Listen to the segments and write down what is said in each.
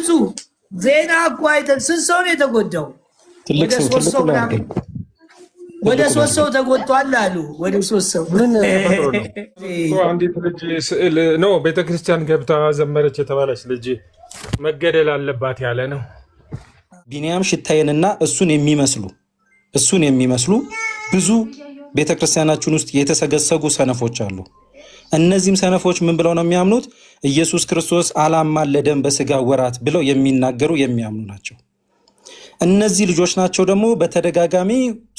ብዙ ዜና እኮ አይተን ስንት ሰው ነው የተጎዳው? ወደ ሶስት ሰው ተጎድቷል አሉ። ወደ ሶስት ሰው አንዲት ልጅ ስዕል ነው ቤተክርስቲያን ገብታ ዘመረች የተባለች ልጅ መገደል አለባት ያለ ነው። ቢኒያም ሽታዬንና እሱን የሚመስሉ ብዙ ቤተክርስቲያናችን ውስጥ የተሰገሰጉ ሰነፎች አሉ። እነዚህም ሰነፎች ምን ብለው ነው የሚያምኑት? ኢየሱስ ክርስቶስ አላማለደም በስጋ ወራት ብለው የሚናገሩ የሚያምኑ ናቸው። እነዚህ ልጆች ናቸው ደግሞ በተደጋጋሚ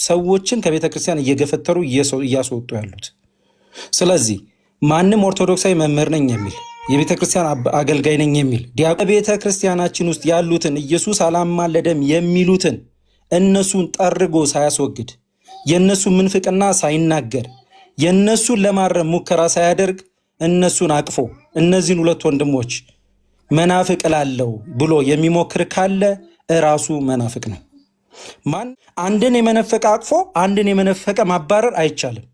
ሰዎችን ከቤተክርስቲያን እየገፈተሩ እያስወጡ ያሉት። ስለዚህ ማንም ኦርቶዶክሳዊ መምህር ነኝ የሚል የቤተክርስቲያን አገልጋይ ነኝ የሚል ቤተክርስቲያናችን ውስጥ ያሉትን ኢየሱስ አላማለደም የሚሉትን እነሱን ጠርጎ ሳያስወግድ የነሱን ምንፍቅና ሳይናገር የነሱን ለማረም ሙከራ ሳያደርግ እነሱን አቅፎ እነዚህን ሁለት ወንድሞች መናፍቅ ላለው ብሎ የሚሞክር ካለ እራሱ መናፍቅ ነው። ማን አንድን የመነፈቀ አቅፎ አንድን የመነፈቀ ማባረር አይቻልም።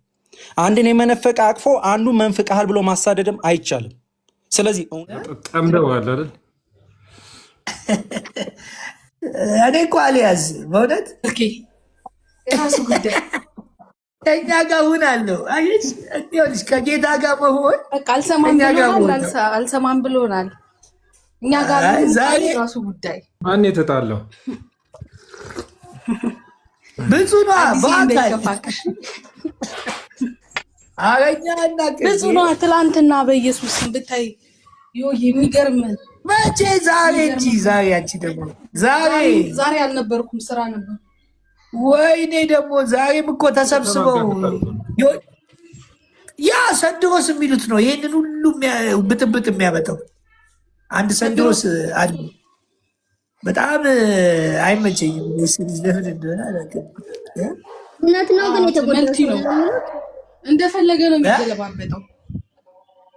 አንድን የመነፈቀ አቅፎ አንዱ መንፍቅሃል ብሎ ማሳደድም አይቻልም። ስለዚህ ጠምደዋል አይደል? እኔ እኮ አልያዝ በእውነት ራሱ ጉዳይ ከኛ ጋር ሁናለሁ። አየሽ እንዴ ከጌታ ጋር መሆን በቃ አልሰማም ብሎናል። እኛ ጋር ራሱ ጉዳይ ማን የተጣለው ብዙ ነው። አረኛ እና ብዙ ነው። ትላንትና በኢየሱስ ብታይ የሚገርም መቼ ዛሬ እንጂ ዛሬ አንቺ ደግሞ ዛሬ አልነበርኩም፣ ስራ ነበር። ወይኔ ደግሞ ዛሬም እኮ ተሰብስበው ያ ሰንድሮስ የሚሉት ነው ይሄንን ሁሉ ብጥብጥ የሚያመጣው። አንድ ሰንድሮስ አለ በጣም አይመቸኝም። ለምን እንደሆነ አላውቅም። እውነት ነው ግን የተጎዳ ነው እንደፈለገ ነው የሚገለባበጠው።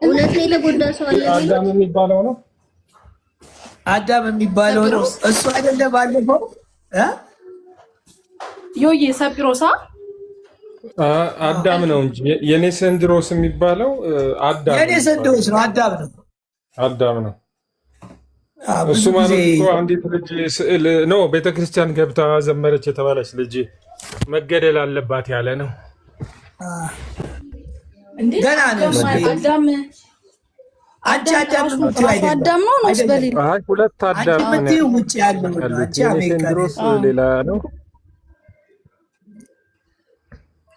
እውነት ነው የተጎዳ ሰው አለ። አዳም የሚባለው ነው እሱ አይደለም ባለፈው ዮዬ ሰጲሮሳ አዳም ነው እንጂ የኔ ሰንድሮስ የሚባለው የኔ ሰንድሮስ ነው። አዳም ነው እሱ ማለት እኮ አንዲት ልጅ ስዕል ነው ቤተክርስቲያን ገብታ ዘመረች የተባለች ልጅ መገደል አለባት ያለ ነው። ገና ነው አዳም ነው ነው ሁለት አዳም ነው ውጭ ያለው ሰንድሮስ ሌላ ነው።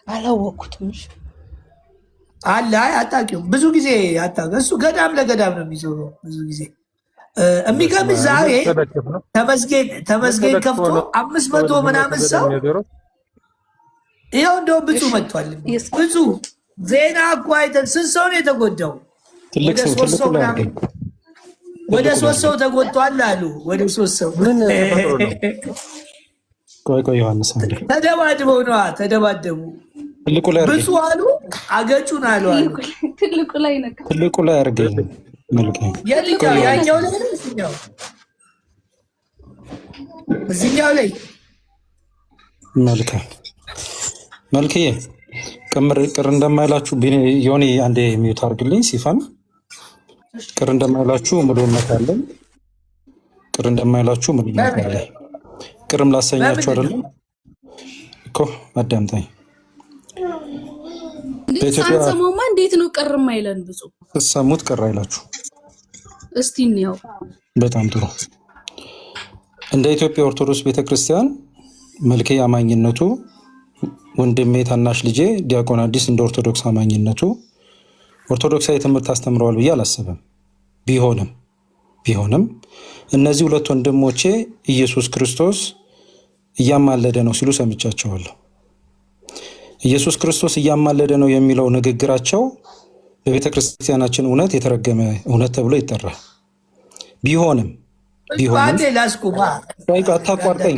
አላወኩትም አለ አታውቂውም። ብዙ ጊዜ አታውቅም። እሱ ገዳም ለገዳም ነው የሚዞረው ብዙ ጊዜ። የሚገርምሽ ዛሬ ተመስገን ከፍቶ 500 ምናምን ሰው ይኸው እንደው ብዙ መጥቷል። ብዙ ዜና እኮ አይተን ስንት ሰው ነው የተጎዳው? ወደ ሶስት ሰው ተጎድቷል አሉ። ወደ ሶስት ሰው ቆይ ዮሐንስ ተደባድበው ነዋ። ተደባደቡ ብዙ አሉ። አገጩን አሉ ትልቁ ላይ አድርገኝ ያኛው ላይ እዚህኛው ላይ መልክዬ ቅር እንደማይላችሁ ዮኒ አንዴ ሚዩት አድርግልኝ። ሲፋን ቅር እንደማይላችሁ ሙሉነት አለኝ። ቅር እንደማይላችሁ ሙሉነት አለኝ። ቅርም ላሰኛችሁ አይደለም እኮ አዳምጠኝ። ሳንሰማማ እንዴት ነው ቅር የማይለን? ብዙ ተሰሙት ቅር አይላችሁ። እስቲ እንየው። በጣም ጥሩ። እንደ ኢትዮጵያ ኦርቶዶክስ ቤተክርስቲያን መልኬ አማኝነቱ ወንድሜ ታናሽ ልጄ ዲያቆን አዲስ እንደ ኦርቶዶክስ አማኝነቱ ኦርቶዶክሳዊ ትምህርት አስተምረዋል ብዬ አላስብም። ቢሆንም እነዚህ ሁለት ወንድሞቼ ኢየሱስ ክርስቶስ እያማለደ ነው ሲሉ ሰምቻቸዋለሁ። ኢየሱስ ክርስቶስ እያማለደ ነው የሚለው ንግግራቸው በቤተክርስቲያናችን እውነት የተረገመ እውነት ተብሎ ይጠራል። ቢሆንም አታቋርጠኝ።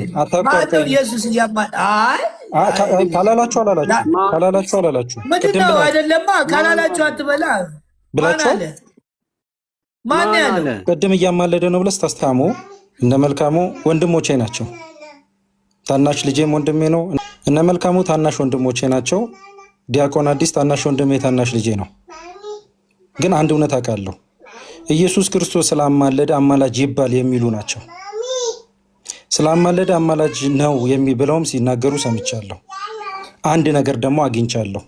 ካላላችሁ አላላችሁ ምንድነው? አይደለማ ካላላችሁ አትበላ ብላችኋል። ማን ያለው? ቅድም እያማለደ ነው ብለህ ስታስተሙ እነ መልካሙ ወንድሞቼ ናቸው። ታናሽ ልጄም ወንድሜ ነው። እነ መልካሙ ታናሽ ወንድሞቼ ናቸው። ዲያቆን አዲስ ታናሽ ወንድሜ ታናሽ ልጄ ነው። ግን አንድ እውነት አውቃለሁ። ኢየሱስ ክርስቶስ ስላማለደ አማላጅ ይባል የሚሉ ናቸው። ስላማለደ አማላጅ ነው የሚብለውም ሲናገሩ ሰምቻለሁ። አንድ ነገር ደግሞ አግኝቻለሁ።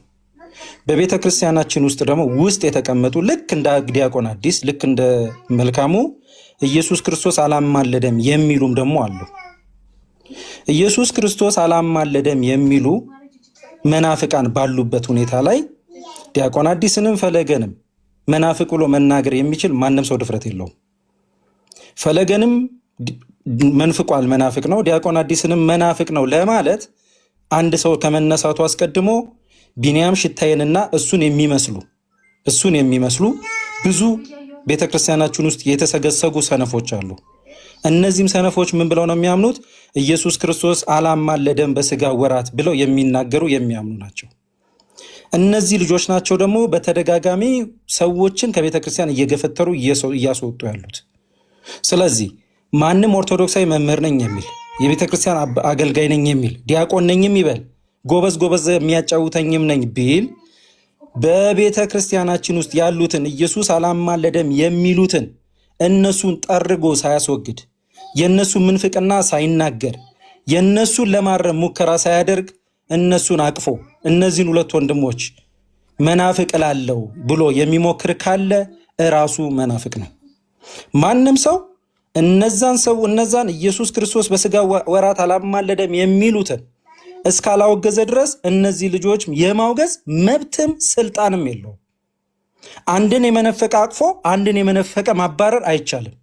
በቤተ ክርስቲያናችን ውስጥ ደግሞ ውስጥ የተቀመጡ ልክ እንደ ዲያቆን አዲስ ልክ እንደ መልካሙ ኢየሱስ ክርስቶስ አላማለደም የሚሉም ደግሞ አሉ። ኢየሱስ ክርስቶስ አላማለደም የሚሉ መናፍቃን ባሉበት ሁኔታ ላይ ዲያቆን አዲስንም ፈለገንም መናፍቅ ብሎ መናገር የሚችል ማንም ሰው ድፍረት የለውም። ፈለገንም መንፍቋል፣ መናፍቅ ነው። ዲያቆን አዲስንም መናፍቅ ነው ለማለት አንድ ሰው ከመነሳቱ አስቀድሞ ቢንያም ሽታዬንና እሱን የሚመስሉ ብዙ ቤተክርስቲያናችን ውስጥ የተሰገሰጉ ሰነፎች አሉ። እነዚህም ሰነፎች ምን ብለው ነው የሚያምኑት? ኢየሱስ ክርስቶስ አላማለደም በስጋ ወራት ብለው የሚናገሩ የሚያምኑ ናቸው። እነዚህ ልጆች ናቸው ደግሞ በተደጋጋሚ ሰዎችን ከቤተክርስቲያን እየገፈተሩ እያስወጡ ያሉት። ስለዚህ ማንም ኦርቶዶክሳዊ መምህር ነኝ የሚል የቤተክርስቲያን አገልጋይ ነኝ የሚል ዲያቆን ነኝም ይበል ጎበዝ የሚያጫውተኝም ነኝ ቢል በቤተ ክርስቲያናችን ውስጥ ያሉትን ኢየሱስ አላማለደም የሚሉትን እነሱን ጠርጎ ሳያስወግድ የነሱ ምንፍቅና ሳይናገር የነሱን ለማረም ሙከራ ሳያደርግ እነሱን አቅፎ እነዚህን ሁለት ወንድሞች መናፍቅ ላለው ብሎ የሚሞክር ካለ እራሱ መናፍቅ ነው። ማንም ሰው እነዛን ኢየሱስ ክርስቶስ በስጋ ወራት አላማለደም የሚሉትን እስካላወገዘ ድረስ እነዚህ ልጆች የማውገዝ መብትም ስልጣንም የለውም። አንድን የመነፈቀ አቅፎ አንድን የመነፈቀ ማባረር አይቻልም።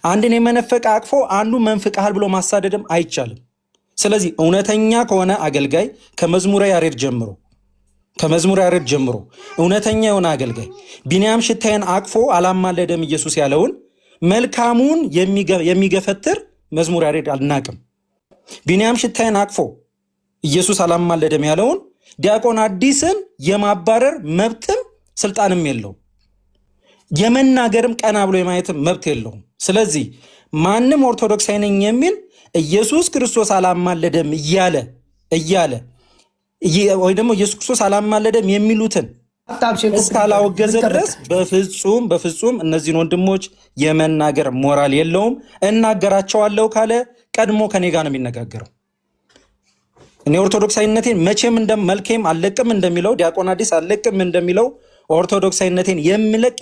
አንድን የመነፈቀ አቅፎ አንዱ መንፍቃል ብሎ ማሳደድም አይቻልም። ስለዚህ እውነተኛ ከሆነ አገልጋይ ከመዝሙረ ያሬድ ጀምሮ እውነተኛ የሆነ አገልጋይ ቢንያም ሽታዬን አቅፎ አላማለደም ኢየሱስ ያለውን መልካሙን የሚገፈትር መዝሙረ ያሬድ አልናቅም። ቢንያም ሽታዬን አቅፎ ኢየሱስ አላማለደም ያለውን ዲያቆን አዲስን የማባረር መብትም ስልጣንም የለው፣ የመናገርም ቀና ብሎ የማየትም መብት የለውም። ስለዚህ ማንም ኦርቶዶክሳዊ ነኝ የሚል ኢየሱስ ክርስቶስ አላማለደም እያለ ወይ ደግሞ ኢየሱስ ክርስቶስ አላማለደም የሚሉትን እስካላወገዘ ድረስ በፍጹም እነዚህን ወንድሞች የመናገር ሞራል የለውም። እናገራቸዋለሁ ካለ ቀድሞ ከኔ ጋር ነው የሚነጋገረው። እኔ ኦርቶዶክሳዊነቴን መቼም መልኬም አልለቅም እንደሚለው ዲያቆን አዲስ አልለቅም እንደሚለው ኦርቶዶክሳዊነቴን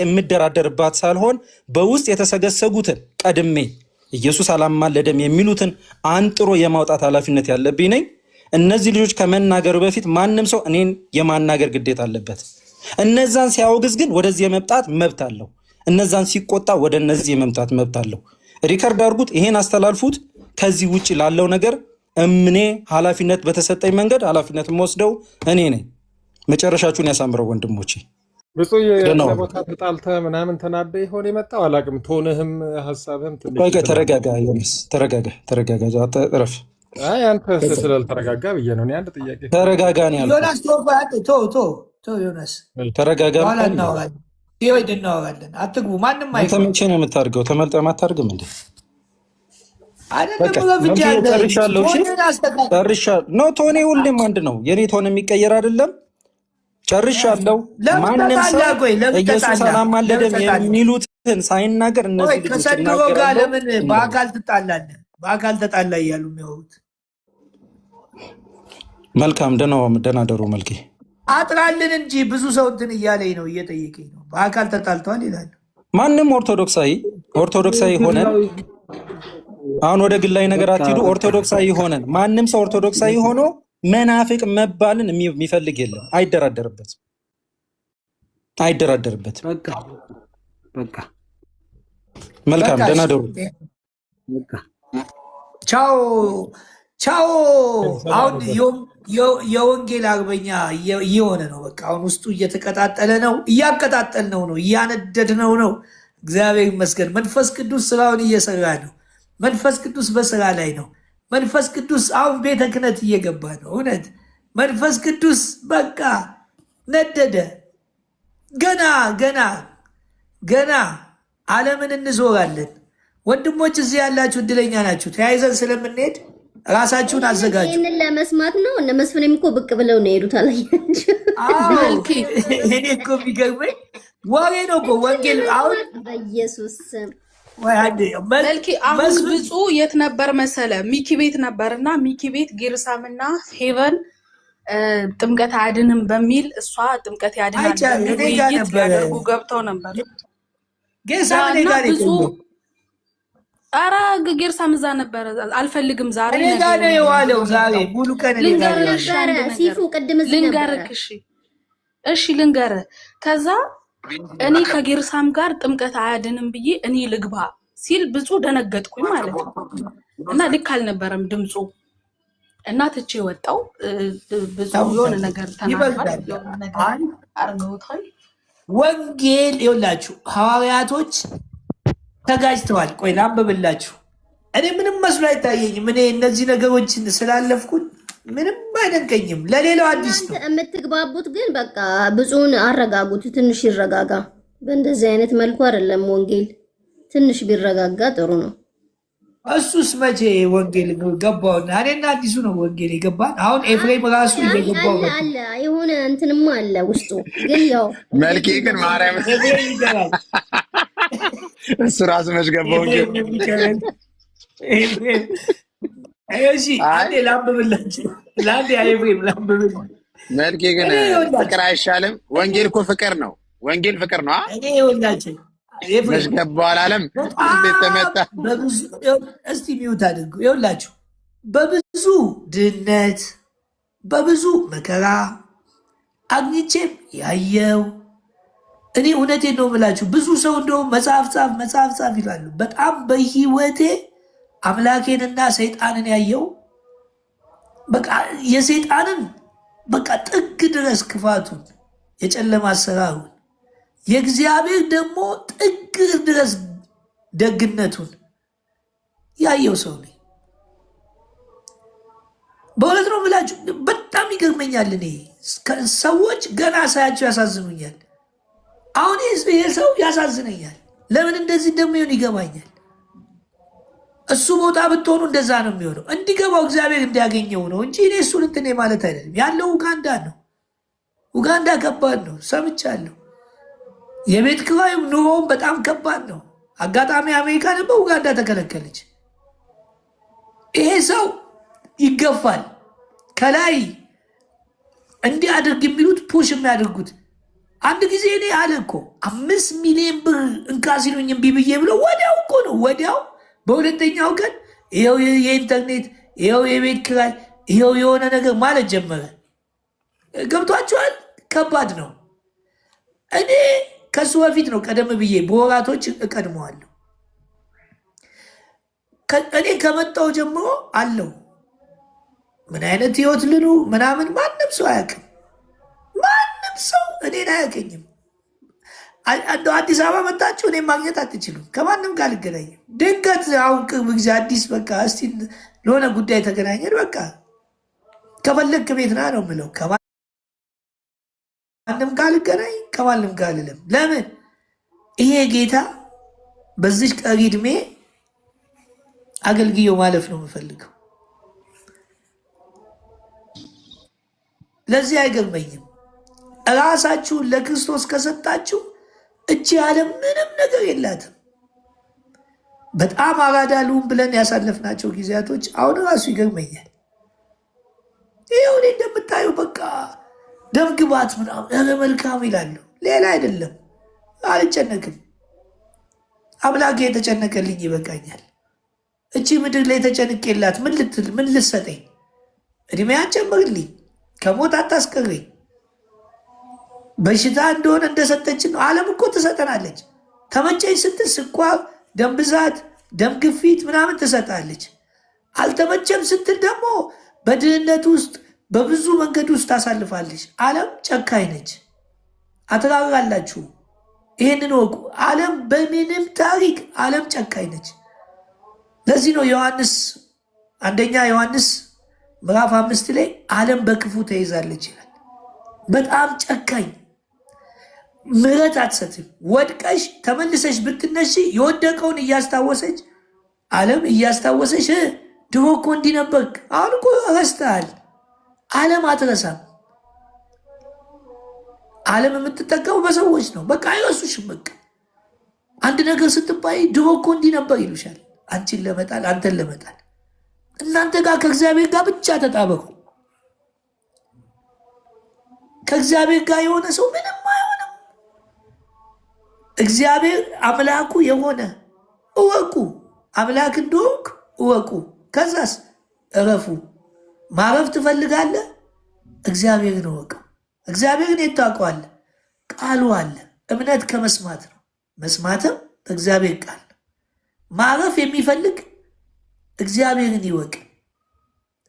የምደራደርባት ሳልሆን በውስጥ የተሰገሰጉትን ቀድሜ ኢየሱስ አላማለደም የሚሉትን አንጥሮ የማውጣት ኃላፊነት ያለብኝ ነኝ። እነዚህ ልጆች ከመናገሩ በፊት ማንም ሰው እኔን የማናገር ግዴታ አለበት። እነዛን ሲያወግዝ ግን ወደዚህ የመምጣት መብት አለው። እነዛን ሲቆጣ ወደ እነዚህ የመምጣት መብት አለው። ሪከርድ አድርጉት፣ ይሄን አስተላልፉት። ከዚህ ውጭ ላለው ነገር እምኔ ኃላፊነት በተሰጠኝ መንገድ ኃላፊነት የምወስደው እኔ ነኝ። መጨረሻችሁን ያሳምረው ወንድሞቼ። ብፁዕ ቦታ ተጣልተህ ምናምን ተናደ ይሆን የመጣው አላውቅም። ቶንህም ሀሳብህም ትንሽ ተረጋጋ ዮናስ፣ ተረጋጋ፣ እረፍ። አይ አንተ ስላልተረጋጋ ብዬ ነው። አንድ ጥያቄ ተረጋጋ ነው ያልኩት። ዮናስ ዮናስ ተረጋጋ። እናወራለን። አትግቡ። ማንም አንተ መቼ ነው የምታርገው? ተመልጠም አታርግም እንዴ? ጨርሻለሁ። ቶኔ ሁሌም አንድ ነው። የኔ ቶን የሚቀየር አይደለም። ጨርሻለሁ። ማንም ሰው ኢየሱስ አላማለደም የሚሉትን ሳይናገር እነዚህ ልጆች ከሰድሮ ጋር ለምን በአካል ትጣላለህ? በአካል ተጣላ እያሉ የሚያወሩት መልካም ደህና ደሩ መልኬ አጥራልን እንጂ ብዙ ሰው እንትን እያለኝ ነው፣ እየጠየቀኝ ነው። በአካል ተጣልተዋል ይላሉ። ማንም ኦርቶዶክሳዊ ሆነን አሁን ወደ ግላይ ነገር አትሂዱ። ኦርቶዶክሳዊ ሆነን ማንም ሰው ኦርቶዶክሳዊ ሆኖ መናፍቅ መባልን የሚፈልግ የለም። አይደራደርበትም። በቃ መልካም ደህና ደሩ። ቻው። አሁን የወንጌል አርበኛ እየሆነ ነው። በቃ አሁን ውስጡ እየተቀጣጠለ ነው፣ እያቀጣጠልነው ነው፣ እያነደድነው ነው። እግዚአብሔር ይመስገን። መንፈስ ቅዱስ ስራውን እየሰራ ነው። መንፈስ ቅዱስ በስራ ላይ ነው። መንፈስ ቅዱስ አሁን ቤተ ክህነት እየገባ ነው። እውነት መንፈስ ቅዱስ በቃ ነደደ። ገና ዓለምን እንዞራለን። ወንድሞች እዚህ ያላችሁ እድለኛ ናችሁ። ተያይዘን ስለምንሄድ ራሳችሁን አዘጋጁ። ይህንን ለመስማት ነው። እነ መስፍንም እኮ ብቅ ብለው ነው የሄዱት። አላያችሁ? እኔ እኮ የሚገርመኝ ወሬ ነው እኮ ወንጌል። አሁን በኢየሱስ ስም መልኪ አሁን ብፁዕ የት ነበር መሰለ? ሚኪ ቤት ነበርና ሚኪ ቤት ጊርሳምና ሄቨን ጥምቀት አያድንም በሚል እሷ ጥምቀት ያድናል ውይይት ሊያደርጉ ገብተው ነበር። ኧረ ጌርሳም እዛ ነበረ። አልፈልግም ዛሬ ልንገርህ። እሺ ልንገርህ። ከዛ እኔ ከጌርሳም ጋር ጥምቀት አያድንም ብዬ እኔ ልግባ ሲል ብፁዕ ደነገጥኩኝ ማለት ነው። እና ልክ አልነበረም ድምፁ እና ትቼ ወጣው። ብፁዕ የሆነ ነገር ተናግሯል፣ የሆነ ነገር አርገውታል። ወንጌል ይኸውላችሁ ሐዋርያቶች ተጋጅተዋል። ቆይ ላንብብላችሁ። እኔ ምንም መስሎ አይታየኝም። እኔ እነዚህ ነገሮችን ስላለፍኩኝ ምንም አይደንቀኝም። ለሌላው አዲስ ነው የምትግባቡት። ግን በቃ ብፁዕን አረጋጉት፣ ትንሽ ይረጋጋ። በእንደዚህ አይነት መልኩ አይደለም ወንጌል፣ ትንሽ ቢረጋጋ ጥሩ ነው። እሱስ መቼ ወንጌል ገባውና እኔና አዲሱ ነው ወንጌል የገባን። አሁን ኤፍሬም ራሱ እየገባው አለ የሆነ እንትንማ አለ ውስጡ። ግን ያው መልኬ ግን ማርያም ኤፍሬም ይገባል። እሱ ራሱ መች ገባው ወንጌል። እሺ አንዴ ላንብብላችሁ፣ ለአንዴ ኤፍሬም ላንብብላችሁ። መልኬ ግን ፍቅር አይሻልም? ወንጌል እኮ ፍቅር ነው። ወንጌል ፍቅር ነው። እኔ ይኸውላችሁ መች ገባው አላለም? እንዴት ተመታ? በብዙ እስቲ ሚውት አድርጉ። ይኸውላችሁ በብዙ ድህነት በብዙ መከራ አግኝቼም ያየው እኔ እውነቴን ነው የምላችሁ። ብዙ ሰው እንደውም መጽሐፍ ጻፍ ይላሉ። በጣም በህይወቴ አምላኬንና ሰይጣንን ያየው በቃ የሰይጣንን በቃ ጥግ ድረስ ክፋቱን፣ የጨለማ አሰራሩን፣ የእግዚአብሔር ደግሞ ጥግ ድረስ ደግነቱን ያየው ሰው ነኝ። በእውነት ነው የምላችሁ። በጣም ይገርመኛል። እኔ ሰዎች ገና ሳያቸው ያሳዝኑኛል። አሁን ይህ ሰው ያሳዝነኛል። ለምን እንደዚህ እንደሚሆን ይገባኛል። እሱ ቦታ ብትሆኑ እንደዛ ነው የሚሆነው። እንዲገባው እግዚአብሔር እንዲያገኘው ነው እንጂ እኔ እሱን እንትን ማለት አይደለም። ያለው ኡጋንዳ ነው። ኡጋንዳ ከባድ ነው ሰምቻለሁ። የቤት ኪራዩም ኑሮውም በጣም ከባድ ነው። አጋጣሚ አሜሪካ ነበር፣ ኡጋንዳ ተከለከለች። ይሄ ሰው ይገፋል። ከላይ እንዲህ አድርግ የሚሉት ፑሽ የሚያደርጉት አንድ ጊዜ እኔ አለ እኮ 5 ሚሊዮን ብር እንካ ሲሉኝ እምቢ ብዬ ብለው ወዲያው እኮ ነው ወዲያው በሁለተኛው ቀን ይኸው የኢንተርኔት ይኸው የቤት ኪራይ ይኸው የሆነ ነገር ማለት ጀመረ። ገብቷችኋል? ከባድ ነው። እኔ ከሱ በፊት ነው ቀደም ብዬ በወራቶች እቀድመዋለሁ። እኔ ከመጣው ጀምሮ አለው ምን አይነት ህይወት ልኑ ምናምን ማንም ሰው አያውቅም። ማንም ሰው እኔን አያውቀኝም። አዲስ አበባ መጣችሁ እኔ ማግኘት አትችሉም። ከማንም ጋር አልገናኝም። ድንገት አሁን ቅርብ ጊዜ አዲስ በቃ እስቲ ለሆነ ጉዳይ ተገናኘን። በቃ ከፈለግክ ቤት ና ነው የምለው። ከማንም ጋር አልገናኝ፣ ከማንም ጋር አልልም። ለምን ይሄ ጌታ በዚህ ቀሪ ዕድሜ አገልግዬው ማለፍ ነው የምፈልገው። ለዚህ አይገርመኝም። ራሳችሁን ለክርስቶስ ከሰጣችሁ እቺ ዓለም ምንም ነገር የላትም። በጣም አራዳ ልሁን ብለን ያሳለፍናቸው ጊዜያቶች አሁን ራሱ ይገርመኛል። ይኸው እኔ እንደምታየው በቃ ደምግባት ምናምን መልካም ይላሉ። ሌላ አይደለም፣ አልጨነቅም። አምላኬ የተጨነቀልኝ ይበቃኛል። እቺ ምድር ላይ ተጨንቄላት ምን ልሰጠኝ? እድሜ አጨምርልኝ፣ ከሞት አታስቀረኝ። በሽታ እንደሆነ እንደሰጠችን ነው። ዓለም እኮ ትሰጠናለች። ተመቸኝ ስትል ስኳር፣ ደም ብዛት፣ ደም ግፊት ምናምን ትሰጣለች። አልተመቸም ስትል ደግሞ በድህነት ውስጥ በብዙ መንገድ ውስጥ ታሳልፋለች። ዓለም ጨካኝ ነች። አትራራላችሁ። ይህንን ወቁ። ዓለም በምንም ታሪክ ዓለም ጨካኝ ነች። ለዚህ ነው ዮሐንስ አንደኛ ዮሐንስ ምዕራፍ 5 ላይ ዓለም በክፉ ተይዛለች ይላል። በጣም ጨካኝ፣ ምሕረት አትሰጥም። ወድቀሽ ተመልሰሽ ብትነሺ የወደቀውን እያስታወሰች ዓለም እያስታወሰች ድሮ እኮ እንዲህ ነበርክ፣ አሁን እኮ ረስተሃል። ዓለም አትረሳም። ዓለም የምትጠቀሙ በሰዎች ነው። በቃ አይረሱሽም። በቃ አንድ ነገር ስትባይ ድሮ እኮ እንዲህ ነበር ይሉሻል። አንቺን ለመጣል አንተን ለመጣል። እናንተ ጋር ከእግዚአብሔር ጋር ብቻ ተጣበቁ። ከእግዚአብሔር ጋር የሆነ ሰው ምንም አይሆንም። እግዚአብሔር አምላኩ የሆነ እወቁ። አምላክ እንደሆንክ እወቁ። ከዛስ እረፉ። ማረፍ ትፈልጋለህ? እግዚአብሔርን እወቀው። እግዚአብሔርን የት ታውቀዋለህ? ቃሉ አለ። እምነት ከመስማት ነው፣ መስማትም በእግዚአብሔር ቃል። ማረፍ የሚፈልግ እግዚአብሔርን ይወቅ።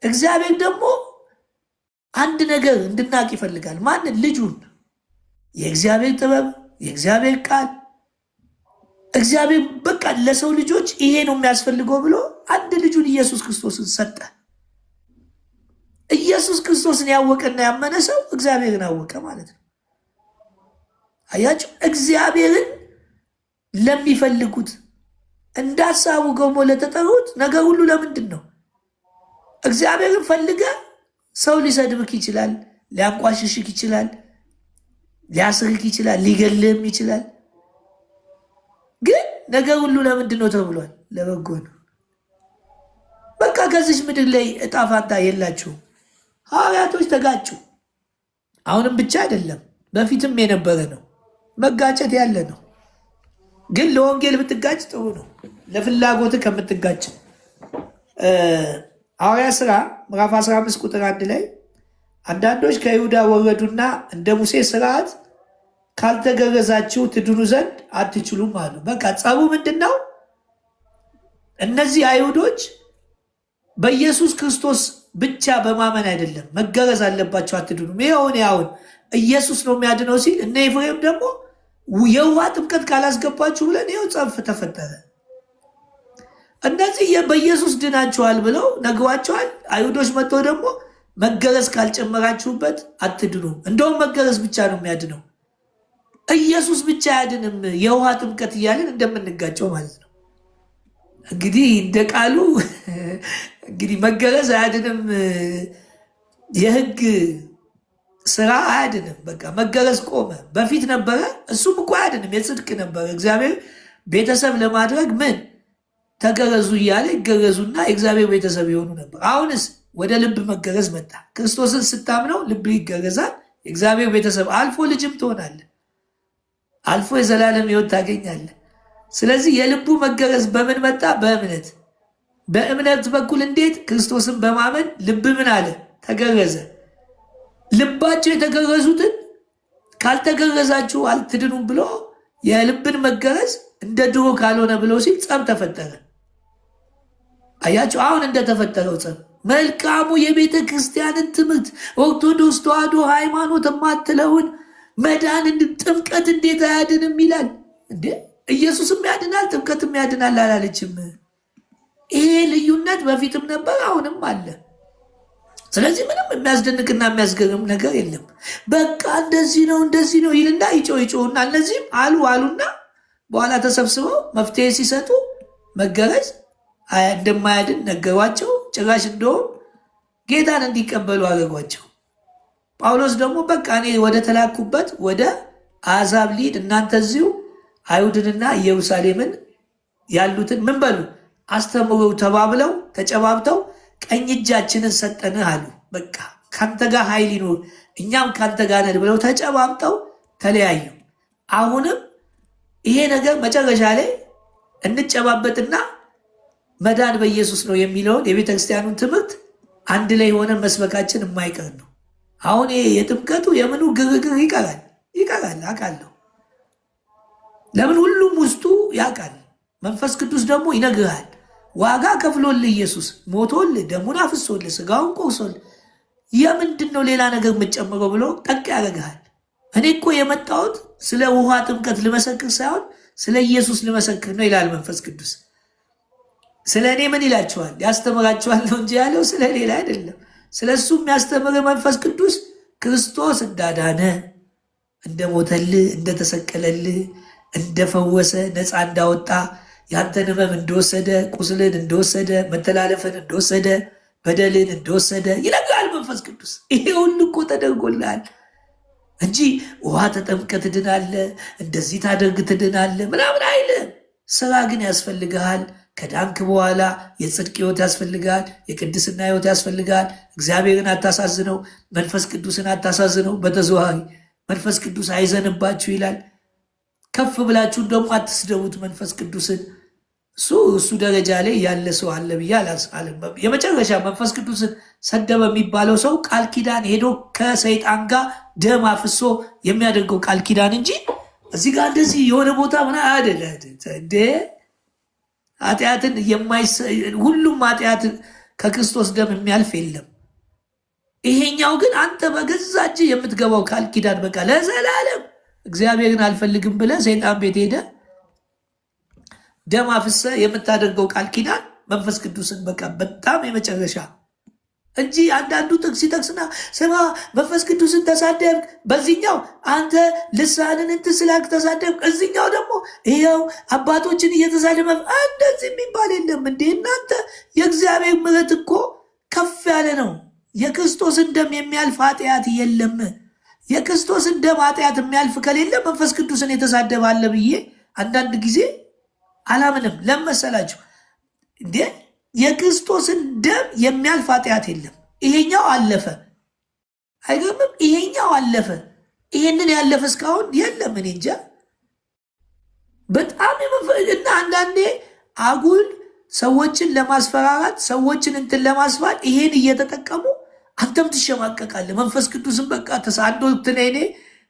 እግዚአብሔር ደግሞ አንድ ነገር እንድናቅ ይፈልጋል። ማንን? ልጁን። የእግዚአብሔር ጥበብ፣ የእግዚአብሔር ቃል። እግዚአብሔር በቃ ለሰው ልጆች ይሄ ነው የሚያስፈልገው ብሎ አንድ ልጁን ኢየሱስ ክርስቶስን ሰጠ። ኢየሱስ ክርስቶስን ያወቀና ያመነ ሰው እግዚአብሔርን አወቀ ማለት ነው። አያችሁ፣ እግዚአብሔርን ለሚፈልጉት እንደ ሐሳቡ ገሞ ለተጠሩት ነገር ሁሉ ለምንድን ነው? እግዚአብሔርን ፈልገ ሰው ሊሰድብክ ይችላል፣ ሊያንቋሽሽክ ይችላል፣ ሊያስርክ ይችላል፣ ሊገልህም ይችላል። ግን ነገር ሁሉ ለምንድን ነው ተብሏል? ለበጎ ነው። በቃ ከዚች ምድር ላይ እጣ ፋንታ የላችሁም። ሐዋርያቶች ተጋጩ። አሁንም ብቻ አይደለም፣ በፊትም የነበረ ነው። መጋጨት ያለ ነው። ግን ለወንጌል ብትጋጭ ጥሩ ነው፣ ለፍላጎት ከምትጋጭ። ሐዋርያት ሥራ ምዕራፍ 15 ቁጥር 1 ላይ አንዳንዶች ከይሁዳ ወረዱና እንደ ሙሴ ስርዓት ካልተገረዛችሁ ትድኑ ዘንድ አትችሉም አሉ። በቃ ጸቡ ምንድን ነው? እነዚህ አይሁዶች በኢየሱስ ክርስቶስ ብቻ በማመን አይደለም፣ መገረዝ አለባቸው፣ አትድኑም። ይኸውን ኢየሱስ ነው የሚያድነው ሲል እነ ኤፍሬም ደግሞ የውሃ ጥምቀት ካላስገባችሁ ብለን ይኸው ጸብ ተፈጠረ። እነዚህ በኢየሱስ ድናችኋል ብለው ነግሯቸዋል። አይሁዶች መጥተው ደግሞ መገረዝ ካልጨመራችሁበት አትድኑም፣ እንደውም መገረዝ ብቻ ነው የሚያድነው፣ ኢየሱስ ብቻ አያድንም፣ የውሃ ጥምቀት እያልን እንደምንጋጨው ማለት ነው። እንግዲህ እንደ ቃሉ እንግዲህ መገረዝ አያድንም፣ የህግ ስራ አያድንም። በቃ መገረዝ ቆመ። በፊት ነበረ፣ እሱም እኮ አያድንም፣ የጽድቅ ነበረ። እግዚአብሔር ቤተሰብ ለማድረግ ምን ተገረዙ እያለ ይገረዙና የእግዚአብሔር ቤተሰብ የሆኑ ነበር። አሁንስ ወደ ልብ መገረዝ መጣ። ክርስቶስን ስታምነው ልብ ይገረዛል፣ የእግዚአብሔር ቤተሰብ አልፎ ልጅም ትሆናለህ፣ አልፎ የዘላለም ሕይወት ታገኛለህ። ስለዚህ የልቡ መገረዝ በምን መጣ? በእምነት። በእምነት በኩል እንዴት? ክርስቶስን በማመን ልብ ምን አለ? ተገረዘ። ልባቸው የተገረዙትን ካልተገረዛችሁ አልትድኑም ብሎ የልብን መገረዝ እንደ ድሮ ካልሆነ ብሎ ሲል ጸብ ተፈጠረ። አያችሁ፣ አሁን እንደተፈጠረው ጸብ። መልካሙ የቤተ ክርስቲያንን ትምህርት ኦርቶዶክስ ተዋሕዶ ሃይማኖት የማትለውን መዳንን ጥምቀት እንዴት አያድንም ይላል እንዴ? ኢየሱስም ያድናል ጥምቀትም ያድናል አላለችም? ይሄ ልዩነት በፊትም ነበር፣ አሁንም አለ። ስለዚህ ምንም የሚያስደንቅና የሚያስገርም ነገር የለም። በቃ እንደዚህ ነው ይልና ይጮህና እነዚህም አሉና በኋላ ተሰብስበው መፍትሄ ሲሰጡ መገረዝ እንደማያድን ነገሯቸው። ጭራሽ እንደውም ጌታን እንዲቀበሉ አደረጓቸው። ጳውሎስ ደግሞ በቃ እኔ ወደ ተላኩበት ወደ አሕዛብ ልሂድ፣ እናንተ እዚሁ አይሁድንና ኢየሩሳሌምን ያሉትን ምን በሉ አስተምሩ ተባብለው ተጨባብተው ቀኝ እጃችንን ሰጠንህ አሉ። በቃ ካንተ ጋር ኃይል ይኑር እኛም ካንተ ጋር ነን ብለው ተጨባብጠው ተለያዩ። አሁንም ይሄ ነገር መጨረሻ ላይ እንጨባበጥና መዳን በኢየሱስ ነው የሚለውን የቤተ ክርስቲያኑን ትምህርት አንድ ላይ ሆነ መስበካችን የማይቀር ነው። አሁን ይሄ የጥምቀቱ የምኑ ግርግር ይቀራል አውቃለሁ። ለምን? ሁሉም ውስጡ ያውቃል። መንፈስ ቅዱስ ደግሞ ይነግርሃል። ዋጋ ከፍሎልህ ኢየሱስ ሞቶልህ ደሙን አፍሶልህ ስጋውን ቆርሶልህ የምንድን ነው ሌላ ነገር የምትጨምረው ብሎ ጠቅ ያደርግሃል። እኔ እኮ የመጣሁት ስለ ውሃ ጥምቀት ልመሰክር ሳይሆን ስለ ኢየሱስ ልመሰክር ነው ይላል መንፈስ ቅዱስ። ስለ እኔ ምን ይላችኋል? ያስተምራችኋል ነው እንጂ ያለው ስለ ሌላ አይደለም። ስለ እሱ የሚያስተምር መንፈስ ቅዱስ ክርስቶስ እንዳዳነ፣ እንደሞተልህ፣ እንደተሰቀለልህ፣ እንደፈወሰ፣ ነፃ እንዳወጣ፣ ያንተን ሕመም እንደወሰደ፣ ቁስልን እንደወሰደ፣ መተላለፍን እንደወሰደ፣ በደልን እንደወሰደ ይነግራል መንፈስ ቅዱስ። ይሄ ሁሉ እኮ ተደርጎልሃል። እንጂ ውሃ ተጠምቀ ትድናለ፣ እንደዚህ ታደርግ ትድናለ ምናምን አይልም። ስራ ግን ያስፈልግሃል። ከዳንክ በኋላ የጽድቅ ህይወት ያስፈልጋል፣ የቅድስና ህይወት ያስፈልጋል። እግዚአብሔርን አታሳዝነው፣ መንፈስ ቅዱስን አታሳዝነው። በተዘዋዋሪ መንፈስ ቅዱስ አይዘንባችሁ ይላል። ከፍ ብላችሁን ደግሞ አትስደቡት መንፈስ ቅዱስን። እሱ ደረጃ ላይ ያለ ሰው አለ ብዬ አላስአለም። የመጨረሻ መንፈስ ቅዱስን ሰደበ የሚባለው ሰው ቃል ኪዳን ሄዶ ከሰይጣን ጋር ደም አፍሶ የሚያደርገው ቃል ኪዳን እንጂ እዚህ ጋር እንደዚህ የሆነ ቦታ ምና አደለ እንደ ኃጢአትን ሁሉም ኃጢአት ከክርስቶስ ደም የሚያልፍ የለም። ይሄኛው ግን አንተ በገዛ እጅ የምትገባው ቃል ኪዳን በቃ ለዘላለም እግዚአብሔርን አልፈልግም ብለህ ሰይጣን ቤት ሄደ ደም አፍሰ የምታደርገው ቃል ኪዳን መንፈስ ቅዱስን በቃ በጣም የመጨረሻ እንጂ አንዳንዱ ጥቅስ ሲጠቅስና ስማ መንፈስ ቅዱስን ተሳደብክ፣ በዚህኛው አንተ ልሳንን እንትን ስላክ ተሳደብክ፣ እዚኛው ደግሞ ይኸው አባቶችን እየተሳደበ እንደዚህ የሚባል የለም እንዴ እናንተ። የእግዚአብሔር ምሕረት እኮ ከፍ ያለ ነው። የክርስቶስን ደም የሚያልፍ ኃጢአት የለም። የክርስቶስን ደም ኃጢአት የሚያልፍ ከሌለ መንፈስ ቅዱስን የተሳደበ አለ ብዬ አንዳንድ ጊዜ አላምንም። ለመሰላችሁ እንዴ የክርስቶስን ደም የሚያልፍ ኃጢአት የለም። ይሄኛው አለፈ፣ አይገርምም? ይሄኛው አለፈ። ይሄንን ያለፈ እስካሁን የለም። እኔ እንጃ በጣም እና አንዳንዴ አጉል ሰዎችን ለማስፈራራት ሰዎችን እንትን ለማስባል ይሄን እየተጠቀሙ አንተም ትሸማቀቃለህ። መንፈስ ቅዱስን በቃ ተሳዶ ትነኔ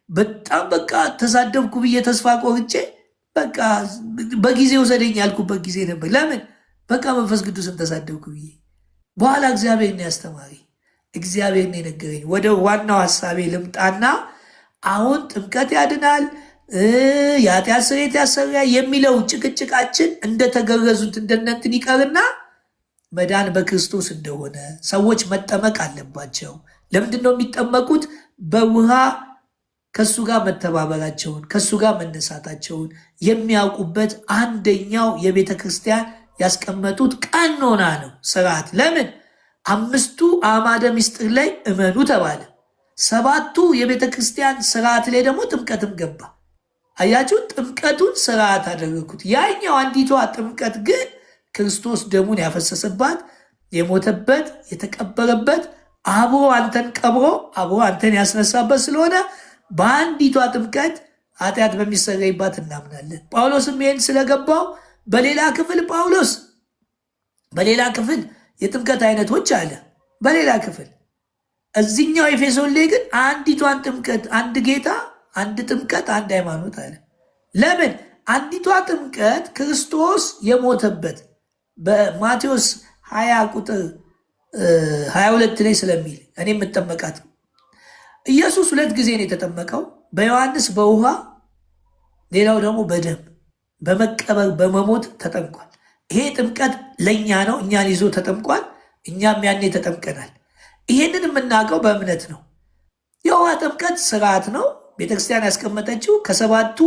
በጣም በቃ ተሳደብኩ ብዬ ተስፋ ቆርጬ በቃ በጊዜው ዘደኝ ያልኩበት ጊዜ ነበር። ለምን በቃ መንፈስ ቅዱስን ተሳደብኩ ብዬ። በኋላ እግዚአብሔር ነው ያስተማሪ፣ እግዚአብሔር ነው የነገረኝ። ወደ ዋናው ሀሳቤ ልምጣና አሁን ጥምቀት ያድናል፣ የኃጢአት ስርየት ያሰራል የሚለው ጭቅጭቃችን እንደተገረዙት እንደነንትን ይቀርና መዳን በክርስቶስ እንደሆነ ሰዎች መጠመቅ አለባቸው። ለምንድን ነው የሚጠመቁት? በውሃ ከሱ ጋር መተባበራቸውን ከሱ ጋር መነሳታቸውን የሚያውቁበት አንደኛው የቤተ ክርስቲያን ያስቀመጡት ቀኖና ነው፣ ስርዓት። ለምን 5ቱ አዕማደ ምስጢር ላይ እመኑ ተባለ። 7ቱ የቤተ ክርስቲያን ስርዓት ላይ ደግሞ ጥምቀትም ገባ። አያችሁ፣ ጥምቀቱን ስርዓት አደረግኩት። ያኛው አንዲቷ ጥምቀት ግን ክርስቶስ ደሙን ያፈሰሰባት የሞተበት የተቀበረበት አብሮ አንተን ቀብሮ አብሮ አንተን ያስነሳበት ስለሆነ በአንዲቷ ጥምቀት ኃጢአት በሚሰረይባት እናምናለን። ጳውሎስም ይህን ስለገባው በሌላ ክፍል የጥምቀት አይነቶች አለ። በሌላ ክፍል እዚኛው ኤፌሶን ላይ ግን አንዲቷን ጥምቀት፣ አንድ ጌታ፣ አንድ ጥምቀት፣ አንድ ሃይማኖት አለ። ለምን? አንዲቷ ጥምቀት ክርስቶስ የሞተበት በማቴዎስ 20 ቁጥር 22 ላይ ስለሚል እኔ የምጠመቃት ኢየሱስ 2 ጊዜ ነው የተጠመቀው። በዮሐንስ በውሃ ሌላው ደግሞ በደም በመቀበር በመሞት ተጠምቋል። ይሄ ጥምቀት ለእኛ ነው፣ እኛን ይዞ ተጠምቋል። እኛም ያኔ ተጠምቀናል። ይሄንን የምናውቀው በእምነት ነው። የውሃ ጥምቀት ስርዓት ነው። ቤተክርስቲያን ያስቀመጠችው ከ7ቱ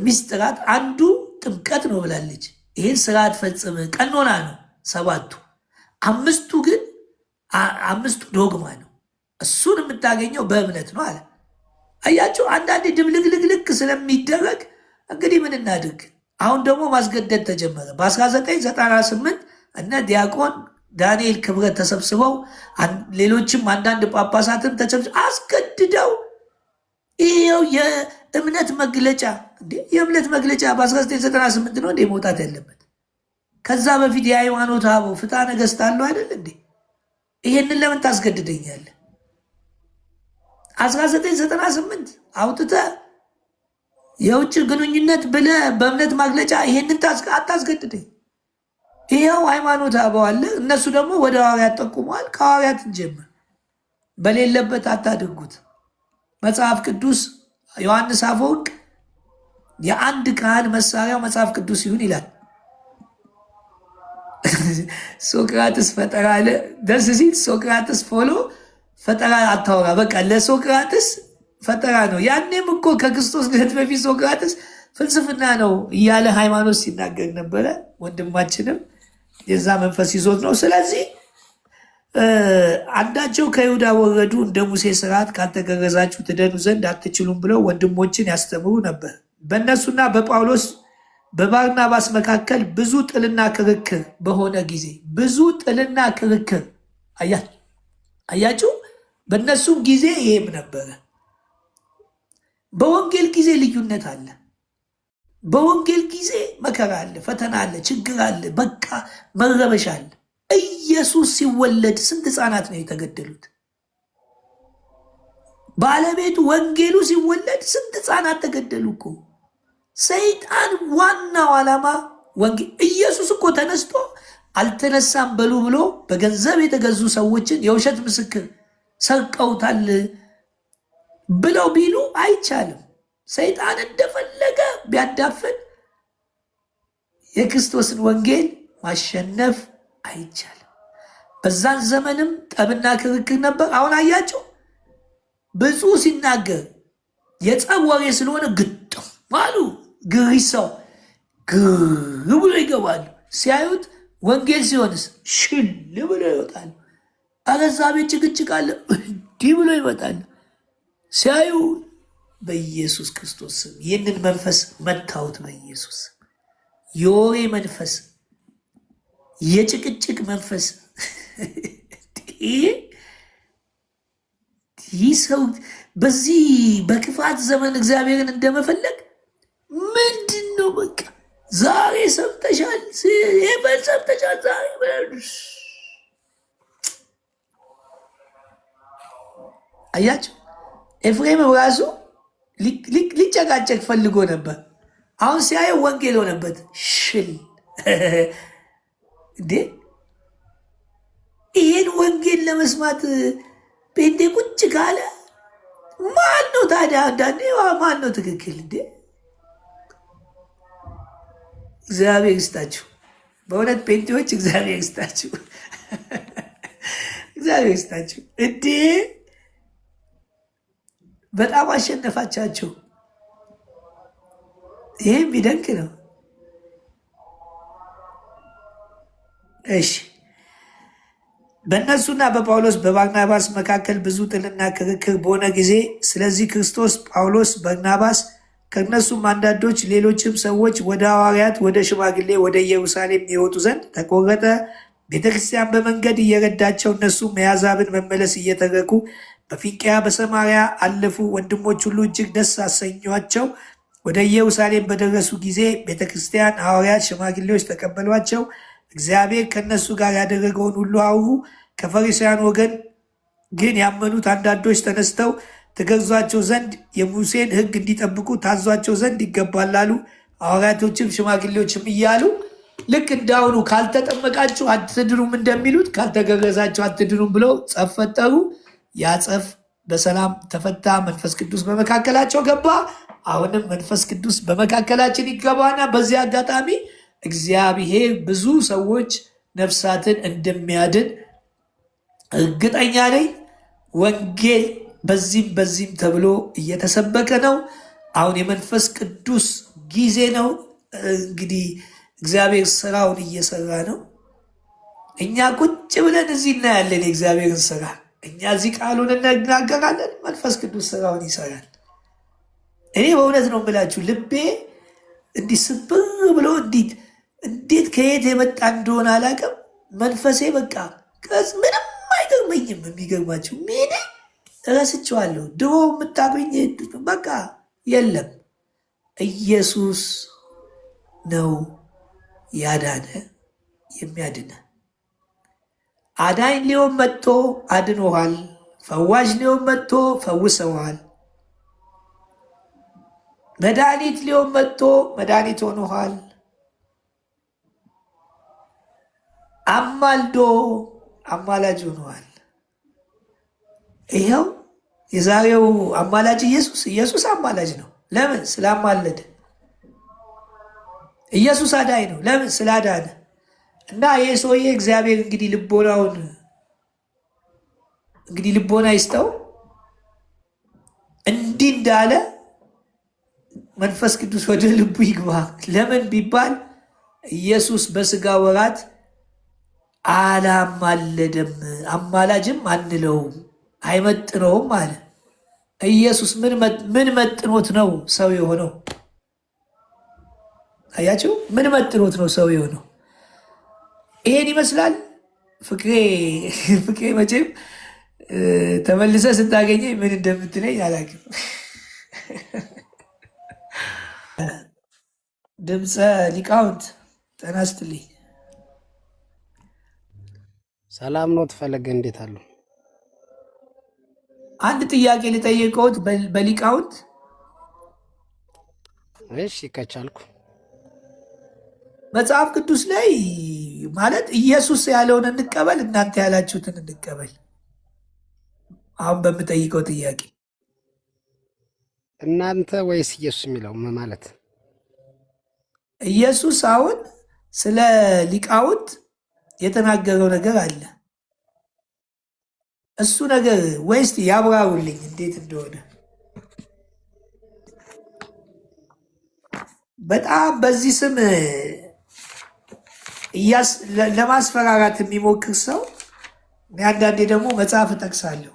ሚስጥራት አንዱ ጥምቀት ነው ብላለች። ይህን ስርዓት ፈጽም ቀኖና ነው 7ቱ። 5ቱ ግን 5ቱ ዶግማ ነው። እሱን የምታገኘው በእምነት ነው አለ። አያችሁ፣ አንዳንዴ ድብልቅልቅልቅ ስለሚደረግ እንግዲህ ምን እናድርግ? አሁን ደግሞ ማስገደድ ተጀመረ። በ1998 እነ ዲያቆን ዳንኤል ክብረት ተሰብስበው ሌሎችም አንዳንድ ጳጳሳትን ተሰብስበው አስገድደው ይኸው የእምነት መግለጫ የእምነት መግለጫ በ1998 ነው እንዴ መውጣት ያለበት? ከዛ በፊት የሃይማኖት አበው ፍትሐ ነገሥት አለው አይደል እንዴ? ይሄንን ለምን ታስገድደኛለህ? 1998 አውጥተህ የውጭ ግንኙነት ብለህ በእምነት ማግለጫ ይሄንን አታስገድደኝ። ይኸው ሃይማኖት አበው አለ። እነሱ ደግሞ ወደ ሐዋርያት ጠቁመዋል። ከሐዋርያት እንጀምር። በሌለበት አታድርጉት። መጽሐፍ ቅዱስ ዮሐንስ አፈወርቅ የአንድ ካህን መሳሪያው መጽሐፍ ቅዱስ ይሁን ይላል። ሶቅራጥስ ፈጠራ አለ። ደስ ሲል ሶቅራጥስ ፎሎ ፈጠራ አታወራ። በቃ ለሶቅራጥስ ፈጠራ ነው። ያኔም እኮ ከክርስቶስ ልደት በፊት ሶቅራጥስ ፍልስፍና ነው እያለ ሃይማኖት ሲናገር ነበረ። ወንድማችንም የዛ መንፈስ ይዞት ነው። ስለዚህ አንዳቸው ከይሁዳ ወረዱ፣ እንደ ሙሴ ሥርዓት ካልተገረዛችሁ ትድኑ ዘንድ አትችሉም ብለው ወንድሞችን ያስተምሩ ነበር። በእነሱና በጳውሎስ በባርናባስ መካከል ብዙ ጥልና ክርክር በሆነ ጊዜ ብዙ ጥልና ክርክር አያችሁ። በእነሱም ጊዜ ይሄም ነበረ። በወንጌል ጊዜ ልዩነት አለ። በወንጌል ጊዜ መከራ አለ፣ ፈተና አለ፣ ችግር አለ፣ በቃ መረበሽ አለ። ኢየሱስ ሲወለድ ስንት ሕፃናት ነው የተገደሉት? ባለቤቱ ወንጌሉ ሲወለድ ስንት ሕፃናት ተገደሉ እኮ። ሰይጣን ዋናው ዓላማ ወንጌል። ኢየሱስ እኮ ተነስቶ አልተነሳም በሉ ብሎ በገንዘብ የተገዙ ሰዎችን የውሸት ምስክር ሰርቀውታል ብለው ቢሉ አይቻልም። ሰይጣን እንደፈለገ ቢያዳፍን የክርስቶስን ወንጌል ማሸነፍ አይቻልም። በዛን ዘመንም ጠብና ክርክር ነበር። አሁን አያቸው ብፁዕ ሲናገር የጸብ ወሬ ስለሆነ ግጥም አሉ። ግሪሳው ግር ብሎ ይገባሉ። ሲያዩት ወንጌል ሲሆንስ ሽል ብሎ ይወጣሉ። አረዛ ቤት ጭቅጭቅ አለ እንዲህ ብሎ ይመጣሉ። ሲያዩ በኢየሱስ ክርስቶስ ስም ይህንን መንፈስ መታወት። በኢየሱስ የወሬ መንፈስ፣ የጭቅጭቅ መንፈስ ይህ ሰው በዚህ በክፋት ዘመን እግዚአብሔርን እንደመፈለግ ምንድን ነው? በቃ ዛሬ ሰምተሻል፣ ይበል ሰምተሻል። ዛሬ አያቸው። ኤፍሬም ራሱ ሊጨቃጨቅ ፈልጎ ነበር። አሁን ሲያየው ወንጌል ሆነበት። ሽል እንዴ! ይሄን ወንጌል ለመስማት ጴንጤ ቁጭ ካለ ማን ነው ታዲያ? አንዳንዴ ማን ነው ትክክል? እንዴ! እግዚአብሔር ይስጣችሁ። በእውነት ጴንጤዎች እግዚአብሔር ይስጣችሁ፣ እግዚአብሔር ይስጣችሁ። እንዴ! በጣም አሸነፋቻቸው። ይህም ይደንቅ ነው። እሺ፣ በእነሱና በጳውሎስ በባርናባስ መካከል ብዙ ጥልና ክርክር በሆነ ጊዜ ስለዚህ ክርስቶስ ጳውሎስ፣ በርናባስ ከእነሱም አንዳንዶች ሌሎችም ሰዎች ወደ ሐዋርያት ወደ ሽማግሌ ወደ ኢየሩሳሌም ይወጡ ዘንድ ተቆረጠ። ቤተክርስቲያን በመንገድ እየረዳቸው እነሱም የአሕዛብን መመለስ እየተረኩ በፊንቅያ በሰማርያ አለፉ። ወንድሞች ሁሉ እጅግ ደስ አሰኟቸው። ወደ ኢየሩሳሌም በደረሱ ጊዜ ቤተክርስቲያን፣ ሐዋርያት፣ ሽማግሌዎች ተቀበሏቸው። እግዚአብሔር ከእነሱ ጋር ያደረገውን ሁሉ አወሩ። ከፈሪሳውያን ወገን ግን ያመኑት አንዳንዶች ተነስተው ትገዟቸው ዘንድ የሙሴን ሕግ እንዲጠብቁ ታዟቸው ዘንድ ይገባል አሉ። ሐዋርያቶችም ሽማግሌዎችም እያሉ ልክ እንዳሁኑ ካልተጠመቃችሁ አትድኑም እንደሚሉት ካልተገረዛችሁ አትድኑም ብለው ጸብ ፈጠሩ። ያ ጸብ በሰላም ተፈታ። መንፈስ ቅዱስ በመካከላቸው ገባ። አሁንም መንፈስ ቅዱስ በመካከላችን ይገባና በዚህ አጋጣሚ እግዚአብሔር ብዙ ሰዎች ነፍሳትን እንደሚያድን እርግጠኛ ነኝ። ወንጌል በዚህም በዚህም ተብሎ እየተሰበከ ነው። አሁን የመንፈስ ቅዱስ ጊዜ ነው። እንግዲህ እግዚአብሔር ስራውን እየሰራ ነው። እኛ ቁጭ ብለን እዚህ እናያለን የእግዚአብሔርን ስራ። እኛ እዚህ ቃሉን እናገራለን፣ መንፈስ ቅዱስ ስራውን ይሰራል። እኔ በእውነት ነው የምላችሁ፣ ልቤ እንዲህ ስብር ብሎ እንዴት ከየት የመጣ እንደሆነ አላውቅም። መንፈሴ በቃ ምንም አይገርመኝም። የሚገርማችሁ ሜኔ እረስቸዋለሁ። ድሮ የምታገኝ በቃ የለም። ኢየሱስ ነው ያዳነ የሚያድነ። አዳኝ ሊሆን መጥቶ አድኖሃል። ፈዋሽ ሊሆን መጥቶ ፈውሰዋል። መድኃኒት ሊሆን መጥቶ መድኃኒት ሆኖሃል። አማልዶ አማላጅ ሆነዋል። ይኸው የዛሬው አማላጅ ኢየሱስ አማላጅ ነው። ለምን? ስላማለደ። ኢየሱስ አዳኝ ነው። ለምን? ስላዳነ። እና ይህ ሰውዬ እግዚአብሔር እንግዲህ ልቦና ይስጠው። እንዲህ እንዳለ መንፈስ ቅዱስ ወደ ልቡ ይግባ። ለምን ቢባል ኢየሱስ በስጋ ወራት አላማለደም፣ አማላጅም አንለውም፣ አይመጥነውም አለ። ኢየሱስ ምን መጥኖት ነው ሰው የሆነው? አያችሁ፣ ምን መጥኖት ነው ሰው የሆነው? ይሄን ይመስላል። ፍቅሬ መቼም ተመልሰ ስታገኘኝ ምን እንደምትለኝ አላውቅም። ድምፀ ሊቃውንት ጤና ይስጥልኝ። ሰላም ነው ተፈለገ፣ እንዴት አሉ? አንድ ጥያቄ ልጠይቀውት በሊቃውንት። እሺ ከቻልኩ። መጽሐፍ ቅዱስ ላይ ማለት ኢየሱስ ያለውን እንቀበል፣ እናንተ ያላችሁትን እንቀበል? አሁን በምጠይቀው ጥያቄ እናንተ ወይስ ኢየሱስ የሚለው ማለት? ኢየሱስ አሁን ስለ ሊቃውንት የተናገረው ነገር አለ። እሱ ነገር ወይስ ያብራሩልኝ እንዴት እንደሆነ። በጣም በዚህ ስም ለማስፈራራት የሚሞክር ሰው አንዳንዴ ደግሞ መጽሐፍ እጠቅሳለሁ።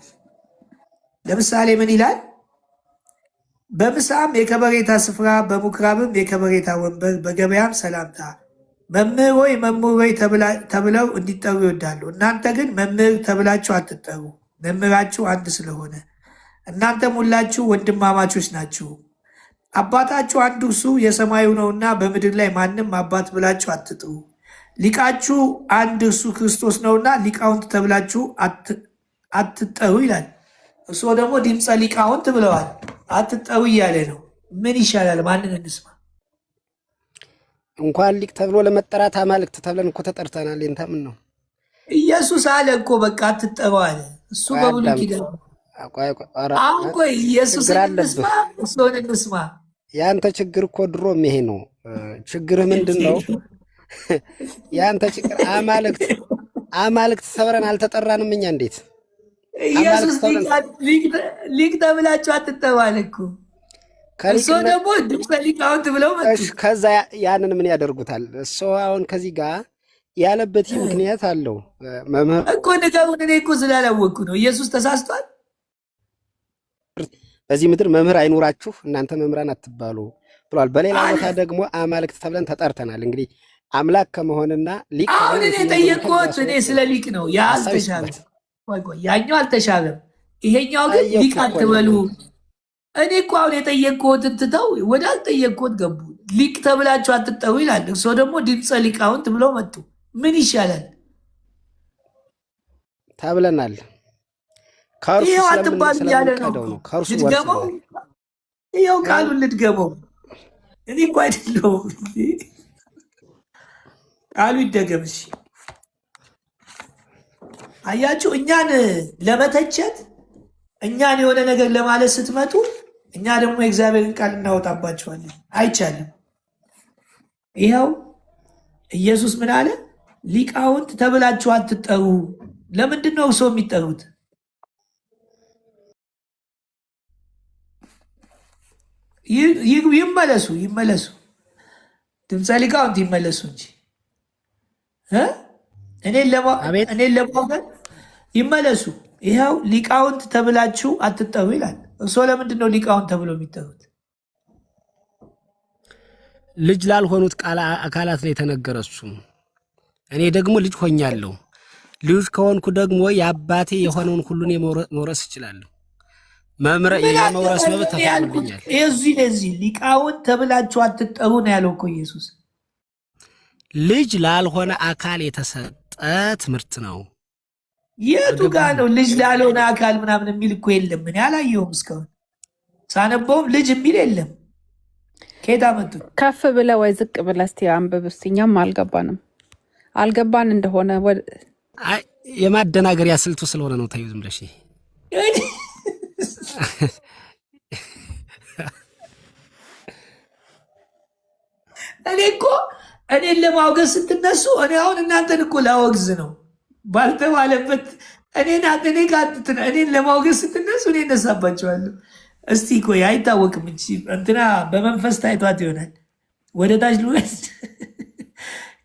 ለምሳሌ ምን ይላል? በምሳም የከበሬታ ስፍራ፣ በምኩራብም የከበሬታ ወንበር፣ በገበያም ሰላምታ መምህር ሆይ መምህር ሆይ ተብለው እንዲጠሩ ይወዳሉ። እናንተ ግን መምህር ተብላችሁ አትጠሩ፣ መምህራችሁ አንድ ስለሆነ እናንተም ሁላችሁ ወንድማማቾች ናችሁ። አባታችሁ አንዱ እርሱ የሰማዩ ነውና በምድር ላይ ማንም አባት ብላችሁ አትጥሩ። ሊቃችሁ አንድ እርሱ ክርስቶስ ነውና ሊቃውንት ተብላችሁ አትጠሩ ይላል። እርስዎ ደግሞ ድምፀ ሊቃውንት ብለዋል። አትጠሩ እያለ ነው። ምን ይሻላል? ማንን እንስማ? እንኳን ሊቅ ተብሎ ለመጠራት አማልክት ተብለን እኮ ተጠርተናል። እንታ ምን ነው? ኢየሱስ አለ እኮ በቃ አትጠሩ አለ። እሱ በብሉይ ኪዳን። አሁን ቆይ ኢየሱስ እንስማ፣ እሱን እንስማ። ያንተ ችግር እኮ ድሮም ይሄ ነው። ችግርህ ምንድን ነው? ያንተ ችግር አማልክት ሰብረን አልተጠራንም እኛ። እንዴት ኢየሱስ ሊቅ ተብላችሁ አትጠሩ አለ እኮ። እሱ ደግሞ ድምፀ ሊቃውንት ብለው መጡ። ከዛ ያንን ምን ያደርጉታል? እሱ አሁን ከዚህ ጋር ያለበት ምክንያት አለው። መምህር እኮ ንገሩን። እኔ እኮ ስላላወቅኩ ነው። ኢየሱስ ተሳስቷል? በዚህ ምድር መምህር አይኖራችሁ እናንተ መምህራን አትባሉ ብሏል። በሌላ ቦታ ደግሞ አማልክት ተብለን ተጠርተናል። እንግዲህ አምላክ ከመሆንና ሊቅ አሁን እኔ ጠየቅኩት። እኔ ስለ ሊቅ ነው። ያ አልተሻለም፣ ያኛው አልተሻለም። ይሄኛው ግን ሊቅ አትበሉ። እኔ እኮ አሁን የጠየቅኩትን ትተው ወደ አልጠየቅኩት ገቡ። ሊቅ ተብላችሁ አትጠሩ ይላል። እርስዎ ደግሞ ድምፀ ሊቃውንት ብለው መጡ። ምን ይሻላል? ተብለናል። ይኸው አትባሉ እያለ ነው። ልድገመው፣ ይኸው ቃሉን ልድገመው። እኔ እኮ አይደለሁም። ቃሉ ይደገም። እሺ አያችሁ፣ እኛን ለመተቸት እኛን የሆነ ነገር ለማለት ስትመጡ እኛ ደግሞ የእግዚአብሔርን ቃል እናወጣባቸዋለን። አይቻልም። ይኸው ኢየሱስ ምን አለ? ሊቃውንት ተብላችሁ አትጠሩ። ለምንድን ነው ሰው የሚጠሩት? ይመለሱ፣ ድምፀ ሊቃውንት ይመለሱ እንጂ እኔን ለማውገን ይመለሱ። ይኸው ሊቃውንት ተብላችሁ አትጠሩ ይላል። እርስዎ ለምንድን ነው ሊቃውንት ተብሎ የሚጠሩት? ልጅ ላልሆኑት አካላት ላይ የተነገረ እሱ። እኔ ደግሞ ልጅ ሆኛለሁ። ልጅ ከሆንኩ ደግሞ የአባቴ የሆነውን ሁሉን መውረስ እችላለሁ። የመውረስ መብት ተፈቅዶልኛል። ለዚህ ሊቃውንት ተብላችሁ አትጠሩ ነው ያለው እኮ ኢየሱስ። ልጅ ላልሆነ አካል የተሰጠ ትምህርት ነው። የቱ ጋ ነው ልጅ ላልሆነ አካል ምናምን የሚል እኮ የለም። እኔ አላየሁም እስካሁን ሳነበውም ልጅ የሚል የለም። ከየት አመጡት? ከፍ ብለ ወይ ዝቅ ብለ እስቲ አንብብ እስቲ። እኛም አልገባን እንደሆነ የማደናገሪያ ስልቱ ስለሆነ ነው። ታዩ ዝም ብለሽ እኔ እኮ እኔን ለማውገዝ ስትነሱ እኔ አሁን እናንተን እኮ ላወግዝ ነው ባልተባለበት እኔን ለማውገዝ ስትነሱ እኔ እነሳባቸዋለሁ። እስቲ ቆይ አይታወቅም እንጂ እንትና በመንፈስ ታይቷት ይሆናል። ወደ ታች ልወስድ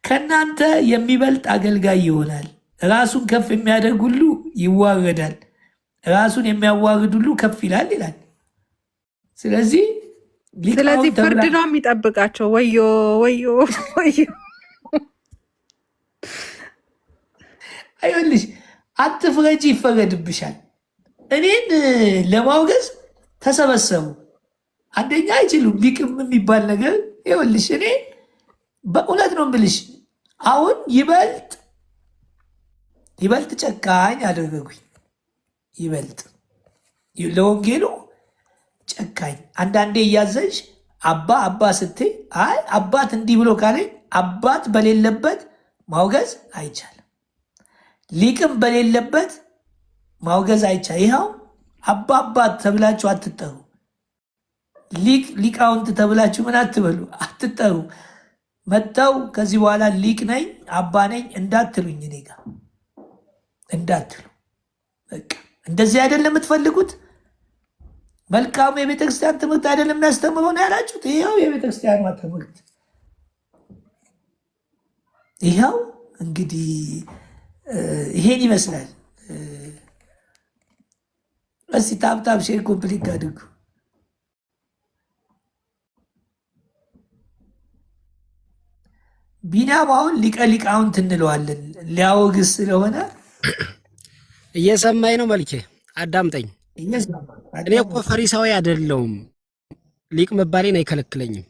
ከእናንተ የሚበልጥ አገልጋይ ይሆናል። ራሱን ከፍ የሚያደርግ ሁሉ ይዋረዳል፣ ራሱን የሚያዋርድ ሁሉ ከፍ ይላል ይላል። ስለዚህ ፍርድ ነው የሚጠብቃቸው። ወዮ ወዮ ወዮ። አይወልሽ አትፍረጂ፣ ይፈረድብሻል። እኔን ለማውገዝ ተሰበሰቡ። አንደኛ አይችሉም። ሊቅም የሚባል ነገር ይወልሽ። እኔ በእውነት ነው የምልሽ፣ አሁን ይበልጥ ጨካኝ አደረጉኝ። ይበልጥ ለወንጌሉ ጨካኝ። አንዳንዴ እያዘሽ አባ ስትይ አይ አባት እንዲህ ብሎ ካለኝ አባት በሌለበት ማውገዝ አይቻልም። ሊቅም በሌለበት ማውገዝ አይቻል። ይኸው አባት ተብላችሁ አትጠሩ። ሊቃውንት ተብላችሁ ምን አትበሉ፣ አትጠሩ። መጥተው ከዚህ በኋላ ሊቅ ነኝ አባ ነኝ እንዳትሉኝ፣ እኔ ጋር እንዳትሉ። በቃ እንደዚህ አይደለም የምትፈልጉት። መልካሙ የቤተክርስቲያን ትምህርት አይደለም የሚያስተምረው ነው ያላችሁት። ይኸው የቤተክርስቲያኗ ትምህርት ይኸው እንግዲህ ይሄን ይመስላል። እስቲ ታብታብ ሼር ኮምፕሊት አድርጉ። ቢናም አሁን ሊቀ ሊቃውንት እንለዋለን ሊያወግዝ ስለሆነ እየሰማኝ ነው። መልኬ አዳምጠኝ። እኔ እኮ ፈሪሳዊ አይደለሁም። ሊቅ መባሌን አይከለክለኝም።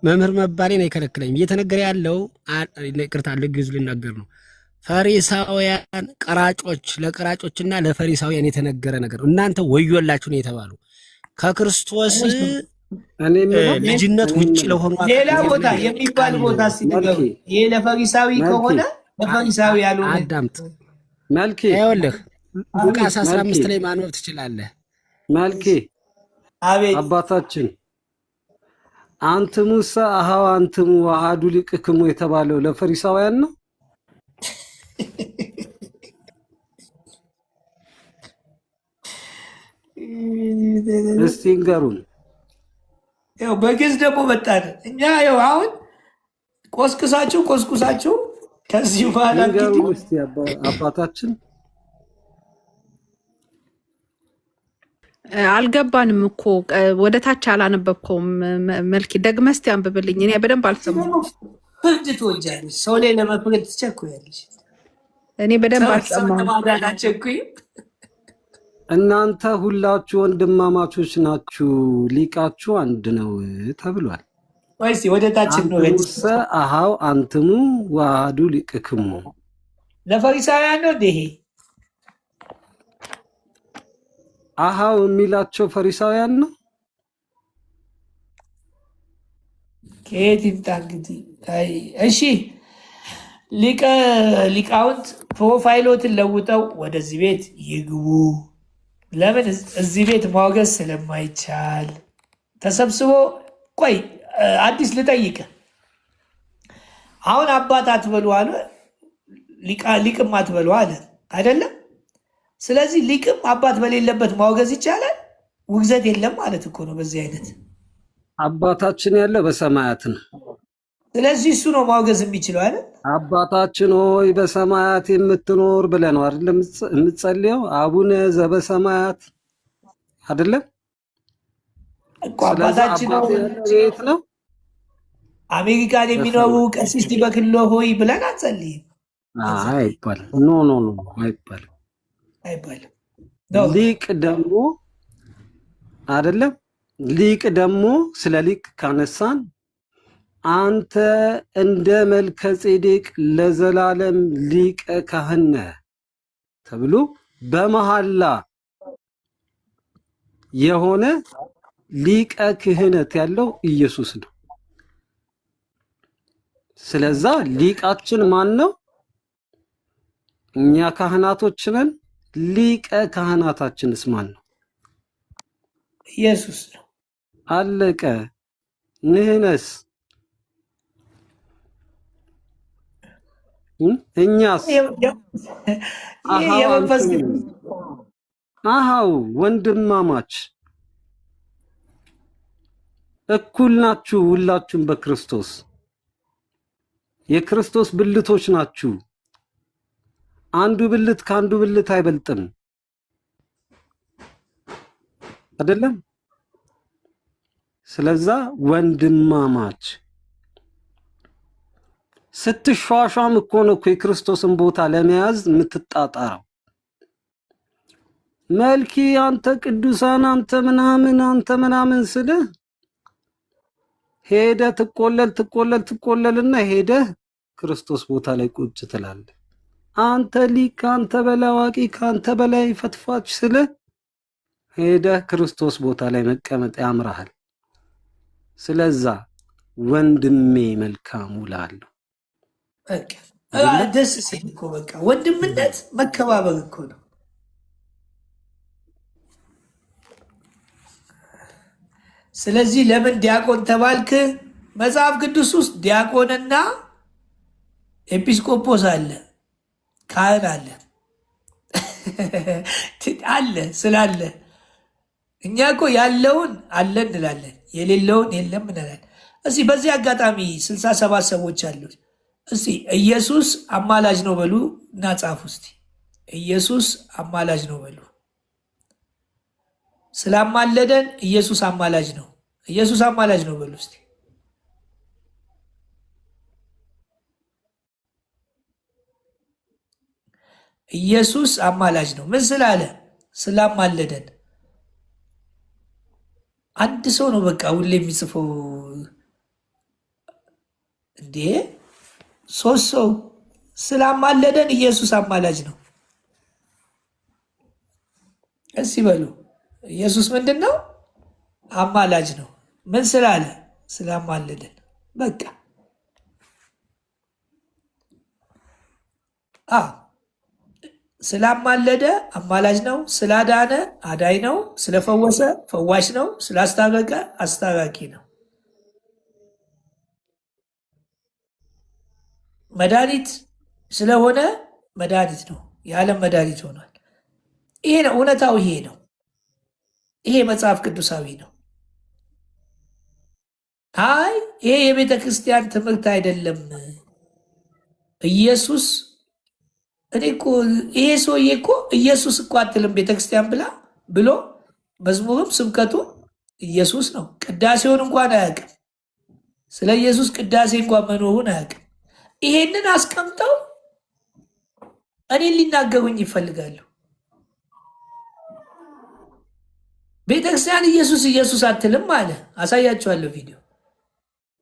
መምህር መባሌን አይከለክለኝም። እየተነገረ ያለው ይቅርታ ለግዝ ልናገር ነው። ፈሪሳውያን ቀራጮች፣ ለቀራጮችና ለፈሪሳውያን የተነገረ ነገር ነው። እናንተ ወዮላችሁ ነው የተባሉ ከክርስቶስ ልጅነት ውጭ ለሆኑ ሌላ ቦታ የሚባል ቦታ ሲነገሩ ይሄ ለፈሪሳዊ ከሆነ ለፈሪሳዊ ያልሆነ አዳምጥ። መልኬ ይኸውልህ ሉቃስ 15 ላይ ማንበብ ትችላለህ። መልኬ አባታችን አንትሙሰ አሃው አንትሙ አሐዱ ሊቅክሙ የተባለው ለፈሪሳውያን ነው። እስቲ ንገሩን። ያው በግዝ ደግሞ መጣን እኛ ያው አሁን ቆስቁሳችሁ ከዚህ በኋላ ንገሩን እስቲ አባታችን። አልገባንም እኮ ወደ ታች አላነበብከውም። መልኪ ደግመህ እስቲ አንብብልኝ። እኔ በደንብ አልሰማሁም። ፍርድ ትወጃለሽ፣ ሰው ላይ ለመፍረድ ትቸኩያለሽ። እኔ በደንብ አልሰማሁም። እናንተ ሁላችሁ ወንድማማቾች ናችሁ፣ ሊቃችሁ አንድ ነው ተብሏል። ወይስ ወደ ታች ነው? አሃው አንትሙ ወአሐዱ ሊቅክሙ ለፈሪሳውያን ነው እንዴ? አሃው የሚላቸው ፈሪሳውያን ነው። ከየት ይምጣ እንግዲህ። እሺ ሊቃውንት ፕሮፋይሎትን ለውጠው ወደዚህ ቤት ይግቡ። ለምን እዚህ ቤት ማውገዝ ስለማይቻል ተሰብስቦ ቆይ አዲስ ልጠይቅ። አሁን አባት አትበሉ አለ፣ ሊቅም አትበሉ አለ አይደለም? ስለዚህ ሊቅም አባት በሌለበት ማውገዝ ይቻላል። ውግዘት የለም ማለት እኮ ነው። በዚህ አይነት አባታችን ያለው በሰማያት ነው። ስለዚህ እሱ ነው ማውገዝ የሚችለው አይደል? አባታችን ሆይ በሰማያት የምትኖር ብለህ ነው አይደለም የምትጸልየው? አቡነ ዘበሰማያት አይደለም እኮ አባታችን ቤት ነው። አሜሪካን የሚኖሩ ቀሲስ በክሎ ሆይ ብለን አንጸልይም። አይባልም። ኖ አይባልም። ሊቅ ደግሞ አይደለም። ሊቅ ደግሞ ስለ ሊቅ ካነሳን አንተ እንደ መልከ ጼዴቅ ለዘላለም ሊቀ ካህን ነህ ተብሎ በመሐላ የሆነ ሊቀ ክህነት ያለው ኢየሱስ ነው። ስለዛ ሊቃችን ማን ነው? እኛ ካህናቶች ነን። ሊቀ ካህናታችንስ ማን ነው? ኢየሱስ ነው። አለቀ። ንህነስ እኛስ አሃው ወንድማማች እኩል ናችሁ ሁላችሁም በክርስቶስ። የክርስቶስ ብልቶች ናችሁ። አንዱ ብልት ከአንዱ ብልት አይበልጥም አይደለም? ስለዛ ወንድማማች ስትሿሿም እኮ ነው የክርስቶስን ቦታ ለመያዝ የምትጣጣረው። መልኪ አንተ ቅዱሳን አንተ ምናምን ስልህ ሄደ ትቆለልና ሄደ ክርስቶስ ቦታ ላይ ቁጭ ትላለህ። አንተ ሊቅ አንተ በላይ አዋቂ ካንተ በላይ ፈትፋች ስልህ ሄደ ክርስቶስ ቦታ ላይ መቀመጥ ያምራል። ስለዛ ወንድሜ መልካም ውላለሁ። ደስ ሲል እኮ በቃ ወንድምነት መከባበር እኮ ነው። ስለዚህ ለምን ዲያቆን ተባልክ? መጽሐፍ ቅዱስ ውስጥ ዲያቆንና ኤጲስቆጶስ አለ፣ ካህን አለ አለ ስላለ እኛ እኮ ያለውን አለ እንላለን፣ የሌለውን የለም እንላለን። እስቲ በዚህ አጋጣሚ 67 ሰዎች አሉት። እስቲ ኢየሱስ አማላጅ ነው በሉ እና ጻፉ። እስቲ ኢየሱስ አማላጅ ነው በሉ። ስላማለደን ኢየሱስ አማላጅ ነው። ኢየሱስ አማላጅ ነው በሉ እስቲ። ኢየሱስ አማላጅ ነው። ምን ስላለ? ስላማለደን። አንድ ሰው ነው በቃ ሁሌ የሚጽፈው እንዴ? 3 ሰው ስላማለደን ኢየሱስ አማላጅ ነው። እስቲ በሉ ኢየሱስ ምንድን ነው? አማላጅ ነው። ምን ስላለ? ስላማለደን። በቃ ስላማለደ አማላጅ ነው። ስላዳነ አዳይ ነው። ስለፈወሰ ፈዋሽ ነው። ስላስታረቀ አስታራቂ ነው። መድኃኒት ስለሆነ መድኃኒት ነው። የዓለም መድኃኒት ሆኗል። ይሄ ነው እውነታው። ይሄ ነው። ይሄ መጽሐፍ ቅዱሳዊ ነው። አይ ይሄ የቤተ ክርስቲያን ትምህርት አይደለም። ኢየሱስ እኔ እኮ ይሄ ሰውዬ እኮ ኢየሱስ እኮ አትልም ቤተክርስቲያን ብሎ መዝሙርም ስብከቱ ኢየሱስ ነው። ቅዳሴውን እንኳን አያውቅም። ስለ ኢየሱስ ቅዳሴ እንኳን መኖሩን አያውቅም። ይሄንን አስቀምጠው እኔን ሊናገሩኝ ይፈልጋሉ። ቤተክርስቲያን ኢየሱስ አትልም አለ። አሳያቸዋለሁ ቪዲዮ።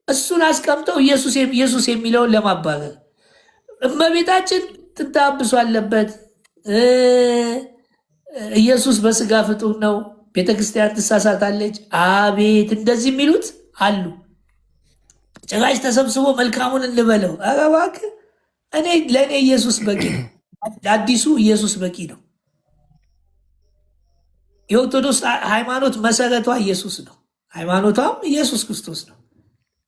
እሱን አስቀምጠው ኢየሱስ የሚለውን ለማባረር እመቤታችን ትታብሱ አለበት። ኢየሱስ በስጋ ፍጡር ነው። ቤተክርስቲያን ትሳሳታለች። አቤት እንደዚህ የሚሉት አሉ። ጭራሽ ተሰብስቦ መልካሙን እንበለው። ኧረ እባክህ ለእኔ ኢየሱስ በቂ ነው። አዲሱ ኢየሱስ በቂ ነው። የኦርቶዶክስ ሃይማኖት መሰረቷ ኢየሱስ ነው። ሃይማኖቷም ኢየሱስ ክርስቶስ ነው።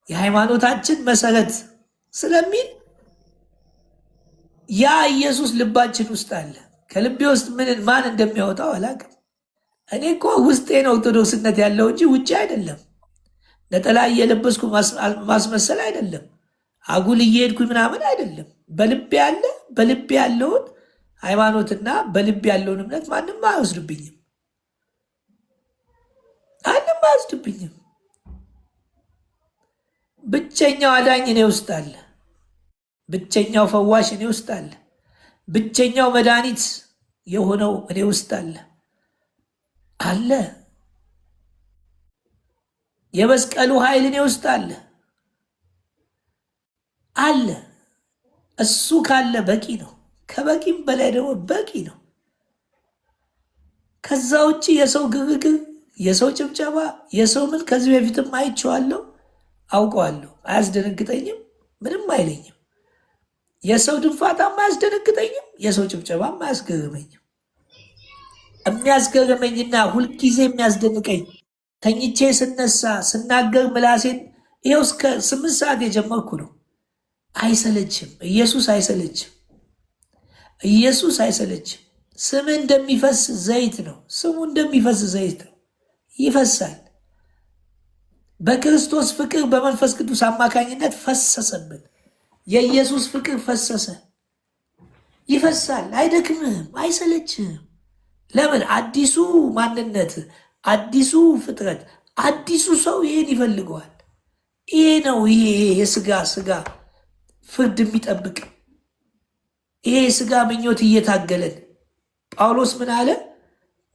የሃይማኖታችን መሰረት ስለሚል ያ ኢየሱስ ልባችን ውስጥ አለ። ከልቤ ውስጥ ማን እንደሚያወጣው አላውቅም። እኔ እኮ ውስጤ ነው ኦርቶዶክስነት ያለው እንጂ ውጭ አይደለም። ነጠላ እየለበስኩ ማስመሰል አይደለም። አጉል እየሄድኩኝ ምናምን አይደለም። በልቤ ያለ በልቤ ያለውን ሃይማኖትና በልቤ ያለውን እምነት ማንም አይወስድብኝም። ማንም አይወስድብኝም። ብቸኛው አዳኝ እኔ ውስጥ አለ። ብቸኛው ፈዋሽ እኔ ውስጥ አለ። ብቸኛው መድኃኒት የሆነው እኔ ውስጥ አለ። የመስቀሉ ኃይል እኔ ውስጥ አለ። እሱ ካለ በቂ ነው። ከበቂም በላይ ደግሞ በቂ ነው። ከዛ ውጭ የሰው ግርግር፣ የሰው ጭብጨባ፣ የሰው ምን ከዚህ በፊትም አይቼዋለሁ፣ አውቀዋለሁ። አያስደነግጠኝም፣ ምንም አይለኝም። የሰው ድንፋታም አያስደነግጠኝም፣ የሰው ጭብጨባም አያስገርመኝም። የሚያስገርመኝና ሁልጊዜ የሚያስደንቀኝ ተኝቼ ስነሳ ስናገር ምላሴን ይኸው እስከ 8 ሰዓት የጀመርኩ ነው። አይሰለችም። ኢየሱስ አይሰለችም። ኢየሱስ አይሰለችም። ስም እንደሚፈስ ዘይት ነው። ስሙ እንደሚፈስ ዘይት ነው። ይፈሳል። በክርስቶስ ፍቅር በመንፈስ ቅዱስ አማካኝነት ፈሰሰብን። የኢየሱስ ፍቅር ፈሰሰ። ይፈሳል፣ አይደክምህም፣ አይሰለችህም። ለምን? አዲሱ ማንነት፣ አዲሱ ፍጥረት፣ አዲሱ ሰው ይሄን ይፈልገዋል። ይሄ ነው ይሄ የስጋ ፍርድ የሚጠብቅ ይሄ የስጋ ምኞት እየታገለን ጳውሎስ ምን አለ?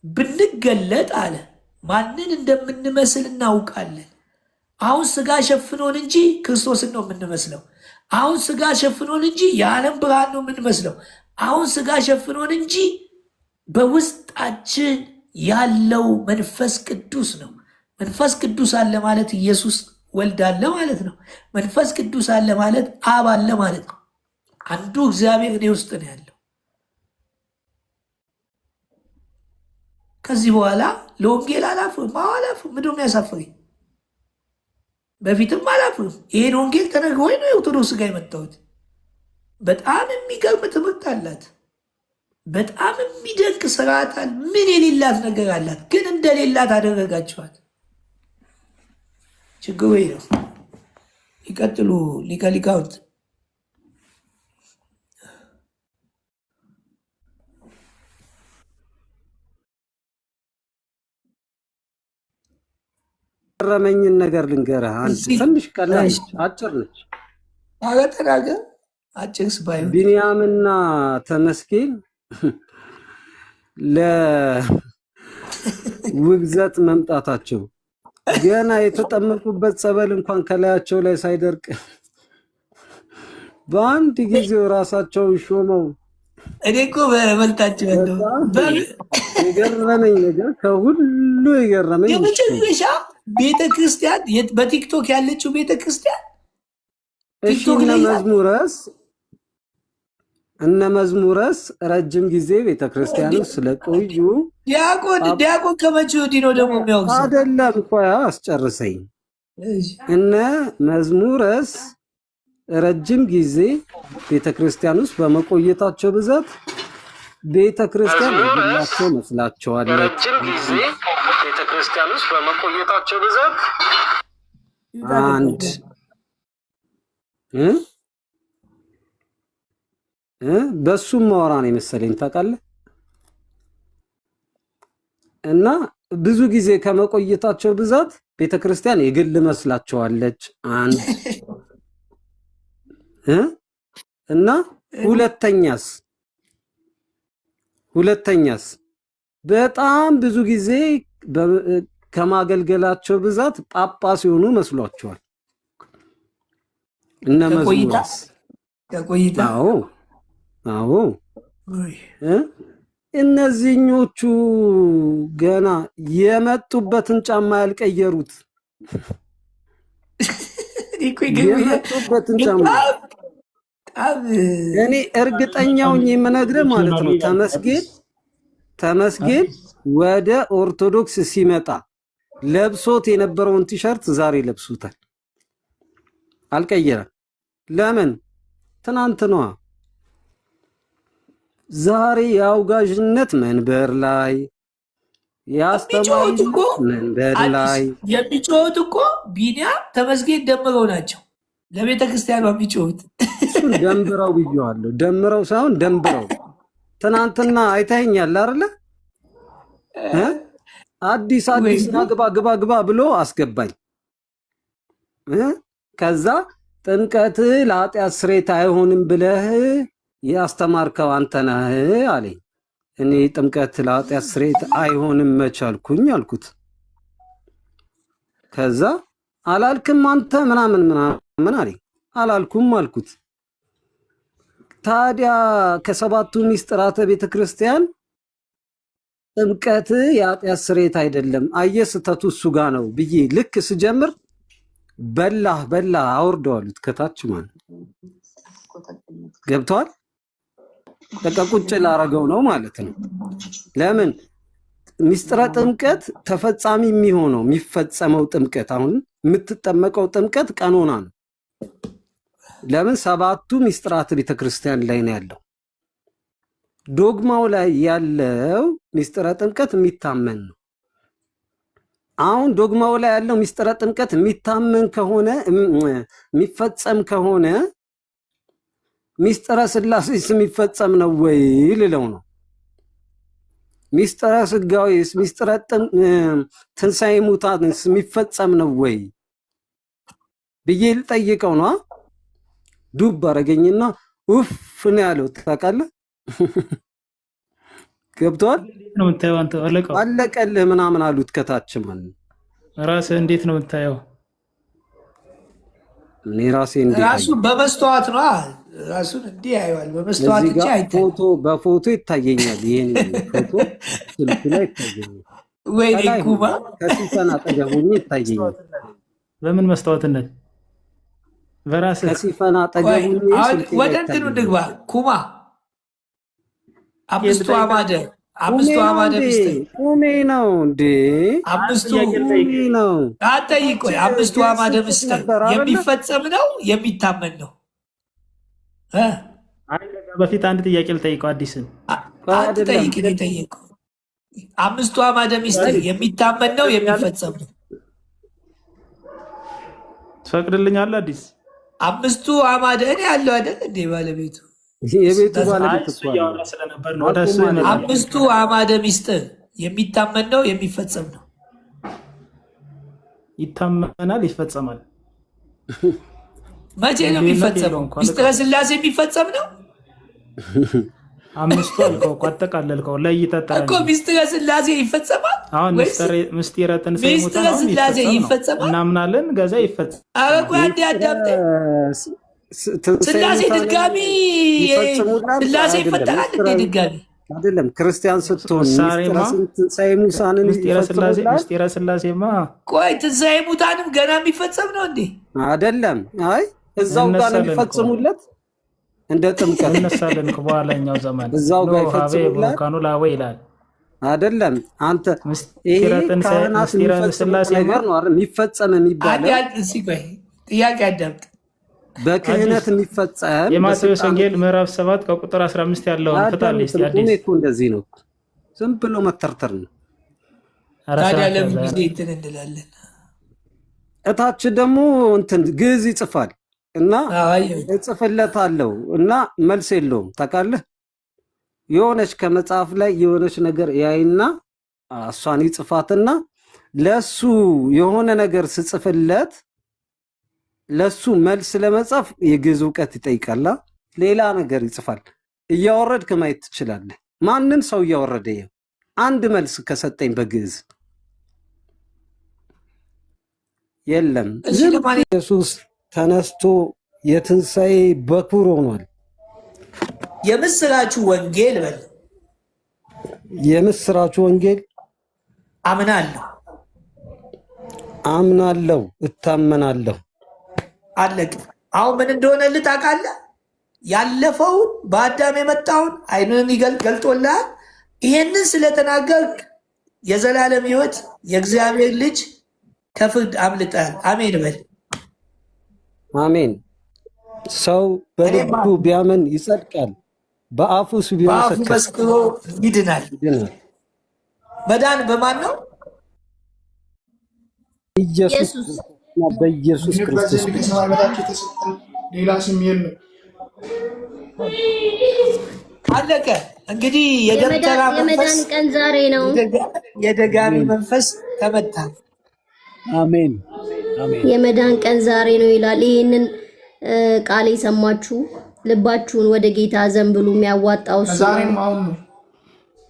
ብንገለጥ አለ ማንን እንደምንመስል እናውቃለን። አሁን ስጋ ሸፍኖን እንጂ ክርስቶስን ነው የምንመስለው። አሁን ስጋ ሸፍኖን እንጂ የዓለም ብርሃን ነው የምንመስለው። አሁን ስጋ ሸፍኖን እንጂ በውስጣችን ያለው መንፈስ ቅዱስ ነው። መንፈስ ቅዱስ አለ ማለት ኢየሱስ ወልድ አለ ማለት ነው። መንፈስ ቅዱስ አለ ማለት አብ አለ ማለት ነው። አንዱ እግዚአብሔር እኔ ውስጥ ነው ያለው። ከዚህ በኋላ ለወንጌል አላፍርም። ምንድን ነው የሚያሳፍረኝ? በፊትም አላፍርም። ይሄን ወንጌል ተነግሮኝ ነው የኦርቶዶክስ ጋር የመጣሁት። በጣም የሚገርም ትምህርት አላት። በጣም የሚደንቅ ስርዓት አለ። ምን የሌላት ነገር አላት፣ ግን እንደሌላት አደረጋቸዋት። ችግሩ ነው። ይቀጥሉ ሊቀ ሊቃውንት። ረመኝን ነገር ልንገርህ። አንድ ትንሽ ቀላል አጭር ነች። አገተናገር አጭር ስባይ ቢንያምና ተመስገን ለውግዘት መምጣታቸው ገና የተጠመቁበት ጸበል እንኳን ከላያቸው ላይ ሳይደርቅ በአንድ ጊዜው ራሳቸውን ሾመው። እኔ እኮ በመልጣቸው ያለው የገረመኝ ነገር ከሁሉ የገረመኝ የመጨረሻ ቤተክርስቲያን በቲክቶክ ያለችው ቤተክርስቲያን እነ መዝሙረስ ረጅም ጊዜ ቤተክርስቲያኑ ስለቆዩ ዲያቆን ከመቼ ወዲህ ነው ደግሞ የሚያወቅሰው? አይደለም እኮ አስጨርሰኝ። እነ መዝሙረስ ረጅም ጊዜ ቤተክርስቲያን ውስጥ በመቆየታቸው ብዛት ቤተክርስቲያን የግላቸው መስላቸዋለች። ረጅም ጊዜ ቤተክርስቲያን ውስጥ በመቆየታቸው ብዛት አንድ በሱም ማወራ ነው የመሰለኝ ታውቃለህ። እና ብዙ ጊዜ ከመቆየታቸው ብዛት ቤተክርስቲያን የግል መስላቸዋለች። አንድ እና ሁለተኛስ በጣም ብዙ ጊዜ ከማገልገላቸው ብዛት ጳጳስ ሲሆኑ መስሏቸዋል። እነ መዝሙርስ ከቆይታ አዎ እነዚህኞቹ ገና የመጡበትን ጫማ ያልቀየሩት የመጡበትን ጫማ እኔ እርግጠኛውን የምነግርህ ማለት ነው ተመስገን ወደ ኦርቶዶክስ ሲመጣ ለብሶት የነበረውን ቲሸርት ዛሬ ለብሱታል። አልቀየረም። ለምን? ትናንት ነዋ። ዛሬ የአውጋዥነት መንበር ላይ የአስተማሪነት መንበር ላይ የሚጮሁት እኮ ቢኒያም ተመስገን ደምረው ናቸው ለቤተ ክርስቲያኗ የሚጮሁት። እሱን ደምረው ብየዋለሁ። ደምረው ሳይሆን ደምረው። ትናንትና አይታኛል አይደለ? አዲስ ግባ ብሎ አስገባኝ። ከዛ ጥምቀት ለኃጢአት ስርየት አይሆንም ብለህ ያስተማርከው አንተ ነህ አለኝ። እኔ ጥምቀት ለኃጢአት ስርየት አይሆንም መቻልኩኝ አልኩት። ከዛ አላልክም አንተ ምናምን አለኝ። አላልኩም አልኩት። ታዲያ ከሰባቱ ሚስጥራተ ቤተክርስቲያን ጥምቀት የኃጢአት ስርየት አይደለም፣ አየህ ስህተቱ እሱ ጋር ነው ብዬ ልክ ስጀምር በላህ አውርደዋሉት ከታች ማለት ገብተዋል። በቃ ቁጭ ላረገው ነው ማለት ነው። ለምን ሚስጥረ ጥምቀት ተፈጻሚ የሚሆነው የሚፈጸመው ጥምቀት አሁን የምትጠመቀው ጥምቀት ቀኖና ነው። ለምን ሰባቱ ሚስጥራት ቤተክርስቲያን ላይ ነው ያለው። ዶግማው ላይ ያለው ሚስጥረ ጥምቀት የሚታመን ነው። አሁን ዶግማው ላይ ያለው ሚስጥረ ጥምቀት የሚታመን ከሆነ የሚፈጸም ከሆነ ሚስጥረ ስላሴስ የሚፈጸም ነው ወይ ልለው ነው። ሚስጥረ ስጋዊስ ሚስጥረ ትንሣኤ ሙታንስ የሚፈጸም ነው ወይ ብዬ ልጠይቀው ነው። ዱብ አረገኝና ኡፍ ነው ያለው። ታውቃለህ? ገብቷል ነው የምታየው አንተ አለቀው አለቀልህ ምናምን አሉት ከታች ማለት ነው። ራስህ እንዴት ነው የምታየው? እኔ ራሴ እንዴት ራሱ በመስተዋት ነው ራሱን እንዲህ ያየዋል። በመስተዋት ብቻ አይታይ። በፎቶ ይታየኛል። ይሄን ፎቶ ስልክ ላይ ይታየኛል። ወይ ኩባ ከሲፈን አጠገብ ሆኜ ይታየኛል። በምን መስተዋትነት? በራስህ ከሲፈን አጠገብ ሆኜ ስልክ ላይ ወደ እንትኑ ድግባ ኩማ አምስቱ አማደ ሚስጥር ቁሜ ነው እንዴ? አምስቱ ነው አጠይቆ አምስቱ አማደ ሚስጥር የሚፈጸም ነው የሚታመን ነው? በፊት አንድ ጥያቄ ልጠይቀው። አዲስን አትጠይቅ፣ ጠይቀው። አምስቱ አማደ ሚስጥር የሚታመን ነው የሚፈጸም ነው? ትፈቅድልኛለህ? አዲስ አምስቱ አማደ እኔ ያለው አይደል እንዴ? ባለቤቱ የቤቱ ባለቤት ስለነበር ነው። አምስቱ አማደ ሚስጥር የሚታመን ነው የሚፈጸም ነው? ይታመናል፣ ይፈጸማል። መቼ ነው የሚፈጸመው? ሚስጥረ ስላሴ የሚፈጸም ነው? አምስቱ አልከው እኮ አጠቃለልከው። ለይተህ እኮ ሚስጥረ ስላሴ ይፈጸማል። አሁን ሚስጥረ ትንሣኤ ሙታን ስላሴ ይፈጸማል እናምናለን። ገዛ ይፈጸማል። ኧረ ቆይ አንዴ አዳምጠኝ። ስላሴ ድጋሚ ስላሴ ይፈጠራል እንዴ? ድጋሚ አይደለም። ክርስቲያን ስትሆን ትንሣኤ ሙታንን ሚስጥረ ስላሴማ ቆይ ትንሣኤ ሙታንም ገና የሚፈጸም ነው እንዴ? አይደለም። አይ እዛው ጋር ነው የሚፈጽሙለት። እንደ ጥምቀት እነሳለን በኋላኛው ዘመን እዛው ጋር ይፈጽሙለት ካኑ ላወ ይላል። አይደለም አንተ ይሄ ካህናት የሚፈጽሙት ነገር ነው አይደል? የሚፈጸም የሚባለው ጥያቄ አዳምጥ። በክህነት የሚፈጸም የማቴዎስ ወንጌል ምዕራፍ 7 ከቁጥር 15 ያለውን ፍታል። እስቲ አዲስ እኮ እንደዚህ ነው። ዝም ብሎ መተርተር ነው። ታዲያ ለምን ጊዜ እንትን እንላለን? እታች ደግሞ እንትን ግዕዝ ይጽፋል እና እጽፍለታለሁ እና መልስ የለውም። ታውቃለህ? የሆነች ከመጽሐፍ ላይ የሆነች ነገር ያይና እሷን ይጽፋትና ለሱ የሆነ ነገር ስጽፍለት ለሱ መልስ ለመጻፍ የግዕዝ እውቀት ይጠይቃል። ሌላ ነገር ይጽፋል። እያወረድክ ማየት ትችላለህ። ማንም ሰው እያወረደ ይኸው አንድ መልስ ከሰጠኝ በግዕዝ የለም። ኢየሱስ ተነስቶ የትንሣኤ በኩር ሆኗል። የምስራቹ ወንጌል በል። የምስራቹ ወንጌል አምናለሁ፣ እታመናለሁ። አለቅ። አሁን ምን እንደሆነ ታውቃለህ? ያለፈውን በአዳም የመጣውን አይኑን ገልጦልሃል። ይሄንን ስለተናገርክ የዘላለም ሕይወት የእግዚአብሔር ልጅ ከፍርድ አምልጠሃል። አሜን በል። አሜን። ሰው በልቡ ቢያምን ይጸድቃል፣ በአፉ መስክሮ ይድናል። መዳን በማን ነው? ኢየሱስ በኢየሱስ ክርስቶስ ሌላ ስም የለም። አለቀ። እንግዲህ የደብተራ የመዳን ቀን ዛሬ ነው። የደጋሚ መንፈስ ተመታ። አሜን። የመዳን ቀን ዛሬ ነው ይላል። ይህንን ቃል የሰማችሁ ልባችሁን ወደ ጌታ ዘንብሉ። የሚያዋጣው እሱ ነው።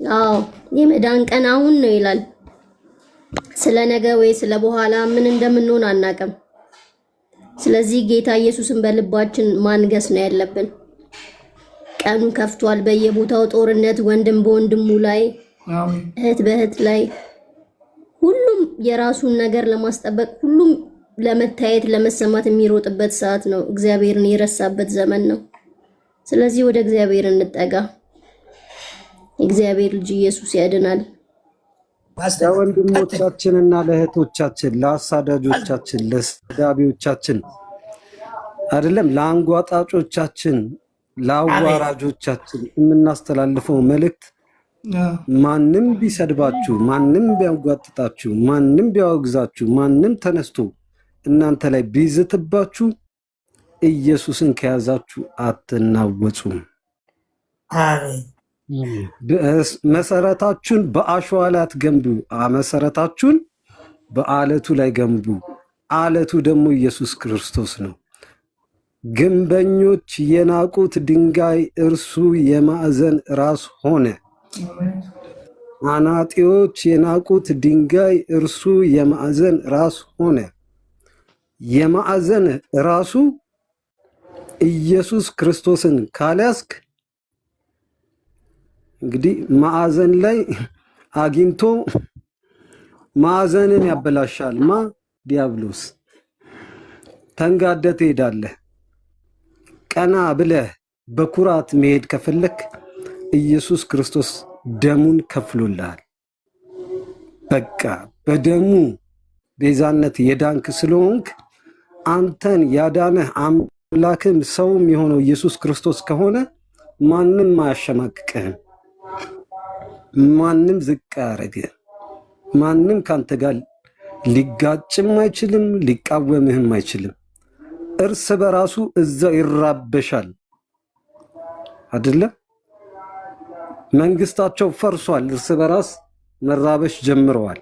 አዎ የመዳን ቀን አሁን ነው ይላል። ስለ ነገ ወይ ስለ በኋላ ምን እንደምንሆን አናውቅም። ስለዚህ ጌታ ኢየሱስን በልባችን ማንገስ ነው ያለብን። ቀኑ ከፍቷል። በየቦታው ጦርነት፣ ወንድም በወንድሙ ላይ፣ እህት በእህት ላይ፣ ሁሉም የራሱን ነገር ለማስጠበቅ፣ ሁሉም ለመታየት ለመሰማት የሚሮጥበት ሰዓት ነው። እግዚአብሔርን የረሳበት ዘመን ነው። ስለዚህ ወደ እግዚአብሔር እንጠጋ። የእግዚአብሔር ልጅ ኢየሱስ ያድናል። ለወንድሞቻችንና ለእህቶቻችን፣ ለአሳዳጆቻችን፣ ለሰዳቢዎቻችን አይደለም ለአንጓጣጮቻችን፣ ለአዋራጆቻችን የምናስተላልፈው መልእክት ማንም ቢሰድባችሁ፣ ማንም ቢያንጓጥጣችሁ፣ ማንም ቢያወግዛችሁ፣ ማንም ተነስቶ እናንተ ላይ ቢዝትባችሁ ኢየሱስን ከያዛችሁ አትናወጹም። አሜን። መሰረታችሁን በአሸዋ ላይ አትገንቡ፣ መሰረታችሁን በአለቱ ላይ ገንቡ። አለቱ ደግሞ ኢየሱስ ክርስቶስ ነው። ግንበኞች የናቁት ድንጋይ እርሱ የማዕዘን ራስ ሆነ። አናጢዎች የናቁት ድንጋይ እርሱ የማዕዘን ራስ ሆነ። የማዕዘን ራሱ ኢየሱስ ክርስቶስን ካልያዝክ እንግዲህ ማዕዘን ላይ አግኝቶ ማዕዘንን ያበላሻል። ዲያብሎስ ተንጋደህ ትሄዳለህ። ቀና ብለህ በኩራት መሄድ ከፈለክ ኢየሱስ ክርስቶስ ደሙን ከፍሎልሃል። በቃ በደሙ ቤዛነት የዳንክ ስለሆንክ አንተን ያዳነህ አምላክም ሰውም የሆነው ኢየሱስ ክርስቶስ ከሆነ ማንም አያሸማቅቅህም። ማንም ዝቅ አያረግህም። ማንም ካንተ ጋር ሊጋጭም አይችልም፣ ሊቃወምህም አይችልም። እርስ በራሱ እዛው ይራበሻል አይደለም? መንግስታቸው ፈርሷል። እርስ በራስ መራበሽ ጀምረዋል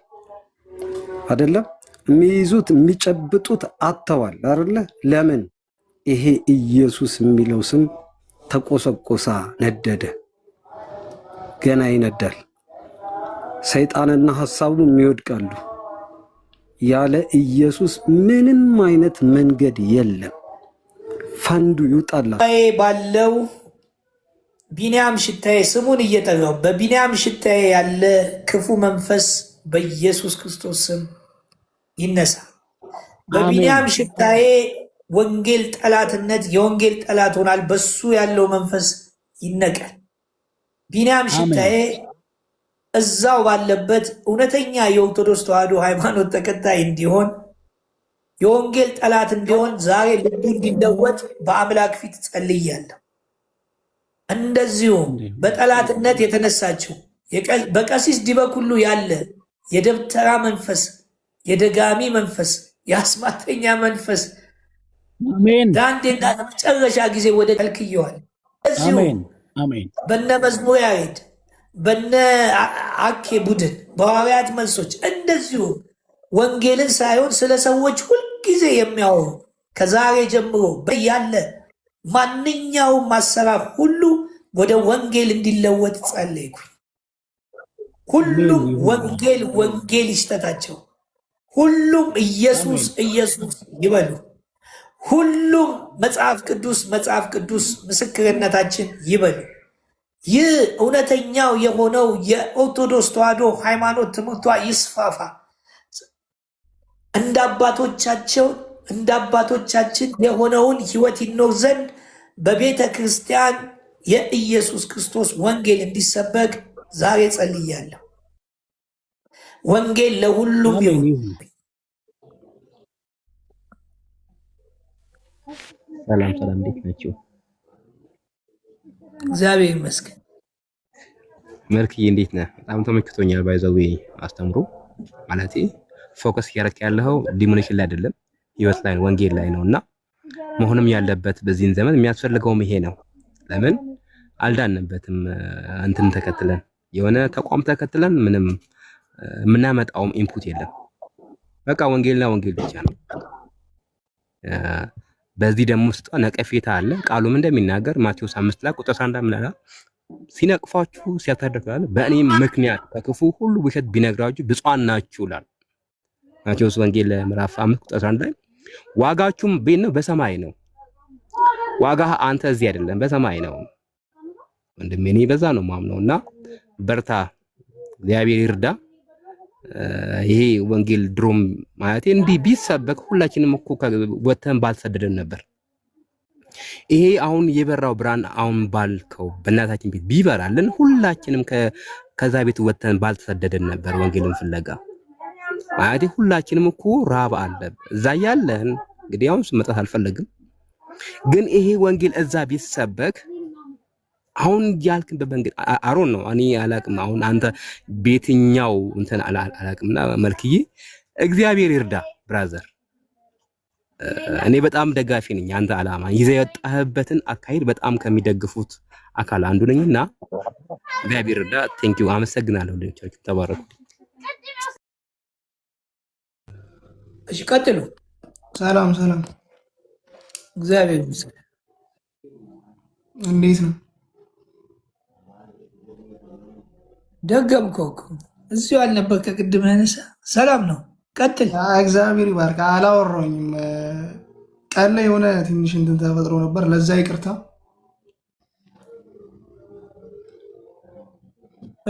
አይደለም? የሚይዙት የሚጨብጡት አጥተዋል አይደለ? ለምን? ይሄ ኢየሱስ የሚለው ስም ተቆሰቆሳ፣ ነደደ፣ ገና ይነዳል። ሰይጣንና ሐሳቡም ይወድቃሉ። ያለ ኢየሱስ ምንም አይነት መንገድ የለም። ፈንዱ ይውጣላ ባለው ቢንያም ሽታዬ ስሙን እየጠራው በቢንያም ሽታዬ ያለ ክፉ መንፈስ በኢየሱስ ክርስቶስ ስም ይነሳ። በቢንያም ሽታዬ ወንጌል ጠላትነት የወንጌል ጠላት ሆናል። በሱ ያለው መንፈስ ይነቀል። ቢንያም ሽታዬ እዛው ባለበት እውነተኛ የኦርቶዶክስ ተዋሕዶ ሃይማኖት ተከታይ እንዲሆን የወንጌል ጠላት እንዲሆን ዛሬ ልቡ እንዲለወጥ በአምላክ ፊት ጸልያለሁ። እንደዚሁም በጠላትነት የተነሳችው በቀሲስ ዲበኩሉ ያለ የደብተራ መንፈስ፣ የደጋሚ መንፈስ፣ የአስማተኛ መንፈስ ለአንዴና ለመጨረሻ ጊዜ ወደ ከልክየዋል። እዚሁም በነ መዝሙር ያሬድ በነ አኬ ቡድን በሐዋርያት መልሶች እንደዚሁ ወንጌልን ሳይሆን ስለ ሰዎች ሁልጊዜ የሚያወሩ ከዛሬ ጀምሮ ያለ ማንኛውም አሰራር ሁሉ ወደ ወንጌል እንዲለወጥ ጸለይኩኝ። ሁሉም ወንጌል ይሽተታቸው። ሁሉም ኢየሱስ ኢየሱስ ይበሉ። ሁሉም መጽሐፍ ቅዱስ ምስክርነታችን ይበሉ። ይህ እውነተኛው የሆነው የኦርቶዶክስ ተዋሕዶ ሃይማኖት ትምህርቷ ይስፋፋ። እንደ አባቶቻችን የሆነውን ሕይወት ይኖር ዘንድ በቤተ ክርስቲያን የኢየሱስ ክርስቶስ ወንጌል እንዲሰበክ ዛሬ ጸልያለሁ። ወንጌል ለሁሉም ይሁን። ሰላም፣ እንዴት ናችሁ? እግዚአብሔር ይመስገን። መልክዬ እንዴት ነህ? በጣም ተመችቶኛል። ባይዘው አስተምሮ ማለቴ ፎከስ እያደረክ ያለው ዲሞኔሽን ላይ አይደለም፣ ህይወት ላይ ነው፣ ወንጌል ላይ ነው። እና መሆንም ያለበት በዚህን ዘመን የሚያስፈልገውም ይሄ ነው። ለምን አልዳንበትም? እንትን ተከትለን የሆነ ተቋም ተከትለን ምንም የምናመጣውም ኢንፑት የለም። በቃ ወንጌልና ወንጌል ብቻ ነው። በዚህ ደግሞ ውስጥ ነቀፌታ አለ። ቃሉም እንደሚናገር ማቴዎስ 5 ላይ ቁጥር 11 ምናላ ሲነቅፋችሁ ሲያታደርጋለ በእኔም ምክንያት ከክፉ ሁሉ ውሸት ቢነግራችሁ ብፁዓን ናችሁ ይላል። ማቴዎስ ወንጌል ምዕራፍ 5 ቁጥር 11 ላይ ዋጋችሁም ቤት ነው፣ በሰማይ ነው። ዋጋ አንተ እዚህ አይደለም፣ በሰማይ ነው። ወንድሜ እኔ በዛ ነው ማምነውና በርታ፣ እግዚአብሔር ይርዳ። ይሄ ወንጌል ድሮም ማለት እንዲህ ቢሰበክ ሁላችንም እኮ ወተን ባልሰደደን ነበር። ይሄ አሁን የበራው ብርሃን አሁን ባልከው በእናታችን ቤት ቢበራልን ሁላችንም ከዛ ቤት ወተን ባልተሰደደን ነበር። ወንጌልን ፍለጋ ማለት ሁላችንም እኮ ራብ አለ እዛ ያለን። እንግዲህ አሁን መጣት አልፈለግም፣ ግን ይሄ ወንጌል እዛ ቢሰበክ አሁን ያልክን በመንገድ አሮን ነው እኔ አላቅም። አሁን አንተ ቤትኛው እንትን አላቅምና መልክዬ እግዚአብሔር ይርዳ ብራዘር። እኔ በጣም ደጋፊ ነኝ። አንተ ዓላማ ይዘህ የወጣህበትን አካሄድ በጣም ከሚደግፉት አካል አንዱ ነኝና እግዚአብሔር ይርዳ። ቴንኪው አመሰግናለሁ። ልጆቻችሁ ተባረኩ። እሺ ቀጥሉ። ሰላም እግዚአብሔር ይመስገን። እንዴት ነው? ደገምከው እኮ እዚሁ አልነበር ከቅድም ያነሳ። ሰላም ነው፣ ቀጥል። እግዚአብሔር ይባርክ። አላወራኝም። ቀን ላይ የሆነ ትንሽ እንትን ተፈጥሮ ነበር፣ ለዛ ይቅርታ።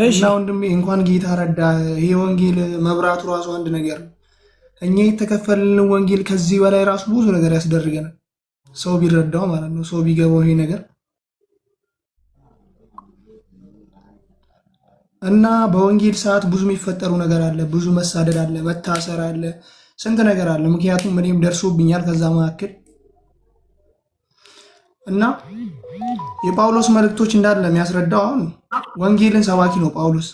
እና ወንድሜ እንኳን ጌታ ረዳ። ይሄ ወንጌል መብራቱ ራሱ አንድ ነገር ነው። እኛ የተከፈልን ወንጌል ከዚህ በላይ ራሱ ብዙ ነገር ያስደርገናል። ሰው ቢረዳው ማለት ነው፣ ሰው ቢገባው ይሄ ነገር እና በወንጌል ሰዓት ብዙ የሚፈጠሩ ነገር አለ፣ ብዙ መሳደድ አለ፣ መታሰር አለ፣ ስንት ነገር አለ። ምክንያቱም እኔም ደርሶብኛል ከዛ መካከል እና የጳውሎስ መልእክቶች እንዳለ የሚያስረዳው አሁን ወንጌልን ሰባኪ ነው ጳውሎስ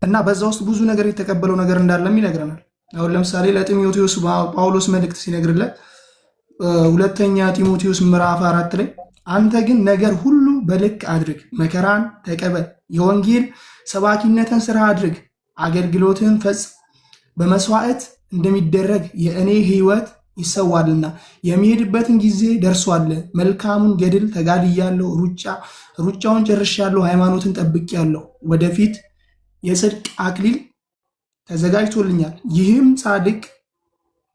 እና በዛ ውስጥ ብዙ ነገር የተቀበለው ነገር እንዳለም ይነግረናል። አሁን ለምሳሌ ለጢሞቴዎስ ጳውሎስ መልእክት ሲነግርለት ሁለተኛ ጢሞቴዎስ ምዕራፍ 4 ላይ አንተ ግን ነገር ሁሉ በልክ አድርግ፣ መከራን ተቀበል፣ የወንጌል ሰባኪነትን ስራ አድርግ፣ አገልግሎትን ፈጽም። በመስዋዕት እንደሚደረግ የእኔ ሕይወት ይሰዋልና የሚሄድበትን ጊዜ ደርሷል። መልካሙን ገድል ተጋድያለሁ፣ ሩጫውን ጨርሻለሁ፣ ሃይማኖትን ጠብቄያለሁ። ወደፊት የጽድቅ አክሊል ተዘጋጅቶልኛል።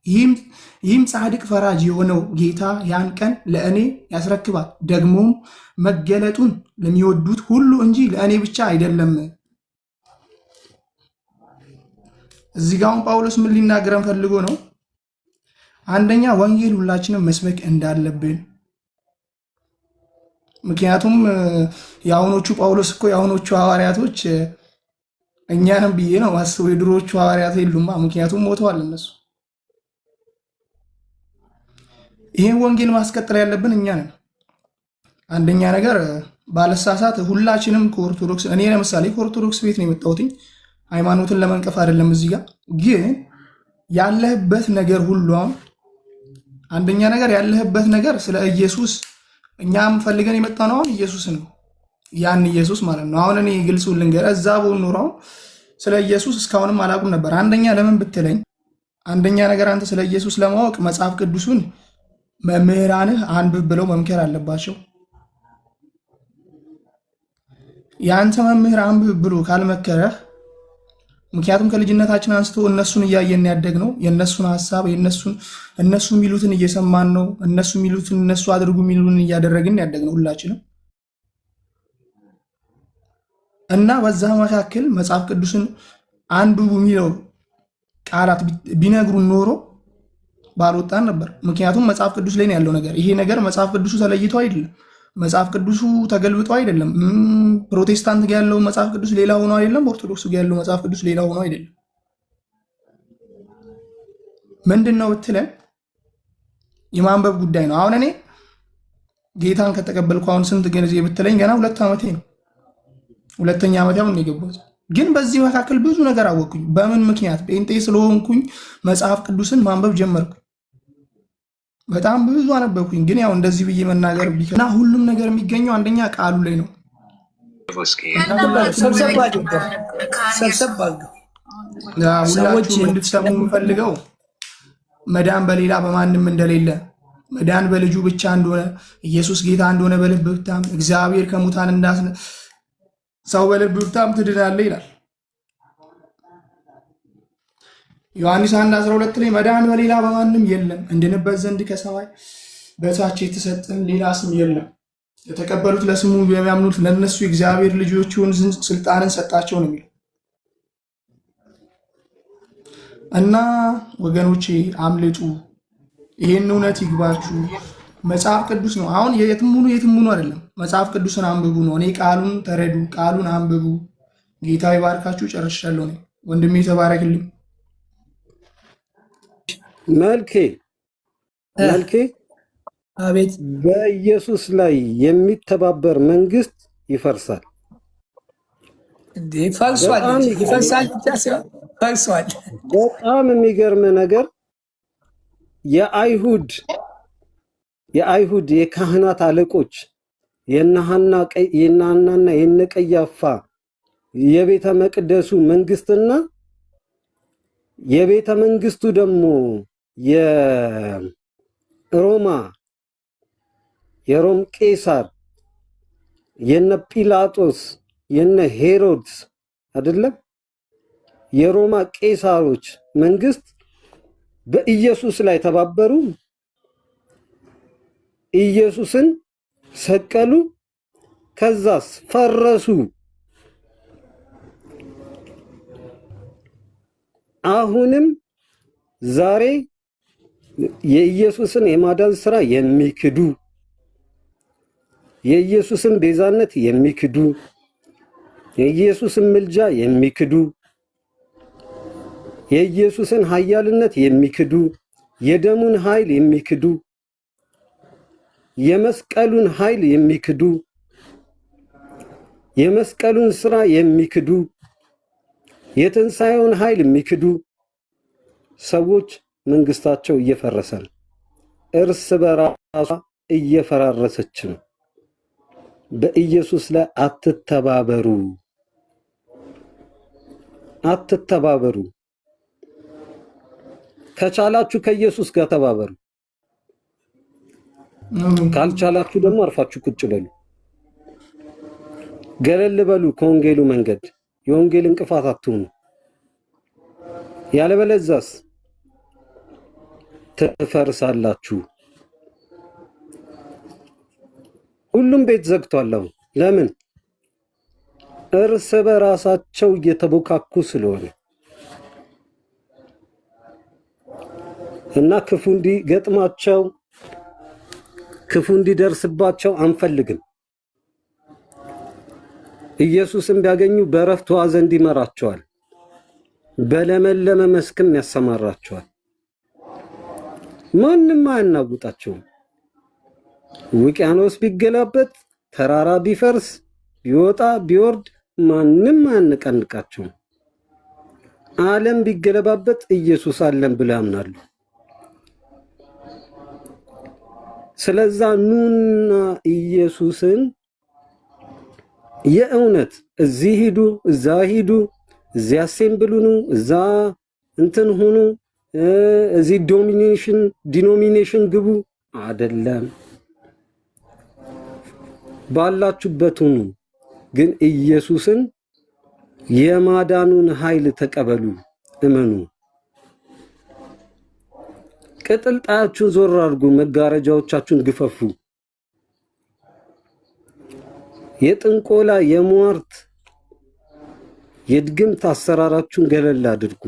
ይህም ጻድቅ ፈራጅ የሆነው ጌታ ያን ቀን ለእኔ ያስረክባል። ደግሞም መገለጡን ለሚወዱት ሁሉ እንጂ ለእኔ ብቻ አይደለም። እዚህ ጋር ጳውሎስ ምን ሊናገረን ፈልጎ ነው? አንደኛ ወንጌል ሁላችንም መስበክ እንዳለብን። ምክንያቱም የአሁኖቹ ጳውሎስ እኮ የአሁኖቹ ሐዋርያቶች እኛንም ብዬ ነው ማስበው፣ የድሮዎቹ ሐዋርያት የሉማ፣ ምክንያቱም ሞተዋል እነሱ። ይሄን ወንጌል ማስቀጠል ያለብን እኛ ነን። አንደኛ ነገር ባለሳሳት ሁላችንም ከኦርቶዶክስ፣ እኔ ለምሳሌ ከኦርቶዶክስ ቤት ነው የመጣሁት፣ ሃይማኖትን ለመንቀፍ አይደለም። እዚህ ጋር ግን ያለህበት ነገር ሁሉ አንደኛ ነገር ያለህበት ነገር ስለ ኢየሱስ እኛም ፈልገን የመጣ ነው። አሁን ኢየሱስ ነው፣ ያን ኢየሱስ ማለት ነው። አሁን እኔ ግልጹ ልንገርህ፣ እዛ በሆን ኖሮ ስለ ኢየሱስ እስካሁንም አላውቅም ነበር። አንደኛ ለምን ብትለኝ፣ አንደኛ ነገር አንተ ስለ ኢየሱስ ለማወቅ መጽሐፍ ቅዱሱን መምህራንህ አንብብ ብለው መምከር አለባቸው። የአንተ መምህር አንብብ ብሎ ካልመከረህ፣ ምክንያቱም ከልጅነታችን አንስቶ እነሱን እያየን ያደግ ነው። የእነሱን ሀሳብ እነሱ የሚሉትን እየሰማን ነው። እነሱ የሚሉትን እነሱ አድርጉ የሚሉን እያደረግን ያደግ ነው ሁላችንም። እና በዛ መካከል መጽሐፍ ቅዱስን አንብቡ የሚለው ቃላት ቢነግሩን ኖሮ ባልወጣን ነበር። ምክንያቱም መጽሐፍ ቅዱስ ላይ ነው ያለው ነገር። ይሄ ነገር መጽሐፍ ቅዱሱ ተለይቶ አይደለም፣ መጽሐፍ ቅዱሱ ተገልብጦ አይደለም። ፕሮቴስታንት ጋር ያለው መጽሐፍ ቅዱስ ሌላ ሆኖ አይደለም፣ ኦርቶዶክስ ጋር ያለው መጽሐፍ ቅዱስ ሌላ ሆኖ አይደለም። ምንድን ነው ብትለን የማንበብ ጉዳይ ነው። አሁን እኔ ጌታን ከተቀበልኩ አሁን ስንት ጊዜ ብትለኝ ገና 2 ዓመቴ ነው። 2ኛ ዓመቴ አሁን ነው የገባሁት። ግን በዚህ መካከል ብዙ ነገር አወቅኩኝ። በምን ምክንያት? ጴንጤ ስለሆንኩኝ መጽሐፍ ቅዱስን ማንበብ ጀመርኩ። በጣም ብዙ አነበብኩኝ። ግን ያው እንደዚህ ብዬ መናገር ቢከና ሁሉም ነገር የሚገኘው አንደኛ ቃሉ ላይ ነው። ሁላችሁም እንድትሰሙ የምፈልገው መዳን በሌላ በማንም እንደሌለ፣ መዳን በልጁ ብቻ እንደሆነ፣ ኢየሱስ ጌታ እንደሆነ በልብ ብታምን እግዚአብሔር ከሙታን እንዳስነ ሰው በልብ ብታምን ትድናለህ ይላል ዮሐንስ 1:12 ላይ መዳን በሌላ በማንም የለም፣ እንድንበት ዘንድ ከሰማይ በታች የተሰጠን ሌላ ስም የለም፣ የተቀበሉት ለስሙ የሚያምኑት ለነሱ የእግዚአብሔር ልጆች ይሆኑ ዘንድ ስልጣንን ሰጣቸው ነው የሚለው። እና ወገኖቼ አምልጡ፣ ይሄን እውነት ይግባችሁ። መጽሐፍ ቅዱስ ነው። አሁን የትምኑ አይደለም፣ መጽሐፍ ቅዱስን አንብቡ ነው። እኔ ቃሉን ተረዱ፣ ቃሉን አንብቡ። ጌታ ይባርካችሁ። ጨርሻለሁ። ወንድሜ ተባረክልኝ። መልኬ አቤት። በኢየሱስ ላይ የሚተባበር መንግስት ይፈርሳል። እንዴ ፈርሷል፣ ይፈርሳል፣ ፈርሷል። በጣም የሚገርም ነገር የአይሁድ የካህናት አለቆች የነሐናና የነቀያፋ የቤተ መቅደሱ መንግስትና የቤተ መንግስቱ ደግሞ የሮም ቄሳር የነ ጲላጦስ የነ ሄሮድስ አይደለም የሮማ ቄሳሮች መንግስት በኢየሱስ ላይ ተባበሩ። ኢየሱስን ሰቀሉ። ከዛስ ፈረሱ። አሁንም ዛሬ የኢየሱስን የማዳን ስራ የሚክዱ የኢየሱስን ቤዛነት የሚክዱ የኢየሱስን ምልጃ የሚክዱ የኢየሱስን ኃያልነት የሚክዱ የደሙን ኃይል የሚክዱ የመስቀሉን ኃይል የሚክዱ የመስቀሉን ስራ የሚክዱ የትንሣኤውን ኃይል የሚክዱ ሰዎች መንግስታቸው እየፈረሰ ነው። እርስ በራሷ እየፈራረሰች ነው። በኢየሱስ ላይ አትተባበሩ፣ አትተባበሩ። ከቻላችሁ ከኢየሱስ ጋር ተባበሩ። ካልቻላችሁ ደግሞ አርፋችሁ ቁጭ በሉ። ገለል በሉ ከወንጌሉ መንገድ። የወንጌል እንቅፋት አትሁኑ። ያለበለዛስ ትፈርሳላችሁ። ሁሉም ቤት ዘግቷል። ለምን? እርስ በራሳቸው እየተቦካኩ ስለሆነ እና ክፉ እንዲገጥማቸው ክፉ እንዲደርስባቸው አንፈልግም። ኢየሱስን ቢያገኙ በረፍት ዋዘ እንዲመራቸዋል፣ በለመለመ መስክም ያሰማራቸዋል። ማንም አያናውጣቸውም። ውቅያኖስ ቢገላበጥ፣ ተራራ ቢፈርስ፣ ቢወጣ ቢወርድ ማንም አያነቃንቃቸውም። ዓለም ቢገለባበጥ ኢየሱስ አለን ብለው ያምናሉ። ስለዛ ኑና ኢየሱስን የእውነት እዚህ ሂዱ፣ እዛ ሂዱ፣ እዚያ አሴምብሉኑ፣ እዛ እንትን ሁኑ፣ እዚህ ዲኖሚኔሽን ግቡ አይደለም። ባላችሁበት ሁኑ፣ ግን ኢየሱስን የማዳኑን ኃይል ተቀበሉ፣ እመኑ። ቅጥልጣያችሁን ዞር አድርጉ፣ መጋረጃዎቻችሁን ግፈፉ። የጥንቆላ የሟርት የድግምት አሰራራችሁን ገለል አድርጉ።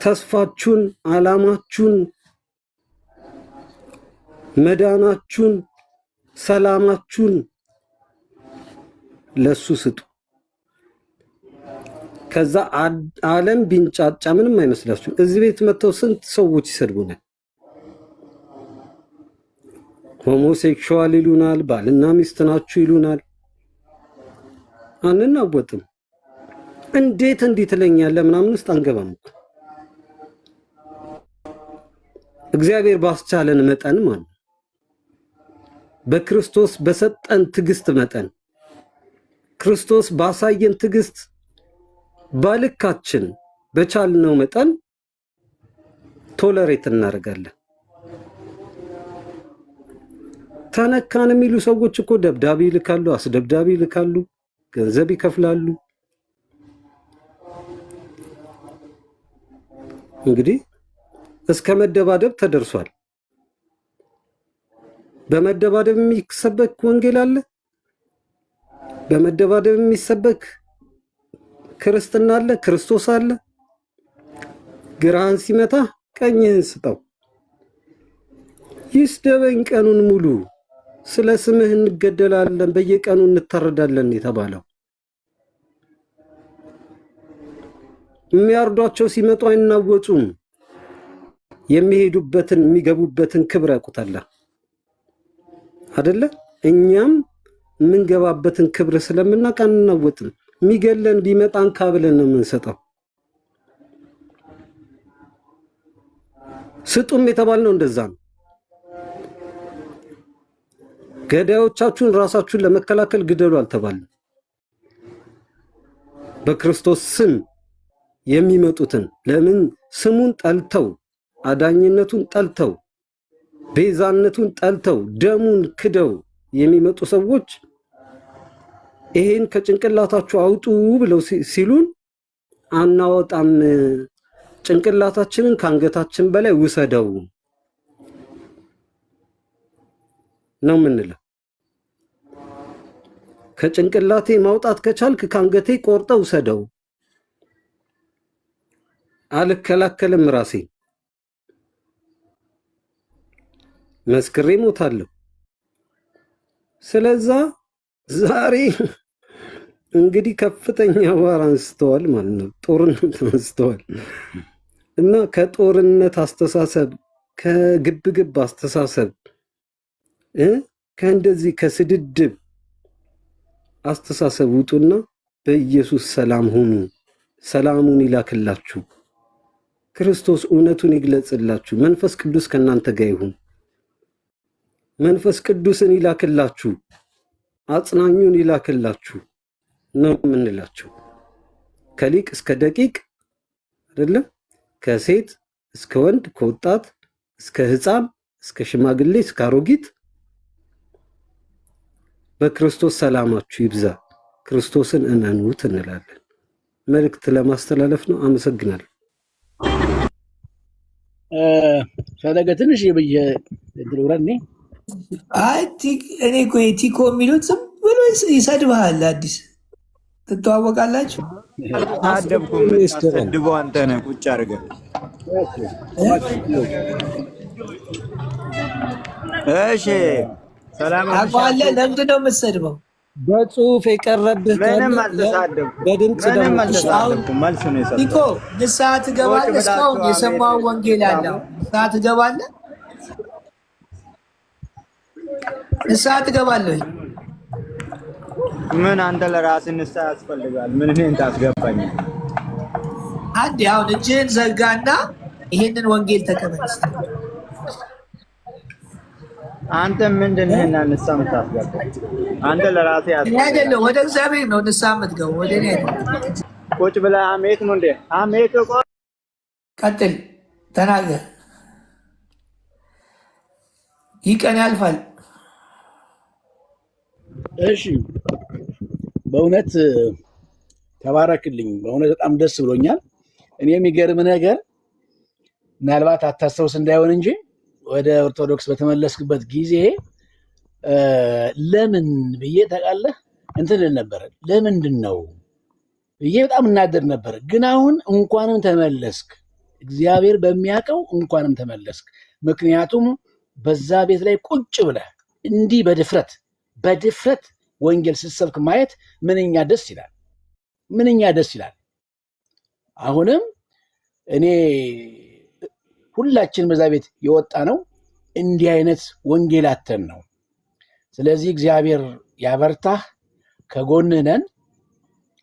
ተስፋችሁን፣ ዓላማችሁን፣ መዳናችሁን፣ ሰላማችሁን ለሱ ስጡ። ከዛ ዓለም ቢንጫጫ ምንም አይመስላችሁም። እዚህ ቤት መጥተው ስንት ሰዎች ይሰድቡናል። ሆሞሴክሹዋል ይሉናል፣ ባልና ሚስት ናችሁ ይሉናል። አንናወጥም። እንዴት እንዲህ ትለኛለህ ምናምን ውስጥ አንገባም። እግዚአብሔር ባስቻለን መጠን ማለት በክርስቶስ በሰጠን ትዕግስት መጠን ክርስቶስ ባሳየን ትዕግስት ባልካችን በቻልነው መጠን ቶለሬት እናደርጋለን። ተነካን የሚሉ ሰዎች እኮ ደብዳቤ ይልካሉ፣ አስደብዳቤ ይልካሉ፣ ገንዘብ ይከፍላሉ። እንግዲህ እስከ መደባደብ ተደርሷል። በመደባደብ የሚሰበክ ወንጌል አለ። በመደባደብ የሚሰበክ ክርስትና አለ፣ ክርስቶስ አለ። ግራህን ሲመታ ቀኝህን ስጠው። ይስደበኝ ቀኑን ሙሉ ስለ ስምህ እንገደላለን፣ በየቀኑ እንታረዳለን የተባለው የሚያርዷቸው ሲመጡ አይናወጹም። የሚሄዱበትን የሚገቡበትን ክብር ያውቁታል አይደለ? እኛም የምንገባበትን ክብር ስለምናውቅ አንናወጥም። የሚገለን ቢመጣ እንካ ብለን ነው የምንሰጠው። ስጡም የተባልነው እንደዛ ነው። ገዳዮቻችሁን ራሳችሁን ለመከላከል ግደሉ አልተባልንም። በክርስቶስ ስም የሚመጡትን ለምን ስሙን ጠልተው አዳኝነቱን ጠልተው ቤዛነቱን ጠልተው ደሙን ክደው የሚመጡ ሰዎች ይሄን ከጭንቅላታችሁ አውጡ ብለው ሲሉን አናወጣም፣ ጭንቅላታችንን ከአንገታችን በላይ ውሰደው ነው የምንለው። ከጭንቅላቴ ማውጣት ከቻልክ ከአንገቴ ቆርጠው ውሰደው። አልከላከልም፣ ራሴ መስክሬ ሞታለሁ። ስለዛ ዛሬ እንግዲህ ከፍተኛ ዋር አንስተዋል ማለት ነው። ጦርነት አንስተዋል እና ከጦርነት አስተሳሰብ ከግብግብ አስተሳሰብ ከእንደዚህ ከስድድብ አስተሳሰብ ውጡና በኢየሱስ ሰላም ሁኑ። ሰላሙን ይላክላችሁ። ክርስቶስ እውነቱን ይግለጽላችሁ። መንፈስ ቅዱስ ከእናንተ ጋር ይሁን። መንፈስ ቅዱስን ይላክላችሁ። አጽናኙን ይላክላችሁ ነው የምንላቸው። ከሊቅ እስከ ደቂቅ አይደለም፣ ከሴት እስከ ወንድ፣ ከወጣት እስከ ሕፃን፣ እስከ ሽማግሌ፣ እስከ አሮጊት በክርስቶስ ሰላማችሁ ይብዛ። ክርስቶስን እመኑት እንላለን። መልእክት ለማስተላለፍ ነው። አመሰግናለሁ። ፈለገ ትንሽ የብየ ድሮራኔ እኔ እኮ ቲኮ የሚሉት ዝም ብሎ ይሰድብሃል። አዲስ ትተዋወቃላችሁ? ሰድበው አንተ ነህ ቁጭ አድርገህ። እሺ ሰላም አቋለ ለምንድን ነው የምትሰድበው? በጽሁፍ የቀረብህ ምንም አልተሳደብኩም። በድምጽ ምንም አልተሳደብኩም። መልስ ነው የሰጠው። ቲኮ ንስሐ ትገባለህ? እስካሁን የሰማው ወንጌል አለ። ንስሐ ትገባለህ? ንስሐ ትገባለህ? ምን አንተ ለራስህ ንስሐ ያስፈልጋል? ምን እኔን ታስገባኝ? አንዴ አሁን እጅህን ዘርጋና ይሄንን ወንጌል ተቀበል። አንተ ምንድነህና ንስሐ የምታስገባኝ? አንተ ለራስህ አይደለም፣ ወደ እግዚአብሔር ነው ንስሐ የምትገባው፣ ወደ እኔ አይደለም። ቁጭ ብለህ ሐሜት ነው እንዴ? ሐሜት እኮ ቀጥል፣ ተናገር። ይህ ቀን ያልፋል። እሺ በእውነት ተባረክልኝ። በእውነት በጣም ደስ ብሎኛል። እኔ የሚገርም ነገር ምናልባት አታስታውስ እንዳይሆን እንጂ ወደ ኦርቶዶክስ በተመለስክበት ጊዜ ለምን ብዬ ታውቃለህ እንትን ነበረ። ለምንድን ነው ብዬ በጣም እናደድ ነበር። ግን አሁን እንኳንም ተመለስክ፣ እግዚአብሔር በሚያውቀው እንኳንም ተመለስክ። ምክንያቱም በዛ ቤት ላይ ቁጭ ብለህ እንዲህ በድፍረት ወንጌል ስትሰብክ ማየት ምንኛ ደስ ይላል፣ ምንኛ ደስ ይላል። አሁንም እኔ ሁላችን በዛ ቤት የወጣ ነው እንዲህ አይነት ወንጌል አተን ነው። ስለዚህ እግዚአብሔር ያበርታህ፣ ከጎንህ ነን።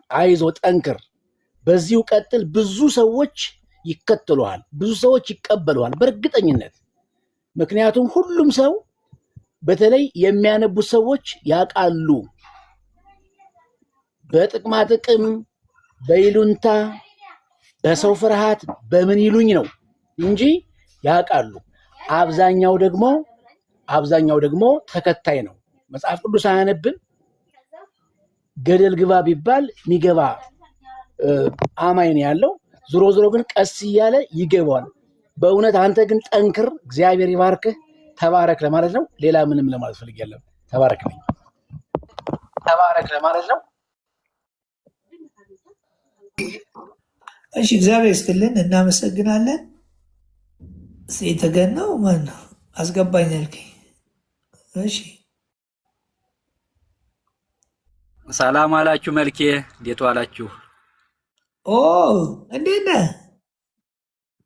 አይዞ፣ ጠንክር፣ በዚሁ ቀጥል። ብዙ ሰዎች ይከተሉሃል፣ ብዙ ሰዎች ይቀበሉሃል በእርግጠኝነት። ምክንያቱም ሁሉም ሰው በተለይ የሚያነቡት ሰዎች ያውቃሉ። በጥቅማ ጥቅም፣ በይሉንታ፣ በሰው ፍርሃት፣ በምን ይሉኝ ነው እንጂ ያውቃሉ። አብዛኛው ደግሞ ተከታይ ነው። መጽሐፍ ቅዱስ አያነብን። ገደል ግባ ቢባል የሚገባ አማኝ ነው ያለው። ዞሮ ግን ቀስ እያለ ይገባዋል። በእውነት አንተ ግን ጠንክር፣ እግዚአብሔር ይባርክህ። ተባረክ ለማለት ነው። ሌላ ምንም ለማለት ፈልጌያለሁ። ተባረክ ለማለት ነው። እሺ፣ እግዚአብሔር ይስጥልን፣ እናመሰግናለን። የተገናው ማን ነው? አስገባኝ አልከኝ። እሺ፣ ሰላም አላችሁ። መልኬ እንዴት ዋላችሁ? እንዴት ነህ?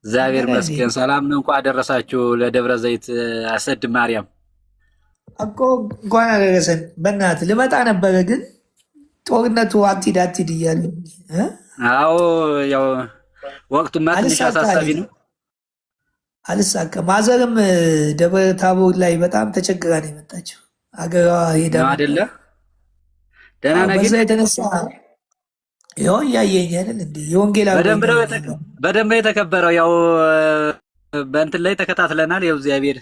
እግዚአብሔር ይመስገን ሰላም ነው። እንኳን አደረሳችሁ ለደብረ ዘይት አሰድ ማርያም። እኮ እንኳን አደረሰን። በእናትህ ልመጣ ነበረ ግን ጦርነቱ አትሂድ እያሉ። አዎ ያው ወቅቱማ ትንሽ አሳሳቢ ነው። አልሳካም። ማዘርም ደብረ ታቦር ላይ በጣም ተቸግራ ነው የመጣችው። አገሯ ሄዳ አይደለ? ደህና ነህ? በዛ የተነሳ ይኸው እያየኝ አይደል እንዴ? የወንጌል በደንብ ነው የተከበረው። ያው በእንትን ላይ ተከታትለናል። ያው እግዚአብሔር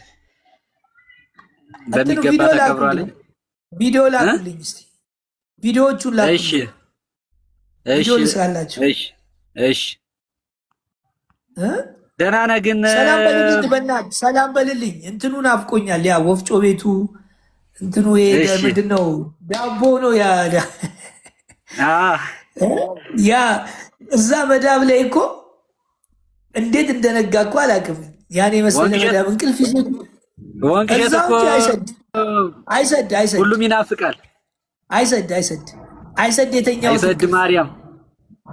በሚገባ ተከብሯል። ቪዲዮ ላኩልኝ እስቲ፣ ቪዲዮዎቹን ላኩልኝ። እሺ ቪዲዮ ልስራላችሁ። እሺ ደህና ነህ ግን? ሰላም በልልኝ፣ በእናትህ ሰላም በልልኝ። እንትኑ ናፍቆኛል። ያ ወፍጮ ቤቱ እንትኑ ምንድን ነው? ዳቦ ነው ያ እዛ መዳብ ላይ እኮ እንዴት እንደነጋ እኮ አላውቅም። ያኔ መሰለ መዳብ እንቅልፍ ይሰድ ወንቅሸት እኮ አይሰድ ሁሉም ይናፍቃል። አይሰድ የተኛው አይሰድ ማርያም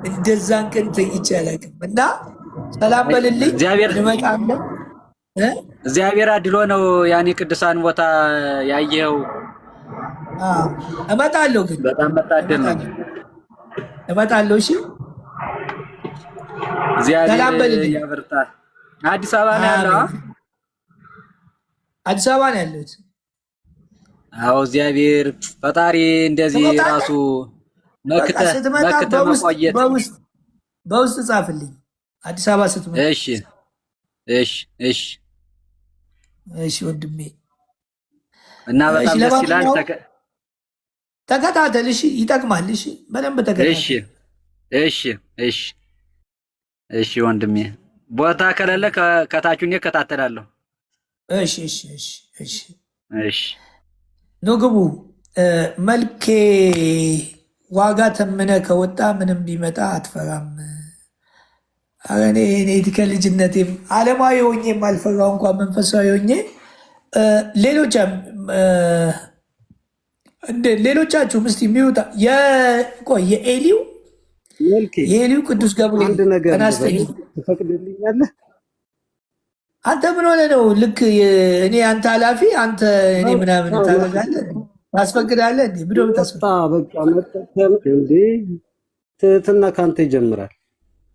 እንደዛን ቀን ተኝቼ አላውቅም። እና ሰላም በልልኝ። እንመጣለን። እግዚአብሔር አድሎ ነው ያኔ ቅዱሳን ቦታ ያየኸው። እመጣለሁ፣ ግን በጣም መታደል ነው። እመጣለሁ። እሺ እግዚአብሔር ያበርታል። አዲስ አበባ ነው ያለው? አዲስ አበባ ነው ያለሁት። አዎ እግዚአብሔር ፈጣሪ እንደዚህ ራሱ መክተህ መቆየት በውስጥ ጻፍልኝ። አዲስ አበባ ስትመጣ። እሺ ወንድሜ። እና በጣም ደስ ይላል። ተከታተል። እሺ ይጠቅማል። እሺ በደንብ ተከታተል። እሺ ወንድሜ። ቦታ ከሌለ ከታቹን እከታተላለሁ። እሺ ንግቡ። መልኬ ዋጋ ተምነ ከወጣ ምንም ቢመጣ አትፈራም። እኔ ከልጅነቴም ዓለማዊ ሆኜ የማልፈራው እንኳን መንፈሳዊ ሆኜ ሌሎቻችሁ ምስቲ የሚወጣ የኤሊው ቅዱስ ገብርኤል ተናስተኝ ትፈቅድልኛለህ? አንተ ምን ሆነ ነው? ልክ እኔ አንተ ኃላፊ አንተ እኔ ምናምን ታደርጋለህ፣ ታስፈቅዳለህ እንዴ? ብሎ በቃ መጠቀም እንዴ ትህትና ከአንተ ይጀምራል።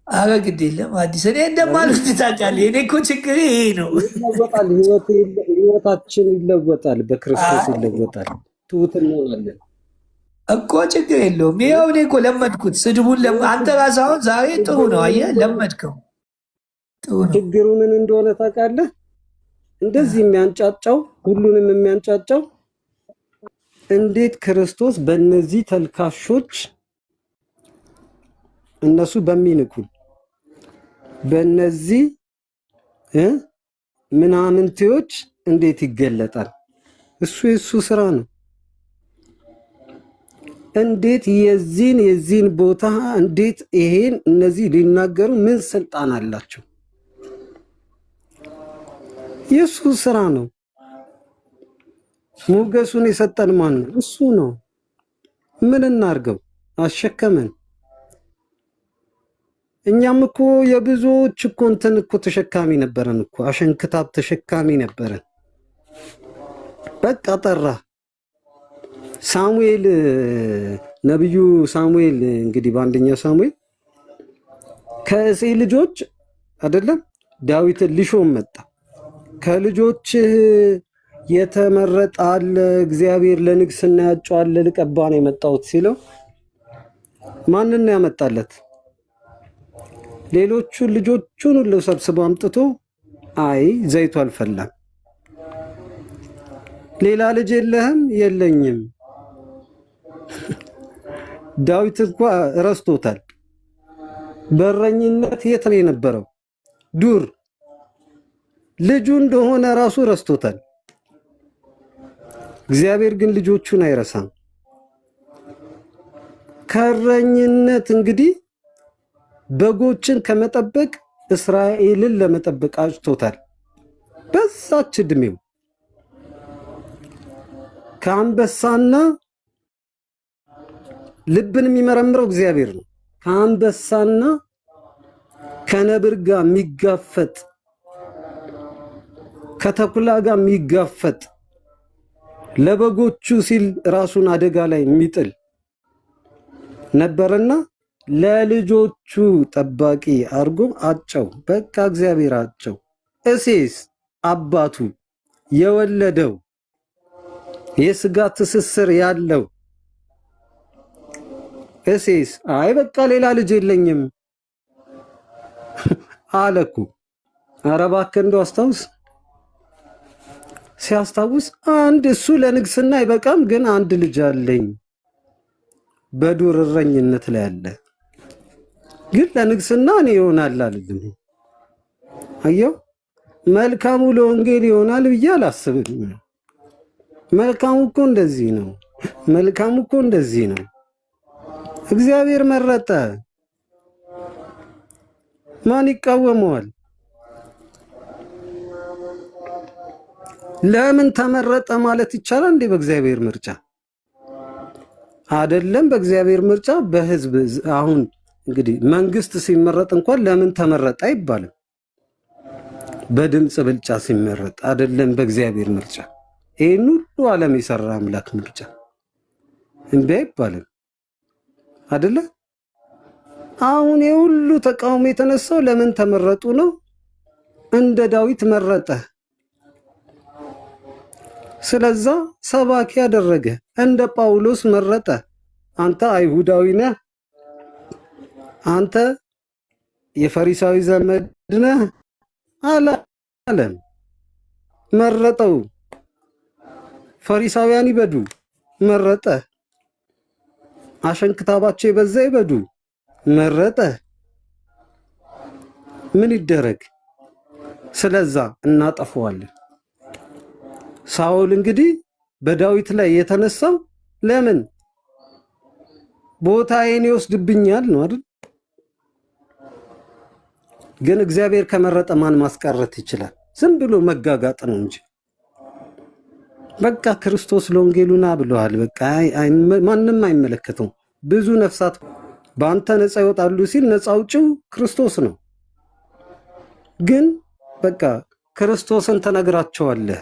አረ ግድ የለም አዲስ እኔ እንደማልወድ ታውቃለህ። እኔ እኮ ችግሬ ይሄ ነው። ይለወጣል፣ ህይወታችን ይለወጣል፣ በክርስቶስ ይለወጣል። ትሁት እንሆናለን እኮ ችግር የለውም። ይኸው እኔ እኮ ለመድኩት ስድቡን። አንተ ራስህ አሁን ዛሬ ጥሩ ነው፣ አየህ ለመድከው። ችግሩ ምን እንደሆነ ታውቃለህ? እንደዚህ የሚያንጫጫው ሁሉንም የሚያንጫጫው እንዴት ክርስቶስ በእነዚህ ተልካሾች እነሱ በሚንኩን በእነዚህ ምናምንቴዎች እንዴት ይገለጣል? እሱ የሱ ስራ ነው። እንዴት የዚህን ቦታ እንዴት ይሄን እነዚህ ሊናገሩ ምን ስልጣን አላቸው? የሱ ስራ ነው። ሞገሱን የሰጠን ማን ነው? እሱ ነው። ምን እናርገው? አሸከመን። እኛም እኮ የብዙዎች እኮ እንትን እኮ ተሸካሚ ነበረን እኮ አሸንክታብ ተሸካሚ ነበረን። በቃ ጠራ ሳሙኤል፣ ነብዩ ሳሙኤል እንግዲህ በአንደኛ ሳሙኤል ከእሴይ ልጆች አይደለም ዳዊትን ሊሾም መጣ። ከልጆች የተመረጠ አለ እግዚአብሔር ለንግስና ያጫዋል ልቀባ ነው የመጣሁት ሲለው ማንን ነው ያመጣለት? ሌሎቹ ልጆቹን ሁሉ ሰብስቦ አምጥቶ አይ ዘይቱ አልፈላም። ሌላ ልጅ የለህም? የለኝም። ዳዊት እንኳን ረስቶታል። በረኝነት የት ነው የነበረው? ዱር። ልጁ እንደሆነ ራሱ ረስቶታል። እግዚአብሔር ግን ልጆቹን አይረሳም። ከረኝነት እንግዲህ በጎችን ከመጠበቅ እስራኤልን ለመጠበቅ አጭቶታል። በዛች እድሜው ከአንበሳና ልብን የሚመረምረው እግዚአብሔር ነው። ከአንበሳና ከነብር ጋር የሚጋፈጥ ከተኩላ ጋር የሚጋፈጥ ለበጎቹ ሲል ራሱን አደጋ ላይ የሚጥል ነበርና ለልጆቹ ጠባቂ አድርጎ አጨው። በቃ እግዚአብሔር አጨው። እሴስ አባቱ የወለደው የስጋ ትስስር ያለው እሴስ አይ በቃ ሌላ ልጅ የለኝም አለኩ። ኧረ እባክህ እንደው አስታውስ። ሲያስታውስ አንድ እሱ ለንግስና አይበቃም፣ ግን አንድ ልጅ አለኝ በዱር እረኝነት ላይ አለ፣ ግን ለንግስና እኔ ይሆናል አልልም። አየው መልካሙ ለወንጌል ይሆናል ብዬ አላስብም። መልካሙ እኮ እንደዚህ ነው። መልካሙ እኮ እንደዚህ ነው። እግዚአብሔር መረጠ፣ ማን ይቃወመዋል? ለምን ተመረጠ ማለት ይቻላል እንዴ? በእግዚአብሔር ምርጫ አይደለም። በእግዚአብሔር ምርጫ በህዝብ አሁን እንግዲህ መንግስት ሲመረጥ እንኳን ለምን ተመረጠ አይባልም። በድምጽ ብልጫ ሲመረጥ አይደለም በእግዚአብሔር ምርጫ። ይሄን ሁሉ ዓለም የሰራ አምላክ ምርጫ እንዴ አይባልም አይደለ? አሁን የሁሉ ተቃውሞ የተነሳው ለምን ተመረጡ ነው። እንደ ዳዊት መረጠ፣ ስለዛ ሰባኪ ያደረገ። እንደ ጳውሎስ መረጠ። አንተ አይሁዳዊ ነህ፣ አንተ የፈሪሳዊ ዘመድ ነህ አላለም። መረጠው። ፈሪሳውያን ይበዱ፣ መረጠ። አሸንክታባቸው የበዛ ይበዱ፣ መረጠ። ምን ይደረግ? ስለዛ እናጠፈዋለን። ሳኦል እንግዲህ በዳዊት ላይ የተነሳው ለምን ቦታዬን ይወስድብኛል ነው አይደል? ግን እግዚአብሔር ከመረጠ ማን ማስቀረት ይችላል? ዝም ብሎ መጋጋጥ ነው እንጂ በቃ ክርስቶስ ለወንጌሉና ብለዋል። በቃ ማንም አይመለከተው። ብዙ ነፍሳት በአንተ ነፃ ይወጣሉ ሲል ነፃ አውጪው ክርስቶስ ነው። ግን በቃ ክርስቶስን ተነግራቸዋለህ።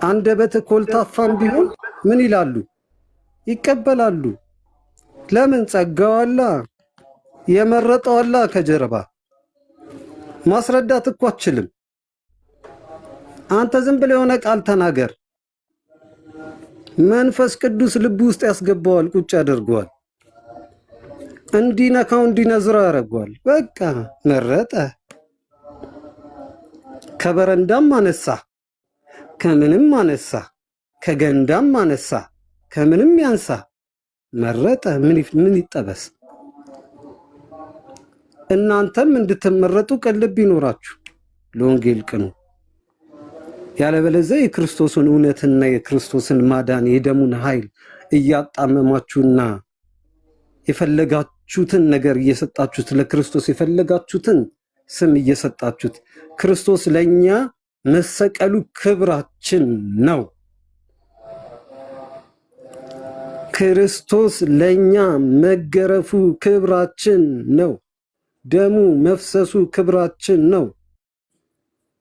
አንደበት ኮልታፋም ቢሆን ምን ይላሉ? ይቀበላሉ። ለምን? ጸጋዋላ የመረጠዋላ ከጀርባ ማስረዳት እኮ አትችልም። አንተ ዝም ብለህ የሆነ ቃል ተናገር፣ መንፈስ ቅዱስ ልብ ውስጥ ያስገባዋል፣ ቁጭ ያደርገዋል፣ እንዲነካው እንዲነዝረው ያደርገዋል። በቃ መረጠ። ከበረንዳም አነሳ፣ ከምንም አነሳ፣ ከገንዳም አነሳ፣ ከምንም ያንሳ፣ መረጠ። ምን ይጠበስ? እናንተም እንድትመረጡ ቅልብ ይኖራችሁ፣ ለወንጌል ቅኑ። ያለበለዚያ የክርስቶስን እውነትና የክርስቶስን ማዳን የደሙን ኃይል እያጣመማችሁና የፈለጋችሁትን ነገር እየሰጣችሁት ለክርስቶስ የፈለጋችሁትን ስም እየሰጣችሁት ክርስቶስ ለኛ መሰቀሉ ክብራችን ነው። ክርስቶስ ለኛ መገረፉ ክብራችን ነው። ደሙ መፍሰሱ ክብራችን ነው።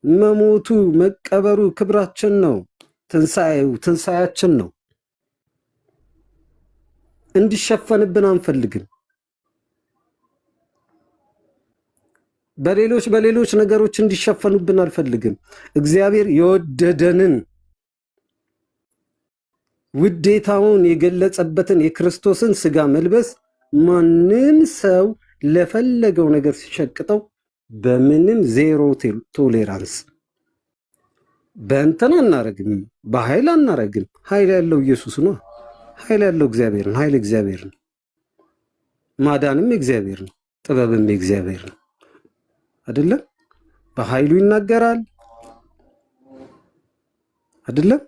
መሞቱ መቀበሩ ክብራችን ነው። ትንሣኤያችን ነው። እንዲሸፈንብን አንፈልግም። በሌሎች ነገሮች እንዲሸፈኑብን አልፈልግም። እግዚአብሔር የወደደንን ውዴታውን የገለጸበትን የክርስቶስን ስጋ መልበስ ማንም ሰው ለፈለገው ነገር ሲሸቅጠው በምንም ዜሮ ቶሌራንስ። በእንትን አናረግም፣ በኃይል አናረግም። ኃይል ያለው ኢየሱስ ነው። ኃይል ያለው እግዚአብሔር ነው። ኃይል እግዚአብሔር ነው። ማዳንም እግዚአብሔር ነው። ጥበብም እግዚአብሔር ነው። አይደለም? በኃይሉ ይናገራል። አይደለም?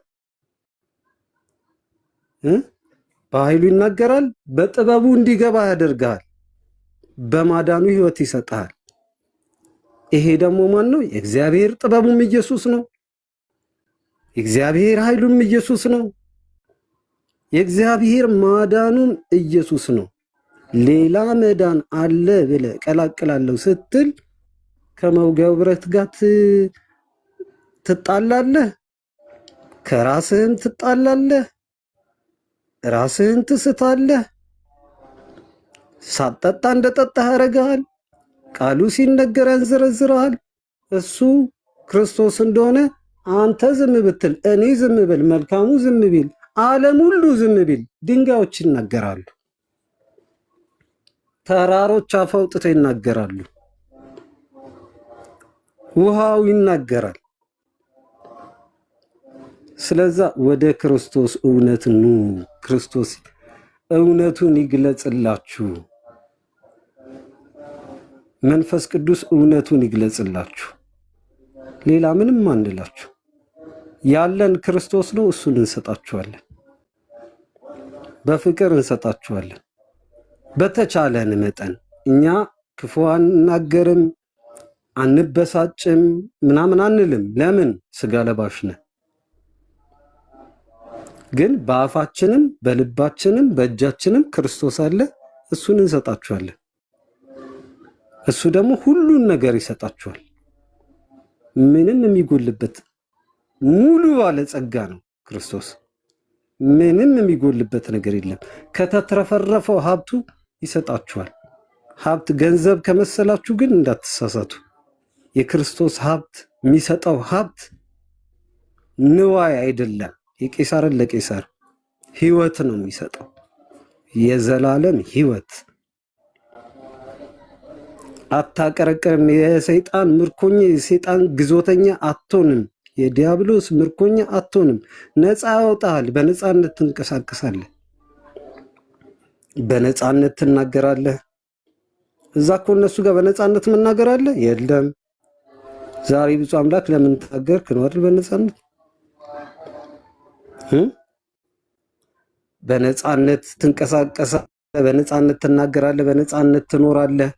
በኃይሉ ይናገራል። በጥበቡ እንዲገባ ያደርጋል። በማዳኑ ህይወት ይሰጣል። ይሄ ደግሞ ማን ነው? የእግዚአብሔር ጥበቡም ኢየሱስ ነው። የእግዚአብሔር ኃይሉም ኢየሱስ ነው። የእግዚአብሔር ማዳኑም ኢየሱስ ነው። ሌላ መዳን አለ ብለህ ቀላቅላለሁ ስትል ከመውጊያው ብረት ጋር ትጣላለህ፣ ከራስህም ትጣላለህ፣ ራስህን ትስታለህ። ሳትጠጣ እንደጠጣህ ያደርግሃል። ቃሉ ሲነገር ያንዘረዝርሃል። እሱ ክርስቶስ እንደሆነ አንተ ዝም ብትል፣ እኔ ዝም ብል፣ መልካሙ ዝም ቢል፣ ዓለም ሁሉ ዝም ቢል ድንጋዮች ይናገራሉ፣ ተራሮች አፍ አውጥተው ይናገራሉ፣ ውሃው ይናገራል። ስለዛ ወደ ክርስቶስ እውነት ኑ። ክርስቶስ እውነቱን ይግለጽላችሁ። መንፈስ ቅዱስ እውነቱን ይግለጽላችሁ። ሌላ ምንም አንላችሁ። ያለን ክርስቶስ ነው። እሱን እንሰጣችኋለን፣ በፍቅር እንሰጣችኋለን። በተቻለን መጠን እኛ ክፉ አንናገርም፣ አንበሳጭም፣ ምናምን አንልም። ለምን? ስጋ ለባሽ ነን። ግን በአፋችንም በልባችንም በእጃችንም ክርስቶስ አለ። እሱን እንሰጣችኋለን። እሱ ደግሞ ሁሉን ነገር ይሰጣችኋል። ምንም የሚጎልበት ሙሉ ባለጸጋ ነው ክርስቶስ። ምንም የሚጎልበት ነገር የለም። ከተትረፈረፈው ሀብቱ ይሰጣችኋል። ሀብት ገንዘብ ከመሰላችሁ ግን እንዳትሳሳቱ። የክርስቶስ ሀብት የሚሰጠው ሀብት ንዋይ አይደለም። የቄሳርን ለቄሳር ህይወት ነው የሚሰጠው፣ የዘላለም ህይወት። አታቀረቅርም። የሰይጣን ምርኮኛ የሰይጣን ግዞተኛ አትሆንም። የዲያብሎስ ምርኮኛ አትሆንም። ነፃ ያወጣል። በነፃነት ትንቀሳቀሳለህ፣ በነፃነት ትናገራለህ። እዛ እኮ እነሱ ጋር በነፃነት መናገር አለ የለም። ዛሬ ብፁዕ አምላክ ለምን ተናገርክ ነው አይደል? በነፃነት በነፃነት ትንቀሳቀሳለህ፣ በነፃነት ትናገራለህ፣ በነፃነት ትኖራለህ፣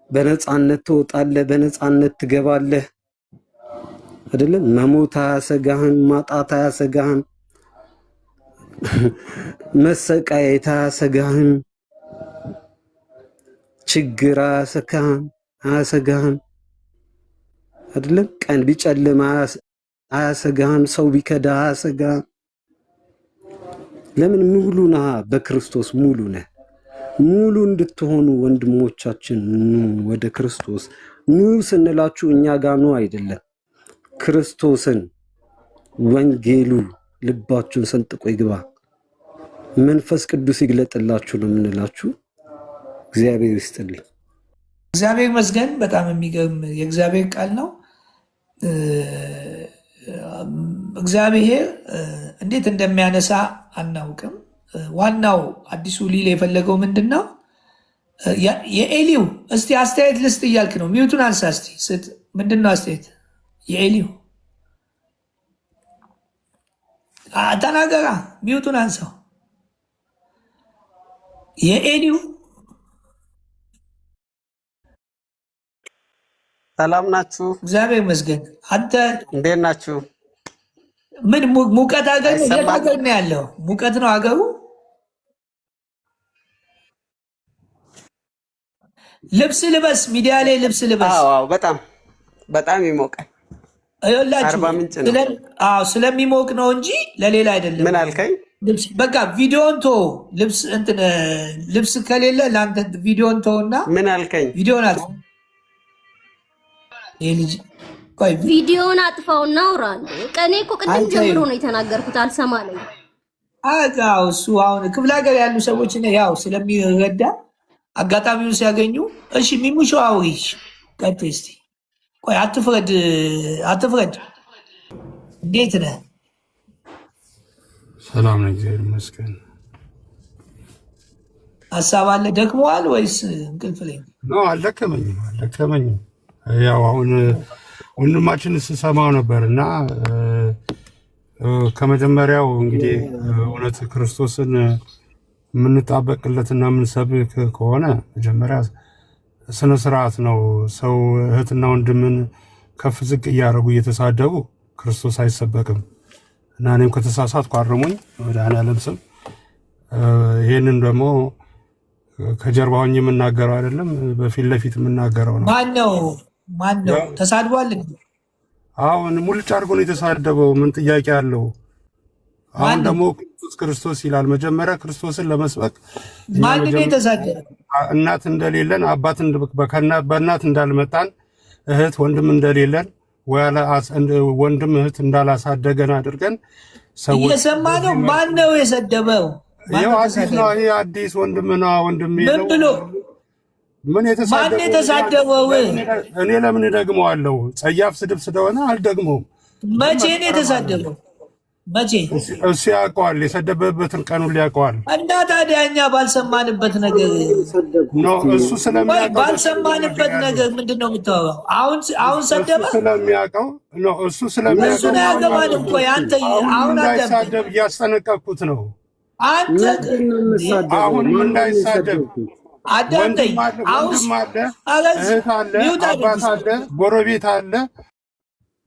በነፃነት ትወጣለህ፣ በነፃነት ትገባለህ። አይደለም? መሞት አያሰጋህም፣ ማጣት አያሰጋህም፣ መሰቃየት አያሰጋህም፣ ችግር አያሰጋህም። አይደለም? ቀን ቢጨልም አያሰጋህም፣ ሰው ቢከዳ አያሰጋህም። ለምን? ሙሉ ነህ፣ በክርስቶስ ሙሉ ነህ። ሙሉ እንድትሆኑ ወንድሞቻችን ኑ ወደ ክርስቶስ ኑ ስንላችሁ እኛ ጋር ነው አይደለም። ክርስቶስን ወንጌሉ ልባችሁን ሰንጥቆ ይግባ፣ መንፈስ ቅዱስ ይግለጥላችሁ ነው የምንላችሁ። እግዚአብሔር ይስጥልኝ። እግዚአብሔር ይመስገን። በጣም የሚገርም የእግዚአብሔር ቃል ነው። እግዚአብሔር እንዴት እንደሚያነሳ አናውቅም። ዋናው አዲሱ ሊል የፈለገው ምንድን ነው? የኤሊው እስቲ አስተያየት ልስጥ እያልክ ነው። ሚዩቱን አንሳ እስቲ ስጥ። ምንድን ነው አስተያየት? የኤሊው ተናገራ። ሚዩቱን አንሳው። የኤሊው ሰላም ናችሁ? እግዚአብሔር ይመስገን። አንተ እንዴት ናችሁ? ምን ሙቀት ሀገር ነው? የት ሀገር ነው ያለው? ሙቀት ነው ሀገሩ? ልብስ ልበስ፣ ሚዲያ ላይ ልብስ ልበስ። አዎ፣ በጣም በጣም ይሞቃል። ስለሚሞቅ ነው እንጂ ለሌላ አይደለም። ምን አልከኝ? በቃ ቪዲዮን ቶ ልብስ ከሌለ ለአንተ ቪዲዮን ቶና ምን አልከኝ? ቪዲዮን አጥፋ። ቪዲዮን አጥፋውና አውራ። እኔ እኮ ቅድም ጀምሮ ነው የተናገርኩት፣ አልሰማለኝ። እሱ አሁን ክፍለ ሀገር ያሉ ሰዎች ያው ስለሚረዳ አጋጣሚውን ሲያገኙ እሺ ሚሙሾ አውሪሽ ቀጥ እስቲ ቆይ፣ አትፍረድ። እንዴት ነህ? ሰላም ነው፣ እግዚአብሔር ይመስገን። ሀሳብ አለ? ደክመዋል ወይስ እንቅልፍ ላይ ነው? አልደከመኝም። ያው አሁን ወንድማችን ስሰማው ነበር እና ከመጀመሪያው እንግዲህ እውነት ክርስቶስን የምንጣበቅለትና የምንሰብክ ከሆነ መጀመሪያ ስነ ስርዓት ነው። ሰው እህትና ወንድምን ከፍ ዝቅ እያደረጉ እየተሳደቡ ክርስቶስ አይሰበክም እና እኔም ከተሳሳትኩ አርሙኝ በመድኃኔዓለም ስም። ይህንን ደግሞ ከጀርባ ሆኜ የምናገረው አይደለም፣ በፊት ለፊት የምናገረው ነው። ማን ነው ተሳድቧል? አሁን ሙልጭ አድርጎ ነው የተሳደበው። ምን ጥያቄ አለው? አሁን ደግሞ ክርስቶስ ይላል። መጀመሪያ ክርስቶስን ለመስበክ ማን ነው የተሳደበው? እናት እንደሌለን በእናት እንዳልመጣን እህት ወንድም እንደሌለን ወንድም እህት እንዳላሳደገን አድርገን ሰዎች እየሰማ ነው። ማን ነው የሰደበው? ይሄ አዲስ ነው። ይሄ አዲስ ወንድም ነው። ወንድም ምን ብሎ ማን የተሳደበው? እኔ ለምን ደግመዋለሁ? ጸያፍ ስድብ ስለሆነ አልደግመውም። መቼ ነው የተሳደበው? መቼ? እሱ ያውቀዋል፣ የሰደበበትን ቀኑን ሊያውቀዋል። እና ታዲያ እኛ ባልሰማንበት ነገር ነው እሱ ስለሚያውቀው ባልሰማንበት ነገር ምንድን ነው የምታወራው? አሁን ሰደበ ስለሚያውቀው ነው እሱ ስለሚያውቀው እሱን አያገባንም እኮ አንተ አሁን እንዳይሳደብ እያስጠነቀቅኩት ነው። አንተ አሁንም እንዳይሳደብ አዳምጠኝ። ወንድም አለ፣ እህት አለ፣ አባት አለ፣ ጎረቤት አለ።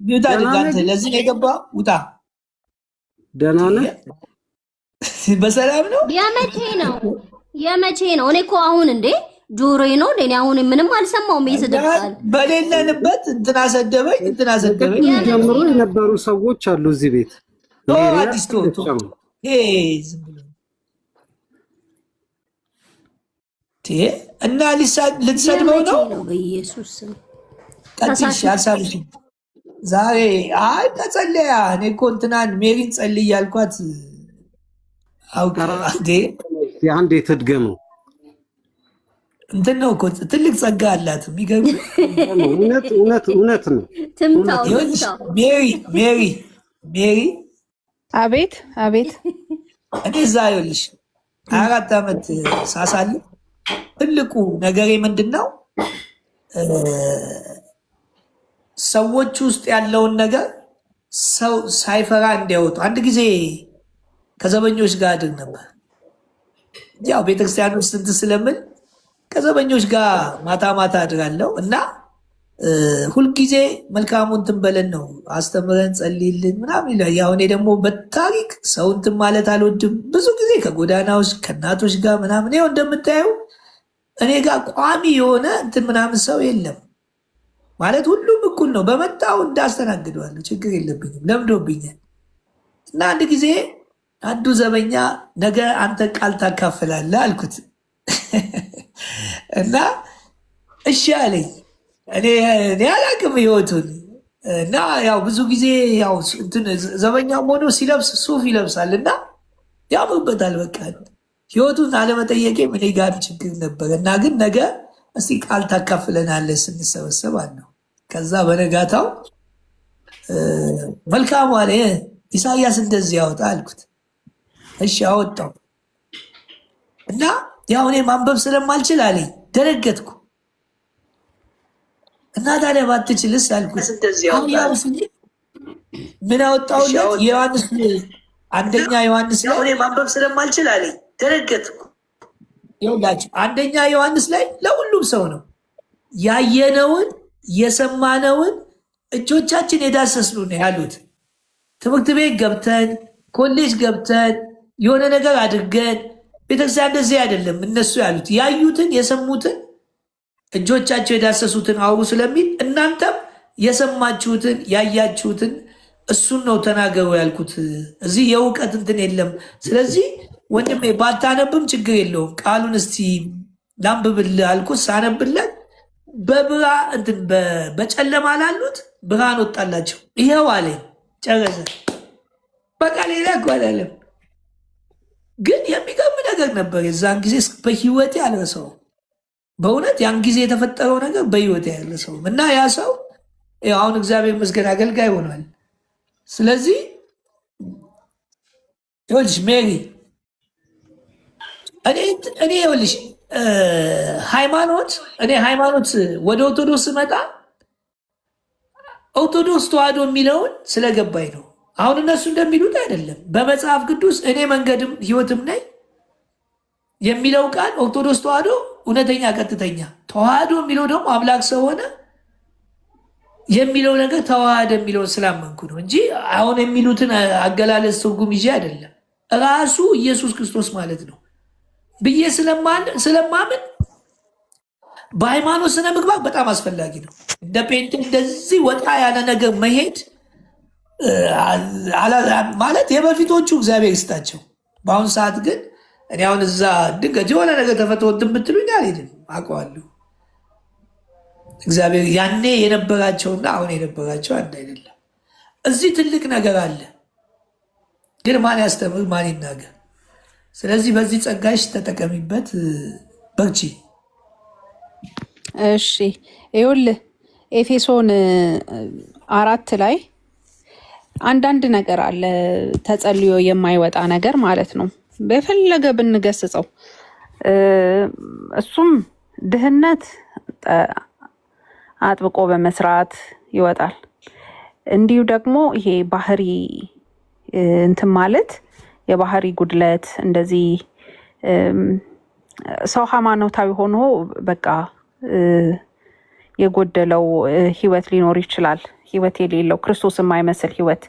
ሚውታ አንተ ለዚህ ነው የገባው። ውጣ። ደህና ነህ? በሰላም ነው? የመቼ ነው? እኔ እኮ አሁን እንዴ ጆሮዬ ነው እኔ አሁን ምንም አልሰማሁም። ይስደቃል በሌለንበት እንትና ሰደበኝ ጀምሮ የነበሩ ሰዎች አሉ እዚህ ቤት አዲስቶ ዝም ብሎ እና ልትሰድበው ነው? በኢየሱስ ስም ቀጥሽ አልሳብሽ ዛሬ አይ ተጸለያ። እኔ እኮ እንትናን ሜሪን ጸልይ ያልኳት አውቃዴ አንዴ ትድገመው። እንትን ነው እኮ ትልቅ ጸጋ አላት። የሚገርም እውነት ነው። ሜሪ አቤት እኔ እዛ ይኸውልሽ 4 ዓመት ሳሳልፍ ትልቁ ነገሬ ምንድን ነው? ሰዎች ውስጥ ያለውን ነገር ሰው ሳይፈራ እንዲያወጡ። አንድ ጊዜ ከዘበኞች ጋር አድር ነበር። ያው ቤተክርስቲያን ውስጥ እንትን ስለምን ከዘበኞች ጋር ማታ ማታ አድራለሁ እና ሁልጊዜ መልካሙን እንትን በለን ነው አስተምረን ጸልይልን ምናምን ይላል። ያው እኔ ደግሞ በታሪክ ሰው እንትን ማለት አልወድም። ብዙ ጊዜ ከጎዳናዎች ከእናቶች ጋር ምናምን ይኸው እንደምታየው እኔ ጋር ቋሚ የሆነ እንትን ምናምን ሰው የለም ማለት ሁሉም እኩል ነው። በመጣው እንዳስተናግደዋለሁ፣ ችግር የለብኝም፣ ለምዶብኛል። እና አንድ ጊዜ አንዱ ዘበኛ ነገ አንተ ቃል ታካፍላለህ አልኩት እና እሺ አለኝ። እኔ አላቅም ህይወቱን እና ያው ብዙ ጊዜ ያው እንትን ዘበኛም ሆኖ ሲለብስ ሱፍ ይለብሳል እና ያምርበታል። በቃ ህይወቱን አለመጠየቄ እኔ ጋር ችግር ነበር እና ግን ነገ እስቲ ቃል ታካፍለናለህ ስንሰበሰብ አለው። ከዛ በነጋታው መልካም አለ ኢሳያስ እንደዚህ ያወጣ አልኩት። እሺ አወጣው እና ያው እኔ ማንበብ ስለማልችል አለኝ ደነገጥኩ። እና ታዲያ ባትችልስ አልኩት። ምን አወጣሁለት? ዮሐንስ 1ኛ ዮሐንስ ላይ እኔ ማንበብ ስለማልችል አለኝ ደነገጥኩ። ይኸውላችሁ 1ኛ ዮሐንስ ላይ ለሁሉም ሰው ነው ያየነውን የሰማነውን እጆቻችን የዳሰስኑ ነው ያሉት። ትምህርት ቤት ገብተን ኮሌጅ ገብተን የሆነ ነገር አድርገን ቤተክርስቲያን እንደዚህ አይደለም እነሱ ያሉት። ያዩትን የሰሙትን እጆቻቸው የዳሰሱትን አውሩ ስለሚል እናንተም የሰማችሁትን ያያችሁትን እሱን ነው ተናገሩ ያልኩት። እዚህ የእውቀት እንትን የለም። ስለዚህ ወንድሜ ባታነብም ችግር የለውም ቃሉን እስቲ ላንብብልህ አልኩት። ሳነብለት በጨለማ ላሉት ብርሃን ወጣላቸው። ይኸው አለኝ። ጨረሰ። በቃ ሌላ እኮ አላለም። ግን የሚገርም ነገር ነበር። የዛን ጊዜ በህይወቴ አልረሳውም። በእውነት ያን ጊዜ የተፈጠረው ነገር በህይወቴ አልረሳውም። እና ያ ሰው አሁን እግዚአብሔር ይመስገን አገልጋይ ሆኗል። ስለዚህ ይኸውልሽ ሜሪ እኔ ይኸውልሽ ሃይማኖት ወደ ኦርቶዶክስ ስመጣ ኦርቶዶክስ ተዋህዶ የሚለውን ስለገባኝ ነው። አሁን እነሱ እንደሚሉት አይደለም። በመጽሐፍ ቅዱስ እኔ መንገድም ህይወትም ነኝ የሚለው ቃል ኦርቶዶክስ ተዋህዶ እውነተኛ ቀጥተኛ፣ ተዋህዶ የሚለው ደግሞ አምላክ ሰው ሆነ የሚለው ነገር ተዋህደ የሚለውን ስላመንኩ ነው እንጂ አሁን የሚሉትን አገላለጽ ትርጉም ይዤ አይደለም። ራሱ ኢየሱስ ክርስቶስ ማለት ነው ብዬ ስለማምን በሃይማኖት ስነ ምግባር በጣም አስፈላጊ ነው። እንደ ጴንጤ እንደዚህ ወጣ ያለ ነገር መሄድ ማለት የበፊቶቹ እግዚአብሔር ይስጣቸው። በአሁኑ ሰዓት ግን እኔ አሁን እዛ ድንገት የሆነ ነገር ተፈጥሮ እንትን ብትሉኝ አልሄድም፣ አውቀዋለሁ። እግዚአብሔር ያኔ የነበራቸውና አሁን የነበራቸው አንድ አይደለም። እዚህ ትልቅ ነገር አለ፣ ግን ማን ያስተምር ማን ይናገር? ስለዚህ በዚህ ጸጋሽ ተጠቀሚበት፣ በርቺ። እሺ ይኸውልህ ኤፌሶን 4 ላይ አንዳንድ ነገር አለ ተጸልዮ የማይወጣ ነገር ማለት ነው። በፈለገ ብንገስጸው እሱም ድህነት አጥብቆ በመስራት ይወጣል። እንዲሁ ደግሞ ይሄ ባህሪ እንትን ማለት የባህሪ ጉድለት እንደዚህ ሰው ሃይማኖታዊ ሆኖ በቃ የጎደለው ህይወት ሊኖር ይችላል። ህይወት የሌለው ክርስቶስ የማይመስል ህይወት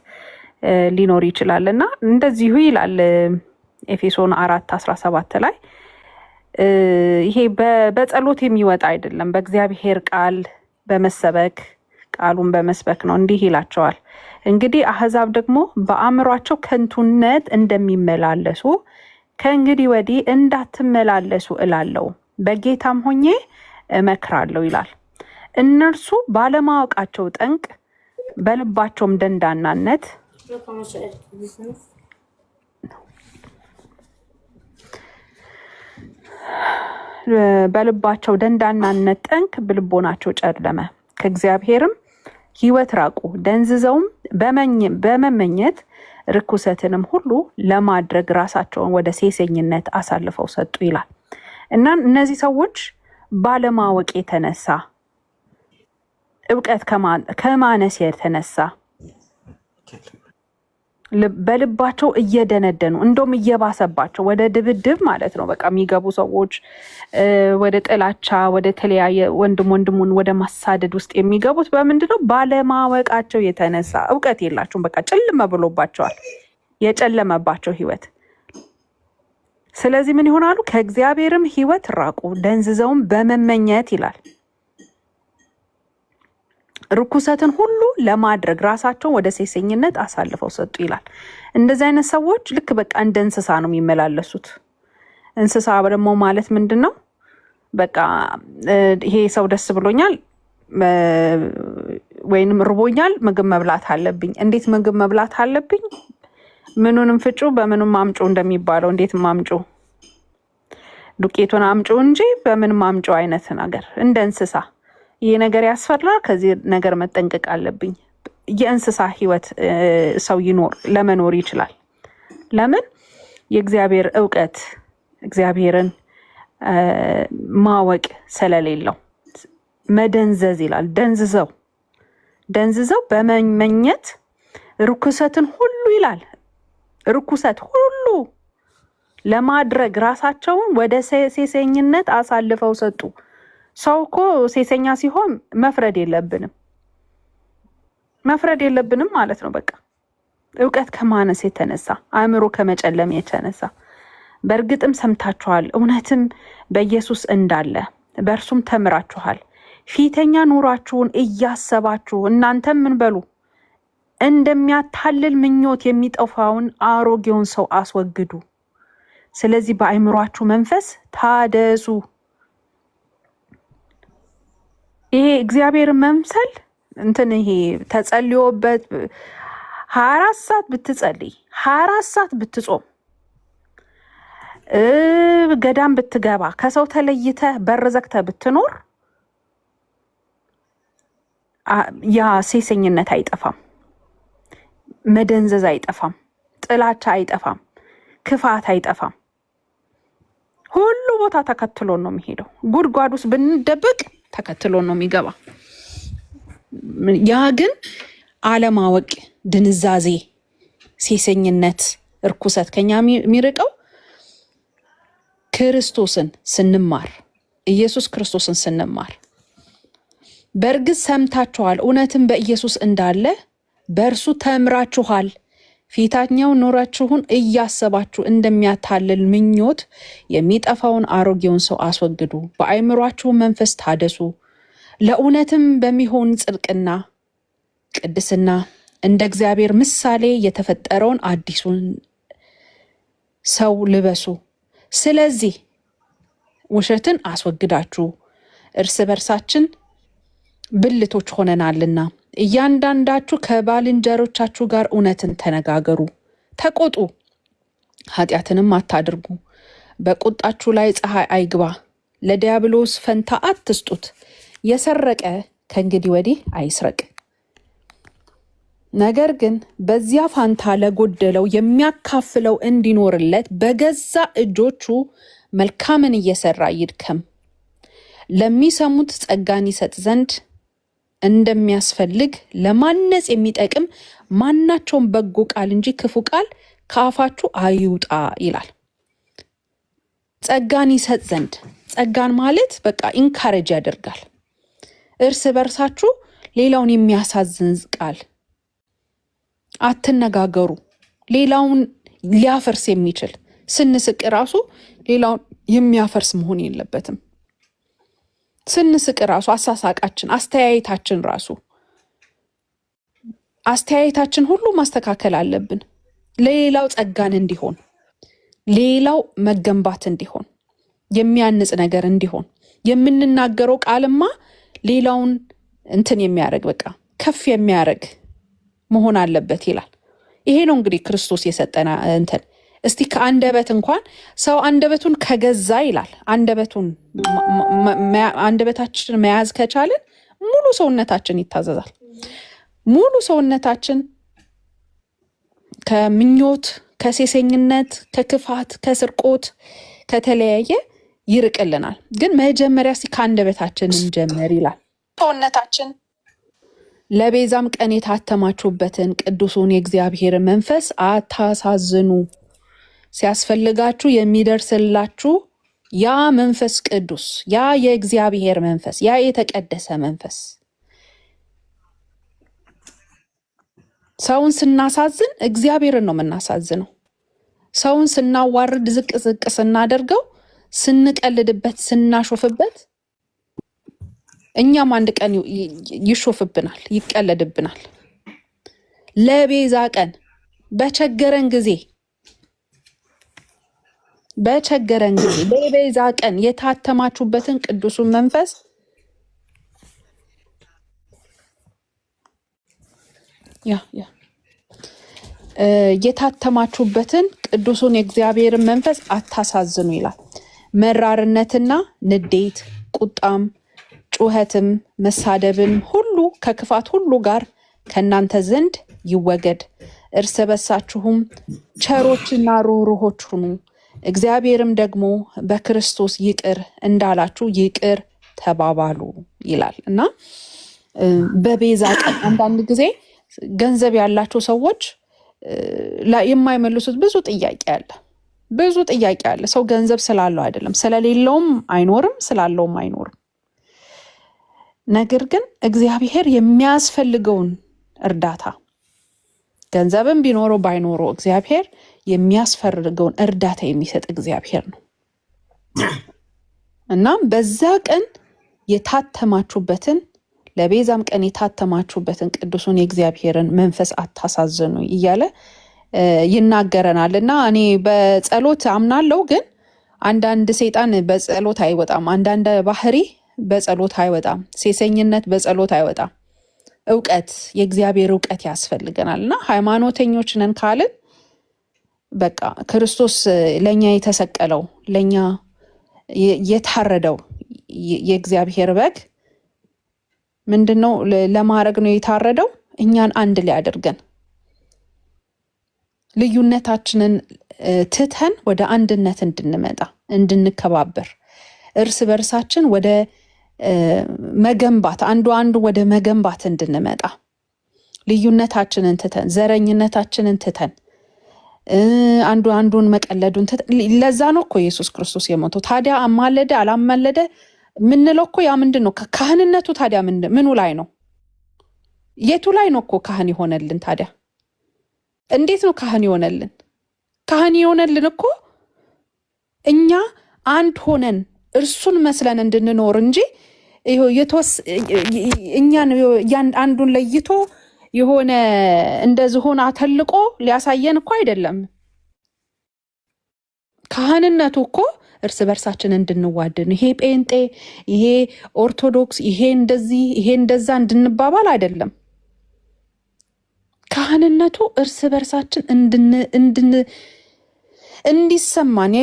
ሊኖር ይችላል እና እንደዚሁ ይላል ኤፌሶን 4:17 ላይ ይሄ በጸሎት የሚወጣ አይደለም፣ በእግዚአብሔር ቃል በመሰበክ ቃሉን በመስበክ ነው። እንዲህ ይላቸዋል፣ እንግዲህ አህዛብ ደግሞ በአእምሯቸው ከንቱነት እንደሚመላለሱ ከእንግዲህ ወዲህ እንዳትመላለሱ እላለሁ፣ በጌታም ሆኜ እመክራለሁ ይላል። እነርሱ ባለማወቃቸው ጠንቅ በልባቸውም ደንዳናነት ጠንቅ በልቦናቸው ጨለመ፣ ከእግዚአብሔርም ሕይወት ራቁ፣ ደንዝዘውም በመመኘት ርኩሰትንም ሁሉ ለማድረግ ራሳቸውን ወደ ሴሰኝነት አሳልፈው ሰጡ ይላል እና እነዚህ ሰዎች ባለማወቅ የተነሳ እውቀት ከማነስ የተነሳ በልባቸው እየደነደኑ እንደውም እየባሰባቸው ወደ ድብድብ ማለት ነው በቃ የሚገቡ ሰዎች ወደ ጥላቻ ወደ ተለያየ ወንድሙን ወደ ማሳደድ ውስጥ የሚገቡት በምንድነው? ባለማወቃቸው የተነሳ እውቀት የላቸውም። በቃ ጨለማ ብሎባቸዋል፣ የጨለመባቸው ህይወት። ስለዚህ ምን ይሆናሉ? ከእግዚአብሔርም ህይወት ራቁ፣ ደንዝዘውም በመመኘት ይላል ርኩሰትን ሁሉ ለማድረግ ራሳቸውን ወደ ሴሰኝነት አሳልፈው ሰጡ ይላል። እንደዚህ አይነት ሰዎች ልክ በቃ እንደ እንስሳ ነው የሚመላለሱት። እንስሳ ደግሞ ማለት ምንድነው? በቃ ይሄ ሰው ደስ ብሎኛል ወይንም ርቦኛል፣ ምግብ መብላት አለብኝ። እንዴት ምግብ መብላት አለብኝ? ምኑንም ፍጩ በምኑም አምጩ እንደሚባለው እንዴት ማምጩ? ዱቄቱን አምጩ እንጂ በምን ማምጩ አይነት ነገር እንደ እንስሳ ይሄ ነገር ያስፈራል፣ ከዚህ ነገር መጠንቀቅ አለብኝ። የእንስሳ ህይወት ሰው ለመኖር ይችላል። ለምን? የእግዚአብሔር እውቀት እግዚአብሔርን ማወቅ ስለሌለው መደንዘዝ ይላል። ደንዝዘው በመመኘት ርኩሰትን ሁሉ ይላል ርኩሰት ሁሉ ለማድረግ ራሳቸውን ወደ ሴሰኝነት አሳልፈው ሰጡ። ሰው እኮ ሴሰኛ ሲሆን መፍረድ የለብንም ማለት ነው። በቃ እውቀት ከማነስ የተነሳ አእምሮ ከመጨለም የተነሳ በእርግጥም ሰምታችኋል፣ እውነትም በኢየሱስ እንዳለ በእርሱም ተምራችኋል። ፊተኛ ኑሯችሁን እያሰባችሁ እናንተም ምን በሉ? እንደሚያታልል ምኞት የሚጠፋውን አሮጌውን ሰው አስወግዱ። ስለዚህ በአእምሯችሁ መንፈስ ታደሱ። ይሄ እግዚአብሔር መምሰል ይሄ ተጸልዮበት 24 ሰዓት ብትጸልይ 24 ሰዓት ብትጾም ገዳም ብትገባ ከሰው ተለይተ በር ዘግተ ብትኖር ያ ሴሰኝነት አይጠፋም፣ መደንዘዝ አይጠፋም፣ ጥላቻ አይጠፋም፣ ክፋት አይጠፋም። ሁሉ ቦታ ተከትሎን ነው የሚሄደው። ጉድጓድ ውስጥ ብንደብቅ ተከትሎን ነው የሚገባ። ያ ግን አለማወቅ፣ ድንዛዜ፣ ሴሰኝነት፣ እርኩሰት ከኛ የሚርቀው ክርስቶስን ስንማር ኢየሱስ ክርስቶስን ስንማር በእርግጥ ሰምታችኋል፣ እውነትም በኢየሱስ እንዳለ በእርሱ ተምራችኋል። ፊተኛው ኑሯችሁን እያሰባችሁ እንደሚያታልል ምኞት የሚጠፋውን አሮጌውን ሰው አስወግዱ፣ በአእምሯችሁ መንፈስ ታደሱ፣ ለእውነትም በሚሆን ጽድቅና ቅድስና እንደ እግዚአብሔር ምሳሌ የተፈጠረውን አዲሱን ሰው ልበሱ። ስለዚህ ውሸትን አስወግዳችሁ እርስ በርሳችን ብልቶች ሆነናልና እያንዳንዳችሁ ከባልንጀሮቻችሁ ጋር እውነትን ተነጋገሩ፣ ተቆጡ፣ ኃጢአትንም አታድርጉ። በቁጣችሁ ላይ ፀሐይ አይግባ፣ ለዲያብሎስ ፈንታ አትስጡት። የሰረቀ ከእንግዲህ ወዲህ አይስረቅ፣ ነገር ግን በዚያ ፋንታ ለጎደለው የሚያካፍለው እንዲኖርለት በገዛ እጆቹ መልካምን እየሰራ ይድከም። ለሚሰሙት ጸጋን ይሰጥ ዘንድ እንደሚያስፈልግ ለማነጽ የሚጠቅም ማናቸውም በጎ ቃል እንጂ ክፉ ቃል ከአፋችሁ አይውጣ ይላል። ጸጋን ይሰጥ ዘንድ፣ ጸጋን ማለት በቃ ኢንካሬጅ ያደርጋል። እርስ በርሳችሁ ሌላውን የሚያሳዝን ቃል አትነጋገሩ። ሌላውን ሊያፈርስ የሚችል ስንስቅ ራሱ ሌላውን የሚያፈርስ መሆን የለበትም። ስንስቅ ራሱ አሳሳቃችን፣ አስተያየታችን ሁሉ ማስተካከል አለብን። ለሌላው ጸጋን እንዲሆን፣ ሌላው መገንባት እንዲሆን፣ የሚያንጽ ነገር እንዲሆን የምንናገረው ቃልማ ሌላውን እንትን የሚያደርግ በቃ ከፍ የሚያደርግ መሆን አለበት ይላል። ይሄ ነው እንግዲህ ክርስቶስ የሰጠና እንትን። እስቲ ከአንደበት እንኳን ሰው አንደበቱን ከገዛ ይላል፣ አንደበታችን መያዝ ከቻለን ሙሉ ሰውነታችን ይታዘዛል። ሙሉ ሰውነታችን ከምኞት፣ ከሴሰኝነት፣ ከክፋት፣ ከስርቆት፣ ከተለያየ ይርቅልናል። ግን መጀመሪያ እስቲ ከአንደበታችን እንጀምር ይላል። ሰውነታችን ለቤዛም ቀን የታተማችሁበትን ቅዱሱን የእግዚአብሔር መንፈስ አታሳዝኑ። ሲያስፈልጋችሁ የሚደርስላችሁ ያ መንፈስ ቅዱስ፣ ያ የእግዚአብሔር መንፈስ፣ ያ የተቀደሰ መንፈስ። ሰውን ስናሳዝን እግዚአብሔርን ነው የምናሳዝነው። ሰውን ስናዋርድ፣ ዝቅ ስናደርገው፣ ስንቀልድበት፣ ስናሾፍበት እኛም አንድ ቀን ይሾፍብናል፣ ይቀለድብናል። ለቤዛ ቀን በቸገረን ጊዜ ለቤዛ ቀን የታተማችሁበትን ቅዱሱን መንፈስ የታተማችሁበትን ቅዱሱን የእግዚአብሔርን መንፈስ አታሳዝኑ ይላል። መራርነትና ንዴት፣ ቁጣም፣ ጩኸትም፣ መሳደብም ሁሉ ከክፋት ሁሉ ጋር ከእናንተ ዘንድ ይወገድ። እርስ በርሳችሁም ቸሮችና ሩህሩሆች ሁኑ፣ እግዚአብሔርም ደግሞ በክርስቶስ ይቅር እንዳላችሁ ይቅር ተባባሉ ይላል እና በቤዛ ቀን አንዳንድ ጊዜ ገንዘብ ያላቸው ሰዎች የማይመልሱት ብዙ ጥያቄ አለ። ሰው ገንዘብ ስላለው አይደለም፣ ስለሌለውም አይኖርም፣ ስላለውም አይኖርም። ነገር ግን እግዚአብሔር የሚያስፈልገውን እርዳታ ገንዘብም ቢኖረው ባይኖረው እግዚአብሔር የሚያስፈልገውን እርዳታ የሚሰጥ እግዚአብሔር ነው። እናም በዛ ቀን የታተማችሁበትን ለቤዛም ቀን የታተማችሁበትን ቅዱሱን የእግዚአብሔርን መንፈስ አታሳዝኑ እያለ ይናገረናል። እና እኔ በጸሎት አምናለሁ፣ ግን አንዳንድ ሰይጣን በጸሎት አይወጣም፣ አንዳንድ ባህሪ በጸሎት አይወጣም፣ ሴሰኝነት በጸሎት አይወጣም። እውቀት፣ የእግዚአብሔር እውቀት ያስፈልገናል። እና ሃይማኖተኞች ነን ካልን በቃ ክርስቶስ ለኛ የተሰቀለው ለኛ የታረደው የእግዚአብሔር በግ ምንድነው ለማድረግ ነው የታረደው? እኛን አንድ ላይ አድርገን ልዩነታችንን ትተን ወደ አንድነት እንድንመጣ፣ እንድንከባበር፣ እርስ በርሳችን ወደ መገንባት፣ አንዱ ወደ መገንባት እንድንመጣ፣ ልዩነታችንን ትተን፣ ዘረኝነታችንን ትተን፣ አንዱን መቀለዱን ትተን። ለዛ ነው እኮ ኢየሱስ ክርስቶስ የሞተው። ታዲያ አማለደ አላማለደ ምንለው እኮ ያ ምንድን ነው? ካህንነቱ ታዲያ ምኑ ላይ ነው? የቱ ላይ ነው እኮ ካህን ይሆነልን? ታዲያ እንዴት ነው ካህን ይሆነልን? ካህን ይሆነልን እኮ እኛ አንድ ሆነን እርሱን መስለን እንድንኖር እንጂ እኛን አንዱን ለይቶ የሆነ እንደዚህ ሆነ አተልቆ ሊያሳየን እኮ አይደለም። ካህንነቱ እኮ እርስ በርሳችን እንድንዋደድ ነው። ይሄ ጴንጤ፣ ይሄ ኦርቶዶክስ፣ ይሄ እንደዚህ፣ ይሄ እንደዛ እንድንባባል አይደለም። ካህንነቱ እርስ በርሳችን እንዲሰማን፣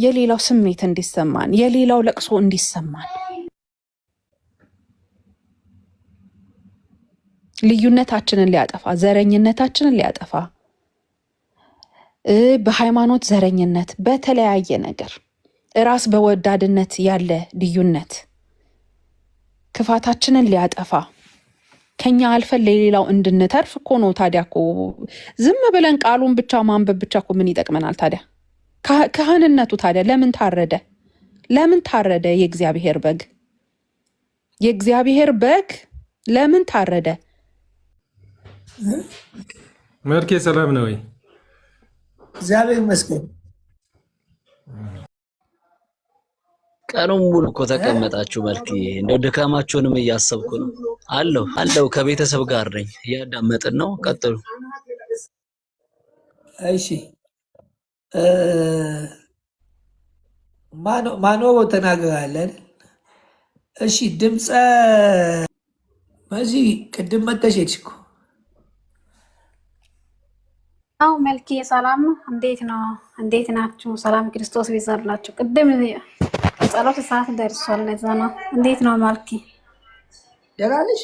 የሌላው ስሜት እንዲሰማን፣ የሌላው ለቅሶ እንዲሰማን፣ ልዩነታችንን ሊያጠፋ፣ ዘረኝነታችንን ሊያጠፋ፣ በሃይማኖት ዘረኝነት፣ በተለያየ ነገር ራስ በወዳድነት ያለ ልዩነት ክፋታችንን ሊያጠፋ ከኛ አልፈን ለሌላው እንድንተርፍ እኮ ነው። ታዲያ እኮ ዝም ብለን ቃሉን ብቻ ማንበብ ብቻ እኮ ምን ይጠቅመናል ታዲያ? ካህንነቱ ታዲያ ለምን ታረደ? ለምን ታረደ? የእግዚአብሔር በግ ለምን ታረደ? መልኬ ሰላም ነው ወይ? እግዚአብሔር ይመስገን። ቀኑን ሙሉ እኮ ተቀመጣችሁ። መልክ እንደው ድካማችሁንም እያሰብኩ ነው። አለው ከቤተሰብ ጋር ነኝ፣ እያዳመጥን ነው። ቀጥሉ። እሺ ማኖ ተናግራለን። እሺ ድምፀ በዚህ ቅድም መተሽ ሄድሽ እኮ። አው መልክ ሰላም ነው። እንዴት ናችሁ? ሰላም ክርስቶስ ይብዛላችሁ። ቅድም ጸሎት ሰዓት ደርሷል። ለዛ ነው። እንዴት ነው መልክ? ደህና ነሽ?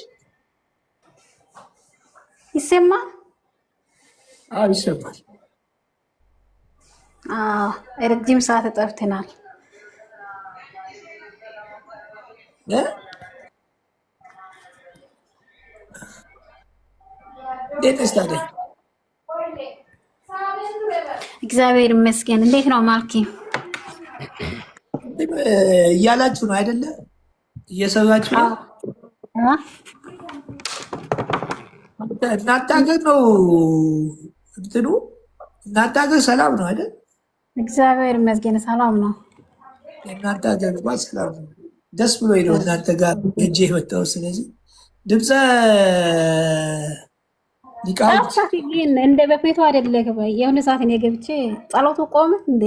ይሰማል? አዎ ይሰማል። ረጅም ሰዓት ጠፍተናል። እንዴት ነሽ ታዲያ? እግዚአብሔር ይመስገን። እንዴት ነው ማልኪ? እያላችሁ ነው አይደለ? እየሰራችሁ ነው። እናንተ ሀገር ነው እንትኑ፣ እናንተ ሀገር ሰላም ነው አይደል? እግዚአብሔር ይመስገን ሰላም ነው። እናንተ ሀገር እንኳን ሰላም ነው። ደስ ብሎኝ ነው እናንተ ጋር ሄጄ የመጣሁት። ስለዚህ ድምፀ ሊቃውንት እንደ በፊቱ አይደለ። የሆነ ሰዓት እኔ ገብቼ ጸሎቱ ቆመ እንዴ?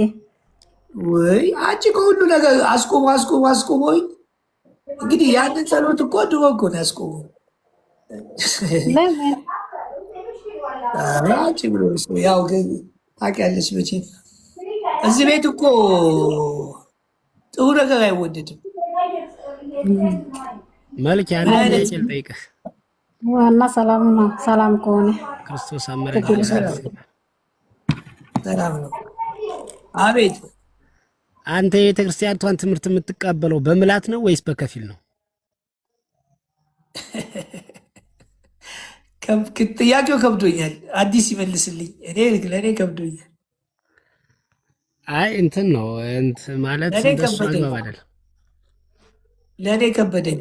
ወይ አንቺ ከሁሉ ነገር አስቆሞኝ። እንግዲህ ያንን ጸሎት እኮ ድሮ እኮ ነው ያስቆመው። አንቺ ብሎ ያው ግን ታውቂያለሽ መቼም እዚህ ቤት እኮ ጥሩ ነገር አይወደድም። መልክ ያን ጥያቄ ልጠይቅህ። ዋና ሰላም ነው። ሰላም ከሆነ ክርስቶስ አመረ ሰላም ነው። አቤት። አንተ የቤተ ክርስቲያኗን ትምህርት የምትቀበለው በምላት ነው ወይስ በከፊል ነው? ጥያቄው ከብዶኛል። አዲስ ይመልስልኝ። ለእኔ ከብዶኛል። አይ እንትን ነው ማለት እንደሱ አግባብ አይደለም። ለእኔ ከበደኝ።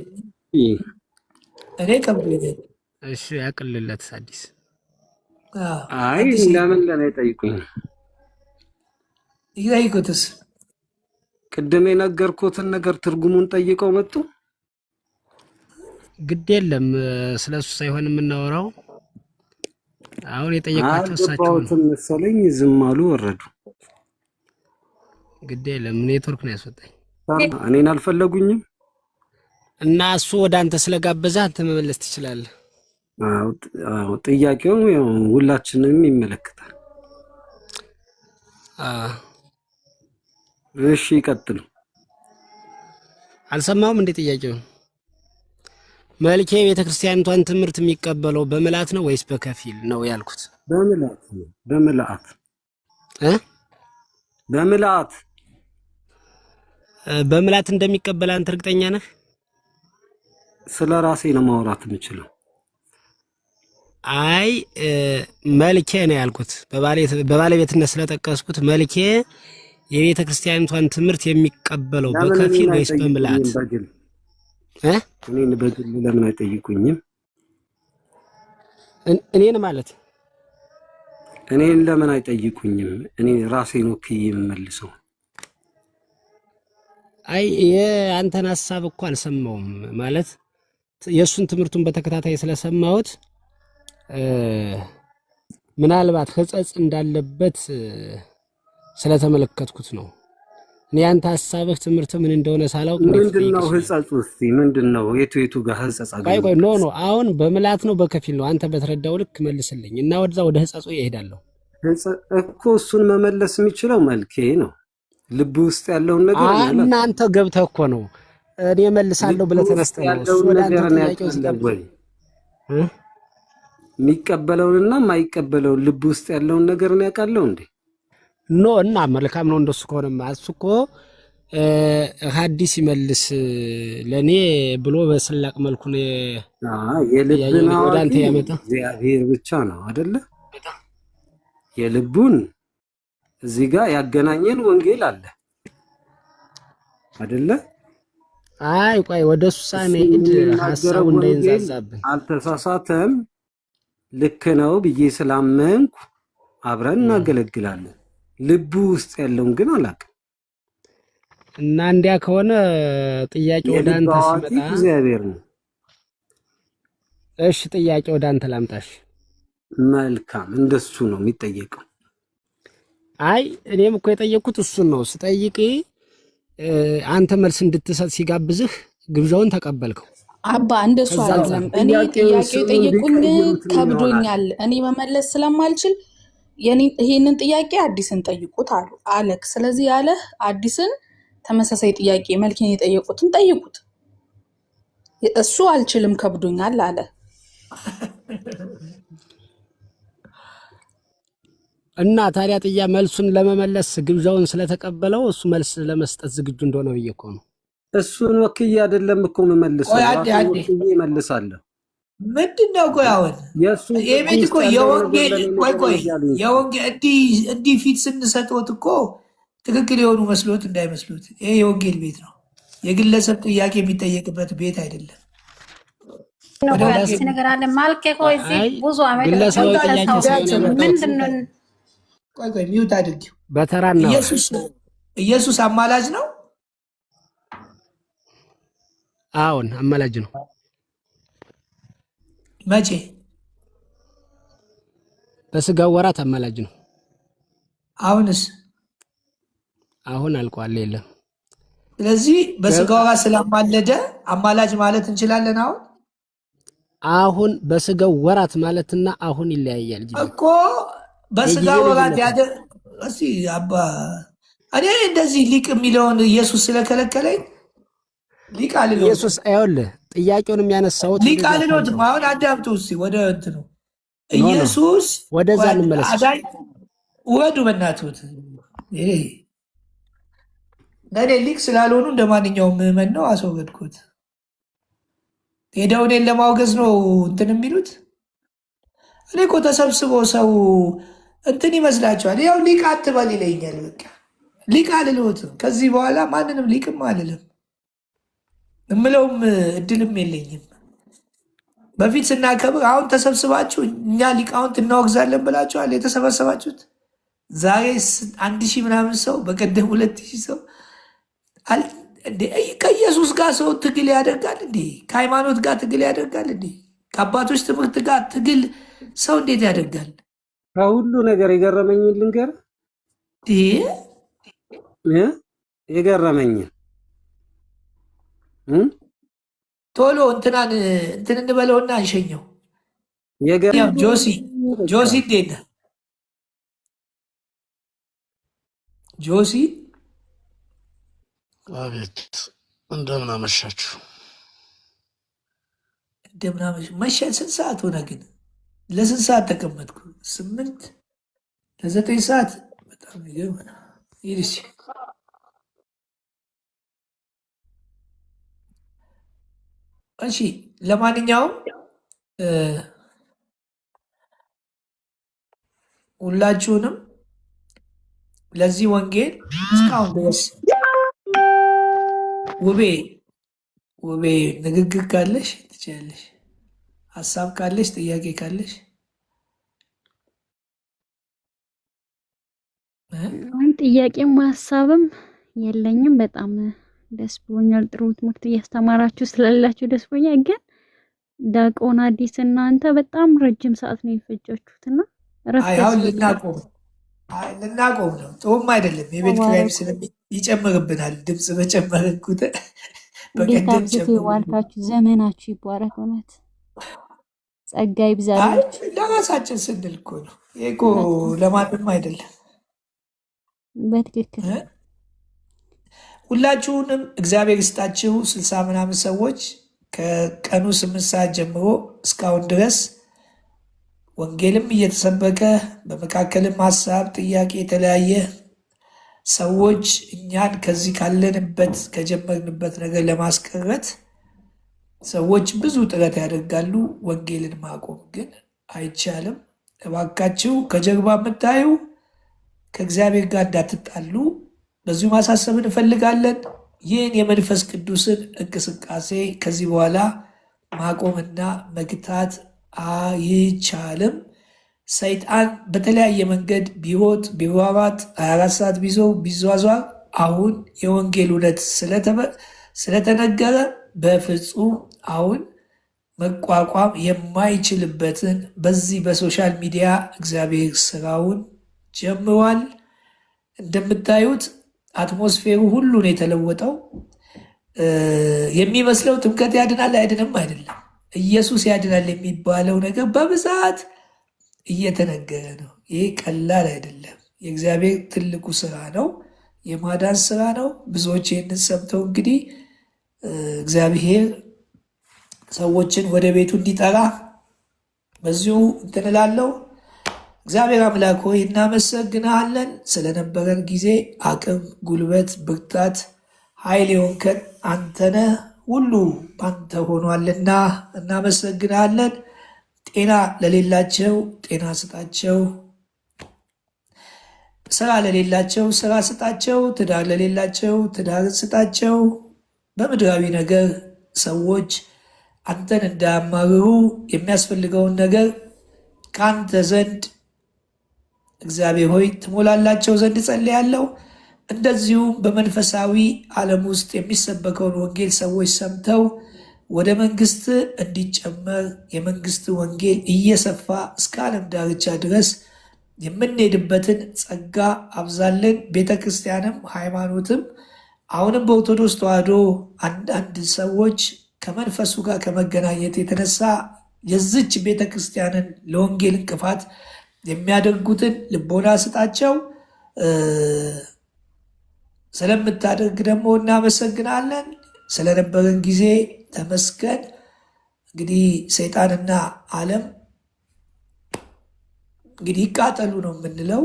እኔ ከብዶኛል። እሺ ያቅልለት አዲስ። አይ ለምን ለኔ ጠይቁኝ። ይጠይቁትስ? ቅድም የነገርኩትን ነገር ትርጉሙን ጠይቀው መጡ። ግድ የለም ስለሱ ሳይሆን የምናወራው አሁን የጠየቃቸው እሳቸው ነው መሰለኝ። ዝም አሉ፣ ወረዱ። ግድ የለም ኔትወርክ ነው ያስወጣኝ። እኔን አልፈለጉኝም እና እሱ ወደ አንተ ስለጋበዘ አንተ መመለስ ትችላለህ። አዎ ጥያቄው ሁላችንም ይመለከታል። እሺ ይቀጥሉ። አልሰማሁም እንዴ ጥያቄው? መልኬ ቤተክርስቲያኒቷን ትምህርት የሚቀበለው በምላት ነው ወይስ በከፊል ነው ያልኩት? በምላት ነው። በምላት በምላት እንደሚቀበል አንተ እርግጠኛ ነህ? ስለ ራሴ ነው ማውራት የምችለው። አይ መልኬ ነው ያልኩት። በባለቤትነት ስለጠቀስኩት መልኬ የቤተ ክርስቲያኒቷን ትምህርት የሚቀበለው በከፊል ወይስ በምላት? እኔን በግል ለምን አይጠይቁኝም? እኔን ማለት እኔን ለምን አይጠይቁኝም? እኔ ራሴን ወክዬ የምመልሰው። አይ የአንተን ሀሳብ እኮ አልሰማውም። ማለት የእሱን ትምህርቱን በተከታታይ ስለሰማሁት ምናልባት ሕጸጽ እንዳለበት ስለተመለከትኩት ነው። እኔ አንተ ሐሳብህ ትምህርት ምን እንደሆነ ሳላውቅ ምንድነው ህጸጹ? እስቲ ምንድነው የቱ ጋር ህጸጻ? ቆይ ኖ አሁን በመላት ነው በከፊል ነው? አንተ በተረዳው ልክ መልስልኝ እና ወደ ህጸጹ ይሄዳለሁ እኮ። እሱን መመለስ የሚችለው መልኬ ነው። ልብ ውስጥ ያለውን ነገር እናንተ ገብተህ እኮ ነው እኔ መልሳለሁ ብለህ ተነስተህ ነው እሱ ወደ አንተ ጥያቄው ሲገባኝ የሚቀበለውንና የማይቀበለውን ልብ ውስጥ ያለውን ነገር ነው ያውቃለው እንዴ? ኖ እና መልካም ነው እንደሱ ከሆነማ እሱ እኮ ሐዲስ ይመልስ ለኔ ብሎ በስላቅ መልኩ ነው የልብን ወደ አንተ ያመጣ እግዚአብሔር ብቻ ነው አይደለ? የልቡን እዚህ ጋር ያገናኘን ወንጌል አለ አይደለ? አይ ቆይ ወደሱ ሳኔ ሐሳቡ እንዳይንዛዛብን አልተሳሳተም። ልክ ነው ብዬ ስላመንኩ አብረን እናገለግላለን። ልቡ ውስጥ ያለውን ግን አላውቅም። እና እንዲያ ከሆነ ጥያቄ ወደ አንተ ሲመጣ እግዚአብሔር ነው። እሺ ጥያቄ ወደ አንተ ላምጣሽ። መልካም እንደሱ ነው የሚጠየቀው። አይ እኔም እኮ የጠየቁት እሱን ነው። ስጠይቅ አንተ መልስ እንድትሰጥ ሲጋብዝህ ግብዣውን ተቀበልከው። አባ እንደሱ አይደለም። እኔ ጥያቄው ጠየቁኝ ከብዶኛል፣ እኔ መመለስ ስለማልችል ይሄንን ጥያቄ አዲስን ጠይቁት አሉ አለክ። ስለዚህ ያለ አዲስን ተመሳሳይ ጥያቄ መልኬን የጠየቁትን ጠይቁት። እሱ አልችልም ከብዶኛል አለ። እና ታዲያ መልሱን ለመመለስ ግብዣውን ስለተቀበለው እሱ መልስ ለመስጠት ዝግጁ እንደሆነ ብዬ እኮ ነው። እሱን ወክዬ አይደለም እኮ መመለስ ነው። ወክዬ መልሳለሁ። ምንድነው? ቆይ አሁን የቤት እኮ የወንጌል እንዲህ ፊት ስንሰጥዎት እኮ ትክክል የሆኑ መስሎት እንዳይመስሉት። ይሄ የወንጌል ቤት ነው። የግለሰብ ጥያቄ የሚጠየቅበት ቤት አይደለም። ነገር አለ ማልከ ቆይ ብዙ አመት ቆይ ሚውት አድርጊው። በተራና ኢየሱስ አማላጅ ነው። አዎን አማላጅ ነው። መቼ? በስጋው ወራት አማላጅ ነው። አሁንስ? አሁን አልቋል የለም። ስለዚህ በስጋው ወራት ስላማለደ አማላጅ ማለት እንችላለን። አሁን በስጋው ወራት ማለትና አሁን ይለያያል እኮ። በስጋው ወራት እስቲ አባ እኔ እንደዚህ ሊቅ የሚለውን ኢየሱስ ስለከለከለኝ ሊቅ አልለው። ኢየሱስ አይወልህ ጥያቄውን የሚያነሳው ሊቅ አልለው። አሁን አዳምጡ እስቲ ወደ እንትኑ ኢየሱስ ወደዛ እንመለስ። ወዱ በእናትህ ይሄ ለኔ ሊቅ ስላልሆኑ እንደማንኛውም ምዕመን ነው አስወገድኩት። ሄደው እኔን ለማውገዝ ነው እንትን የሚሉት። እኔ እኮ ተሰብስቦ ሰው እንትን ይመስላችኋል። ያው ሊቅ አትበል ይለኛል። በቃ ሊቅ አልልዎትም። ከዚህ በኋላ ማንንም ሊቅም አልልም። እምለውም እድልም የለኝም። በፊት ስናከብር አሁን ተሰብስባችሁ እኛ ሊቃውንት እናወግዛለን ብላችኋል የተሰበሰባችሁት። ዛሬ 1000 ምናምን ሰው፣ በቀደም 2000 ሰው። ከኢየሱስ ጋር ሰው ትግል ያደርጋል እንዴ? ከሃይማኖት ጋር ትግል ያደርጋል እንዴ? ከአባቶች ትምህርት ጋር ትግል ሰው እንዴት ያደርጋል? ከሁሉ ነገር የገረመኝ ልንገር፣ የገረመኝ ቶሎ እንትን እንበለውና እንሸኘው። ጆሲ እንዴት ነህ? ጆሲ አቤት፣ እንደምን አመሻችሁ? እንደምን አመሽ። መሸ። ስንት ሰዓት ሆነ ግን? ለስንት ሰዓት ተቀመጥኩ? 8 ለ9 ሰዓት። በጣም ይገርም ነው። ይልሽ እሺ። ለማንኛውም ሁላችሁንም ለዚህ ወንጌል እስካሁን ድረስ ውቤ ንግግር ካለሽ ትችያለሽ። ሀሳብ ካለሽ፣ ጥያቄ ካለሽ። ጥያቄም ሀሳብም የለኝም። በጣም ደስ ብሎኛል። ጥሩ ትምህርት እያስተማራችሁ ስላላችሁ ደስ ብሎኛል። ግን ዲያቆን አዲስ እናንተ በጣም ረጅም ሰዓት ነው የፈጃችሁትና አሁን ልናቆም ልናቆም ነው። ጥሩም አይደለም። የቤት ኪራይም ይጨምርብናል። ድምፅ በጨመርን ቁጥር በቀደም አብዝቶ ይባርካችሁ፣ ዘመናችሁ ይባረክ። እውነት ጸጋ ይብዛላችሁ። ለራሳችን ስንል እኮ ነው። ይሄ እኮ ለማንም አይደለም። በትክክል ሁላችሁንም እግዚአብሔር ይስጣችሁ። 60 ምናምን ሰዎች ከቀኑ 8 ሰዓት ጀምሮ እስካሁን ድረስ ወንጌልም እየተሰበከ በመካከልም ሀሳብ፣ ጥያቄ፣ የተለያየ ሰዎች እኛን ከዚህ ካለንበት ከጀመርንበት ነገር ለማስቀረት ሰዎች ብዙ ጥረት ያደርጋሉ። ወንጌልን ማቆም ግን አይቻልም። እባካችሁ ከጀርባ የምታዩ ከእግዚአብሔር ጋር እንዳትጣሉ በዚሁ ማሳሰብ እንፈልጋለን። ይህን የመንፈስ ቅዱስን እንቅስቃሴ ከዚህ በኋላ ማቆምና መግታት አይቻልም። ሰይጣን በተለያየ መንገድ ቢሮጥ ቢሯሯጥ 24 ሰዓት ቢዟዟር አሁን የወንጌል እውነት ስለተነገረ በፍጹም አሁን መቋቋም የማይችልበትን በዚህ በሶሻል ሚዲያ እግዚአብሔር ስራውን ጀምሯል። እንደምታዩት አትሞስፌሩ ሁሉ ነው የተለወጠው። የሚመስለው ጥምቀት ያድናል አይድንም አይደለም፣ ኢየሱስ ያድናል የሚባለው ነገር በብዛት እየተነገረ ነው። ይሄ ቀላል አይደለም። የእግዚአብሔር ትልቁ ስራ ነው፣ የማዳን ስራ ነው። ብዙዎች ይህንን ሰምተው እንግዲህ እግዚአብሔር ሰዎችን ወደ ቤቱ እንዲጠራ በዚሁ እንትን እላለሁ። እግዚአብሔር አምላክ ሆይ እናመሰግናለን ስለነበረን ጊዜ። አቅም፣ ጉልበት፣ ብርታት፣ ኃይል የሆንከን አንተነ ሁሉ ባንተ ሆኗልና እናመሰግናለን። ጤና ለሌላቸው ጤና ስጣቸው፣ ስራ ለሌላቸው ስራ ስጣቸው፣ ትዳር ለሌላቸው ትዳር ስጣቸው። በምድራዊ ነገር ሰዎች አንተን እንዳያማርሩ የሚያስፈልገውን ነገር ከአንተ ዘንድ እግዚአብሔር ሆይ ትሞላላቸው ዘንድ ጸልያለሁ። እንደዚሁም በመንፈሳዊ ዓለም ውስጥ የሚሰበከውን ወንጌል ሰዎች ሰምተው ወደ መንግስት እንዲጨመር የመንግስት ወንጌል እየሰፋ እስከ ዓለም ዳርቻ ድረስ የምንሄድበትን ጸጋ አብዛልን። ቤተ ክርስቲያንም ሃይማኖትም አሁንም በኦርቶዶክስ ተዋሕዶ አንዳንድ ሰዎች ከመንፈሱ ጋር ከመገናኘት የተነሳ የዝች ቤተ ክርስቲያንን ለወንጌል እንቅፋት የሚያደርጉትን ልቦና ስጣቸው። ስለምታደርግ ደግሞ እናመሰግናለን። ስለነበረን ጊዜ ተመስገን። እንግዲህ ሰይጣንና ዓለም እንግዲህ ይቃጠሉ ነው የምንለው።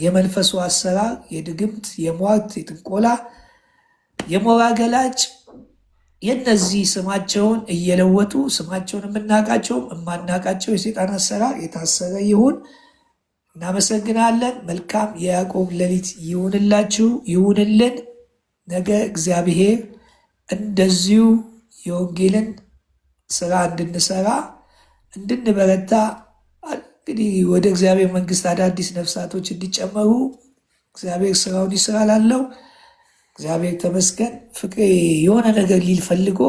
የመንፈሱ አሰራር የድግምት፣ የሟርት፣ የጥንቆላ፣ የሞራ ገላጭ የነዚህ ስማቸውን እየለወጡ ስማቸውን የምናውቃቸውም የማናውቃቸው የሰይጣን አሰራር የታሰረ ይሁን። እናመሰግናለን። መልካም የያዕቆብ ሌሊት ይሁንላችሁ፣ ይሁንልን። ነገ እግዚአብሔር እንደዚሁ የወንጌልን ስራ እንድንሰራ እንድንበረታ እንግዲህ ወደ እግዚአብሔር መንግስት አዳዲስ ነፍሳቶች እንዲጨመሩ እግዚአብሔር ስራውን ይስራላለው። እግዚአብሔር ተመስገን። ፍቅሬ የሆነ ነገር ሊል ፈልጎ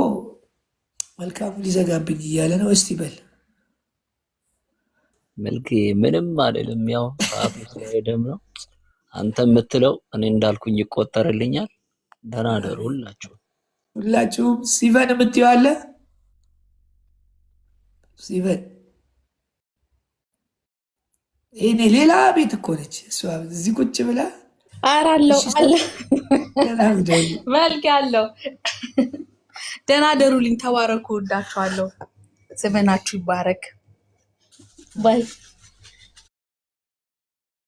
መልካሙ ሊዘጋብኝ እያለ ነው። እስቲ በል መልክ ምንም አይደለም። ያው ሰዓቱ ስለሄደም ነው። አንተ የምትለው እኔ እንዳልኩኝ ይቆጠርልኛል። ደህና ደሩ ሁላችሁም። ሲቨን የምትይው አለ? ሲቨን ይሄኔ ሌላ ቤት እኮ ነች እሷ እዚህ ቁጭ ብላ አራለው አለ መልክ ያለው። ደህና ደሩልኝ። ተባረኩ። ወዳችኋለሁ። ዘመናችሁ ይባረክ። ባይ